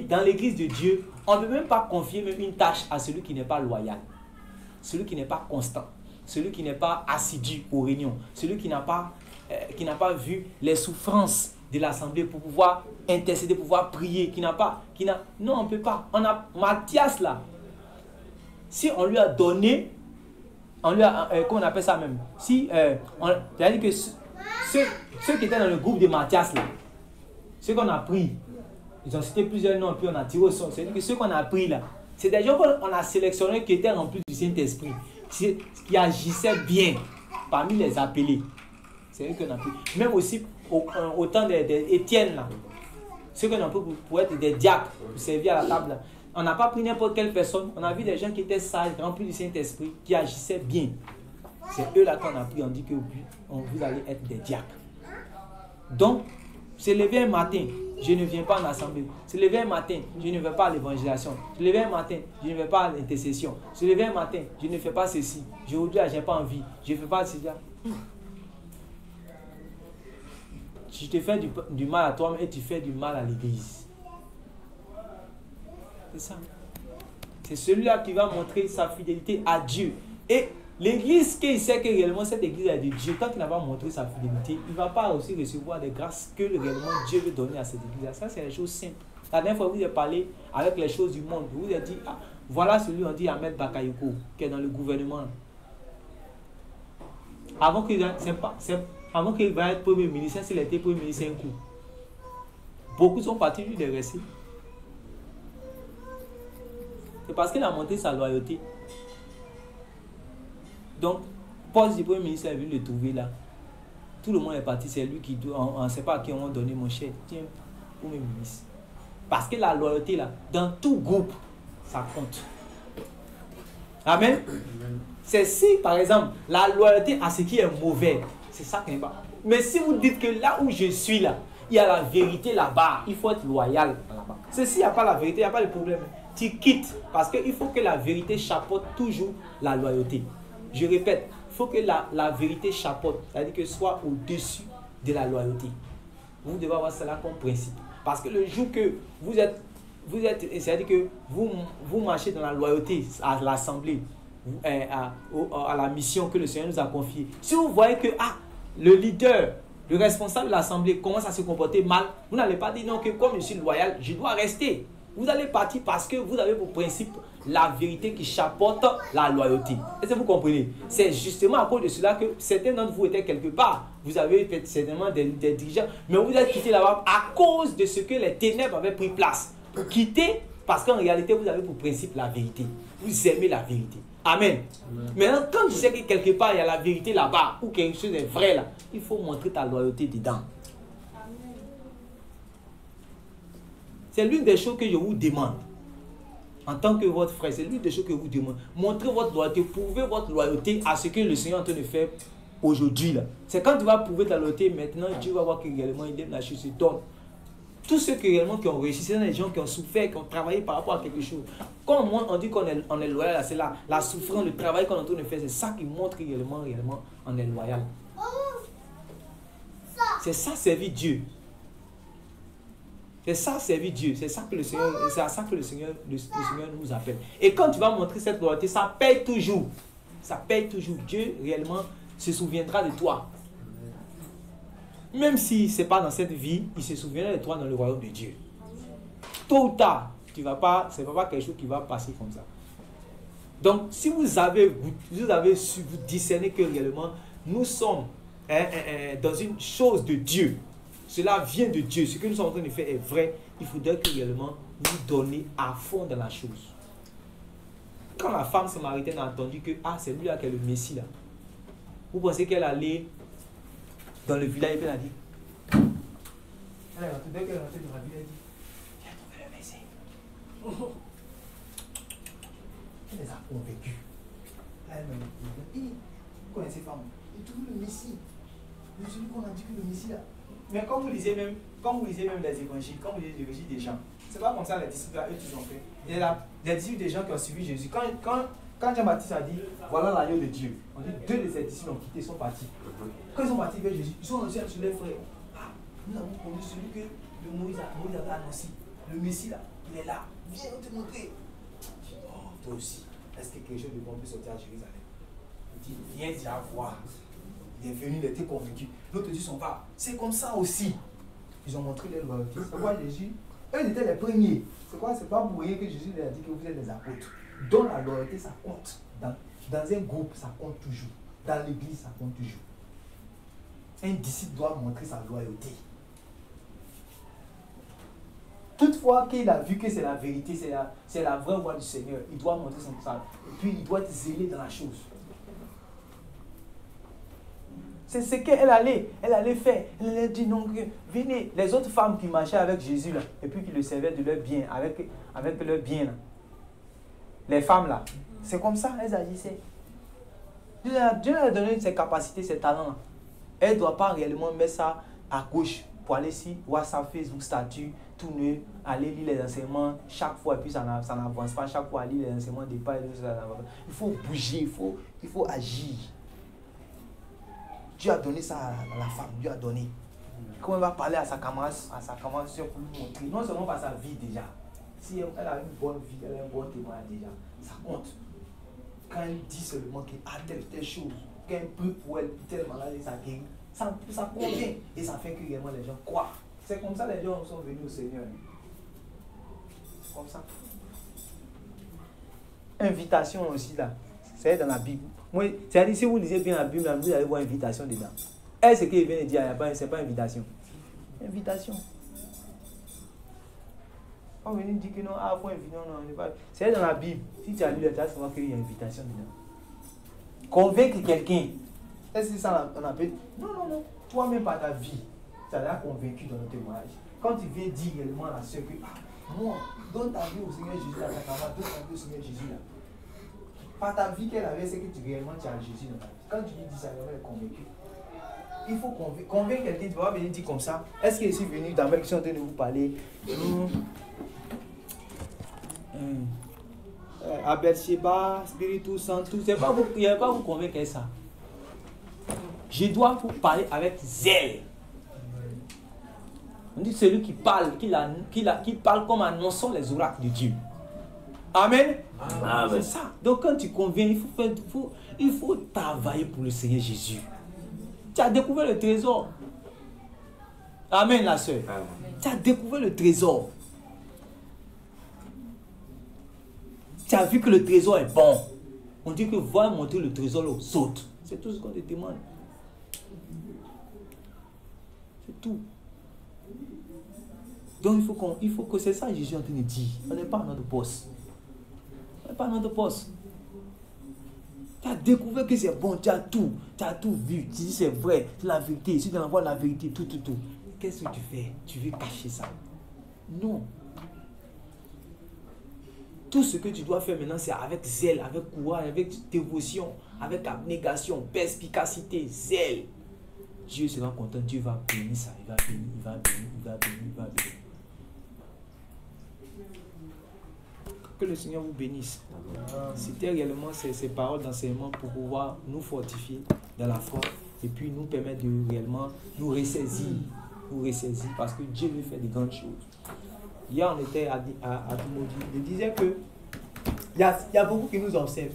dans l'église de Dieu, on ne peut même pas confier même une tâche à celui qui n'est pas loyal, celui qui n'est pas constant, celui qui n'est pas assidu aux réunions, celui qui n'a pas vu les souffrances de l'assemblée pour pouvoir intercéder, pour pouvoir prier, non, on ne peut pas. On a Matthias là, si on lui a donné, comment on appelle ça même, c'est-à-dire que ceux qui étaient dans le groupe de Matthias là, ceux qu'on a pris, ils ont cité plusieurs noms, puis on a tiré au sort. C'est-à-dire que ceux qu'on a pris là, c'est des gens qu'on a sélectionnés qui étaient remplis du Saint-Esprit, qui agissaient bien parmi les appelés. C'est eux qu'on a pris. Même aussi au temps d'Étienne là, ceux qu'on a pris pour être des diacres, pour servir à la table là. On n'a pas pris n'importe quelle personne. On a vu des gens qui étaient sages, remplis du Saint-Esprit, qui agissaient bien. C'est eux là qu'on a pris. On dit que vous allez être des diacres. Donc, se lever un matin, je ne viens pas en assemblée. Se lever un matin, je ne vais pas à l'évangélisation. Se lever un matin, je ne vais pas à l'intercession. Se lever un matin, je ne fais pas ceci. Aujourd'hui, je n'ai pas envie. Je ne fais pas ceci. Tu te fais du mal à toi-même et tu fais du mal à l'église. C'est ça. C'est celui-là qui va montrer sa fidélité à Dieu. Et l'église, qui sait que réellement cette église est de Dieu, tant qu'il n'a pas montré sa fidélité, il ne va pas aussi recevoir des grâces que réellement Dieu veut donner à cette église. Ça, c'est les choses simples. La dernière fois, je vous ai parlé avec les choses du monde. Je vous ai dit, voilà celui on dit Ahmed Bakayoko, qui est dans le gouvernement. Avant qu'il va être premier ministre, s'il était premier ministre un coup. Beaucoup sont partis lui de rester. C'est parce qu'il a montré sa loyauté. Donc, poste du premier ministre est venu le trouver là. Tout le monde est parti, c'est lui qui doit. On ne sait pas à qui on va donner mon chef. Tiens, premier ministre. Parce que la loyauté là, dans tout groupe, ça compte. Amen. C'est si, par exemple, la loyauté à ce qui est mauvais, c'est ça qui n'est pas. Mais si vous dites que là où je suis là, il y a la vérité là-bas, il faut être loyal là-bas. C'est s'il n'y a pas la vérité, il n'y a pas de problème. Tu quittes parce qu'il faut que la vérité chapeaute toujours la loyauté. Je répète, il faut que la vérité chapeaute, c'est-à-dire que soit au-dessus de la loyauté. Vous devez avoir cela comme principe. Parce que le jour que vous êtes c'est-à-dire que vous marchez dans la loyauté à l'assemblée, à la mission que le Seigneur nous a confiée. Si vous voyez que le leader, le responsable de l'assemblée commence à se comporter mal, vous n'allez pas dire non que comme je suis loyal, je dois rester. Vous allez partir parce que vous avez pour principe la vérité qui chapeaute la loyauté. Est-ce que vous comprenez? C'est justement à cause de cela que certains d'entre vous étaient quelque part. Vous avez fait certainement des dirigeants, mais vous êtes quittés là-bas à cause de ce que les ténèbres avaient pris place. Vous quittez parce qu'en réalité, vous avez pour principe la vérité. Vous aimez la vérité. Amen. Maintenant, quand tu sais que quelque part, il y a la vérité là-bas, ou quelque chose est vrai là, il faut montrer ta loyauté dedans. C'est l'une des choses que je vous demande. en tant que votre frère, c'est l'une des choses que vous demandez. Montrez votre loyauté, prouvez votre loyauté à ce que le Seigneur est en train de faire aujourd'hui. Là. C'est quand tu vas prouver ta loyauté, maintenant Dieu va voir que réellement il aime la chose, il donne. Tous ceux qui réellement qui ont réussi, c'est des gens qui ont souffert, qui ont travaillé par rapport à quelque chose. Quand on dit qu'on est loyal, c'est la souffrance, le travail qu'on est en train de faire, c'est ça qui montre que réellement on est loyal. C'est ça servir Dieu. C'est ça servir Dieu. C'est ça que le Seigneur, c'est à ça que le Seigneur nous appelle. Et quand tu vas montrer cette loyauté, ça paye toujours. Ça paye toujours. Dieu réellement se souviendra de toi. Même si ce n'est pas dans cette vie, il se souviendra de toi dans le royaume de Dieu. Tôt ou tard, ce n'est pas quelque chose qui va passer comme ça. Donc, si vous avez su vous discerner que réellement nous sommes dans une chose de Dieu, cela vient de Dieu, ce que nous sommes en train de faire est vrai, il faudrait que réellement nous donner à fond dans la chose. Quand la femme samaritaine a entendu que c'est lui là qui est le Messie là, vous pensez qu'elle allait dans le village et elle a dit, dès qu'elle est rentrée dans la ville, elle a dit, j'ai trouvé le Messie. Elle les a convaincus. Elle-même, vous connaissez ces femmes, j'ai trouvé le Messie. Celui qu'on a dit que le Messie là. Mais quand vous lisez même les évangiles, quand vous lisez les évangiles des gens, c'est pas comme ça les disciples là, eux ils ont fait. Il y a des disciples des gens qui ont suivi Jésus. Quand Jean-Baptiste a dit, voilà l'agneau de Dieu, on dit 2 de ses disciples ont quitté, sont partis. Quand ils sont partis vers Jésus, ils sont reçus sur les frères. Nous avons connu celui que Moïse avait annoncé. Le Messie là, il est là. Viens, on te montrer. Oh, toi aussi, est-ce que quelque chose de bon peut sortir à Jérusalem? Il dit, viens déjà voir. Il est venu, il était convaincu. L'autre dit son père. C'est comme ça aussi. Ils ont montré leur loyauté. C'est quoi Jésus? Eux ils étaient les premiers. C'est quoi? C'est pas pour rien que Jésus leur a dit que vous êtes des apôtres. Dans la loyauté, ça compte. Dans un groupe, ça compte toujours. Dans l'église, ça compte toujours. Un disciple doit montrer sa loyauté. Toutefois qu'il a vu que c'est la vérité, c'est la vraie voie du Seigneur, il doit montrer son sang. Et puis il doit être zélé dans la chose. C'est ce qu'elle allait faire. Elle allait dire non, venez. Les autres femmes qui marchaient avec Jésus là, et puis qui le servaient de leur bien, avec leur bien là. Les femmes là, c'est comme ça, elles agissaient. Dieu leur a donné ses capacités, ses talents là. Elle ne doit pas réellement mettre ça à gauche pour aller sur WhatsApp, Facebook, statut, tourner, aller lire les enseignements chaque fois et puis ça n'avance pas. Chaque fois, lire les enseignements des pas. Il faut bouger, il faut agir. Dieu a donné ça à la femme, Dieu a donné. Comment elle va parler à sa camarade pour lui montrer, non seulement par sa vie déjà. Si elle a une bonne vie, elle a un bon témoignage déjà, ça compte. Quand elle dit seulement qu'elle a telle chose, qu'elle prie pour elle, telle maladie, ça guérit, ça convient et ça fait que réellement les gens croient. C'est comme ça que les gens sont venus au Seigneur. C'est comme ça. Invitation aussi là, c'est dans la Bible. C'est-à-dire, si vous lisez bien la Bible, vous allez voir invitation dedans. Et ce qu'il vient de dire, ce n'est pas invitation. Invitation. On vient de dire que non, faut inviter, non, c'est dans la Bible. Si tu as lu la tasse, tu vas voir qu'il y a invitation dedans. Convaincre quelqu'un. Est-ce que ça on appelle? Non. Toi-même par ta vie, tu as convaincu dans le témoignage. Quand tu viens dire réellement à la soeur que, moi, donne ta vie au Seigneur Jésus, là, ta camarade, donne ta vie au Seigneur Jésus, là. Par ta vie qu'elle avait, c'est que réellement tu as Jésus dans ta vie. Quand tu lui dis ça, elle est convaincue. Il faut convaincre quelqu'un, tu vas venir dire comme ça. Est-ce que je suis venu dans ma question en train de vous parler à Beersheba, Spiritus Sanctus, il n'y a pas vous convaincre ça. Je dois vous parler avec zèle. On dit celui qui parle, qui parle comme annonçant les oracles de Dieu. Amen. C'est ça. Donc quand tu conviens, il faut travailler pour le Seigneur Jésus. Tu as découvert le trésor. Amen, la soeur. Tu as découvert le trésor. Tu as vu que le trésor est bon. On dit que va montrer le trésor aux autres. C'est tout ce qu'on te demande. C'est tout. Donc il faut que c'est ça Jésus est en train de dire. On n'est pas à notre poste. On n'est pas à notre poste. Tu as découvert que c'est bon, tu as tout vu. Tu dis c'est vrai, c'est la vérité. Si tu envoies la vérité, tout. Qu'est-ce que tu fais? Tu veux cacher ça? Non. Tout ce que tu dois faire maintenant, c'est avec zèle, avec courage, avec dévotion, avec abnégation, perspicacité, zèle. Dieu sera content, Dieu va bénir ça, il va bénir, il va bénir, il va bénir, il va bénir. Que le Seigneur vous bénisse. C'était réellement ces paroles d'enseignement pour pouvoir nous fortifier dans la foi et puis nous permettre de réellement nous ressaisir, parce que Dieu veut faire de grandes choses. Hier, on était à Timothy. Il disait que il y a beaucoup qui nous observent.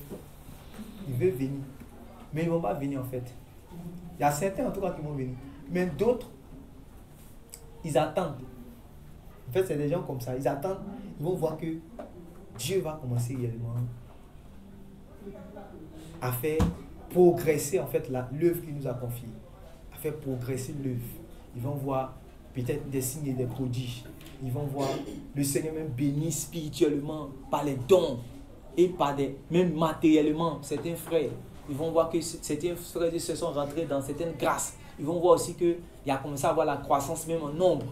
Ils veulent venir, mais ils ne vont pas venir en fait. Il y a certains en tout cas qui vont venir, mais d'autres, ils attendent. En fait, c'est des gens comme ça. Ils attendent, ils vont voir que Dieu va commencer réellement à faire progresser en fait l'œuvre qu'il nous a confiée, à faire progresser l'œuvre. Ils vont voir peut-être des signes et des prodiges. Ils vont voir le Seigneur même béni spirituellement par les dons et même matériellement certains frères. Ils vont voir que certains frères se sont rentrés dans certaines grâces. Ils vont voir aussi qu'il y a commencé à avoir la croissance même en nombre.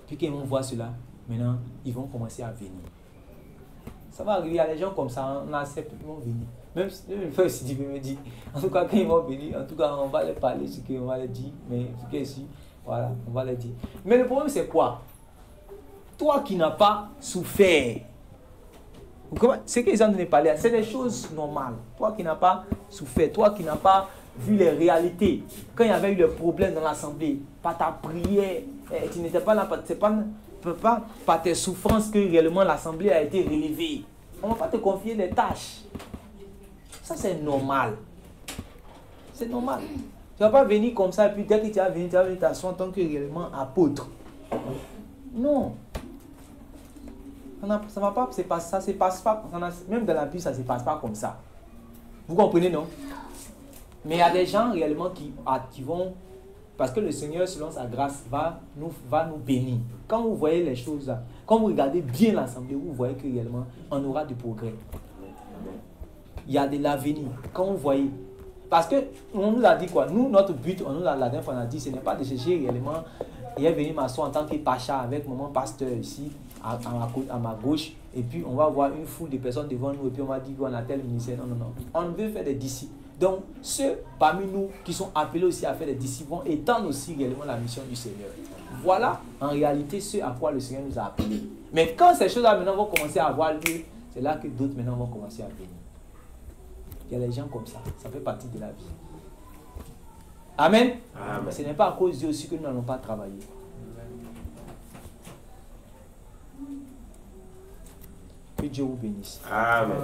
Puis qu'ils vont voir cela, maintenant ils vont commencer à venir. Ça va arriver, il y a des gens comme ça, on accepte, ils vont venir. Même le frère Sidi me dit, en tout cas quand ils vont venir, en tout cas on va leur parler, ce qu'on va leur dire, mais ce qui est ici, voilà, on va leur dire. Mais le problème c'est quoi? Toi qui n'as pas souffert, ce qu'ils ont donné parler, c'est des choses normales. Toi qui n'as pas souffert, toi qui n'as pas vu les réalités, quand il y avait eu le problème dans l'assemblée, par ta prière, tu n'étais pas là, c'est pas par tes souffrances que réellement l'assemblée a été relevée. On ne va pas te confier les tâches. Ça c'est normal. C'est normal. Tu ne vas pas venir comme ça et puis dès que tu vas venir t'asseoir en tant que réellement apôtre. Non. Ça va pas, ça se passe pas, même dans la Bible, ça ne se passe pas comme ça. Vous comprenez, non? Mais il y a des gens réellement qui vont, parce que le Seigneur, selon sa grâce, va nous bénir. Quand vous voyez les choses là, quand vous regardez bien l'assemblée, vous voyez que réellement, on aura du progrès. Il y a de l'avenir. Quand vous voyez, parce que on nous a dit quoi? Nous, notre but, la dernière fois on a dit, ce n'est pas de chercher réellement, et venir m'asseoir en tant que pacha avec mon pasteur ici, à ma gauche, et puis on va voir une foule de personnes devant nous, et puis on va dire qu'on a tel ministère. Non, non, non. On veut faire des disciples. Donc, ceux parmi nous qui sont appelés aussi à faire des disciples vont étendre aussi réellement la mission du Seigneur. Voilà, en réalité, ce à quoi le Seigneur nous a appelés. Mais quand ces choses-là maintenant vont commencer à avoir lieu, c'est là que d'autres maintenant vont commencer à venir. Il y a des gens comme ça. Ça fait partie de la vie. Amen. Amen. Ce n'est pas à cause d'eux aussi que nous n'allons pas travailler. Que Dieu vous bénisse. Amen.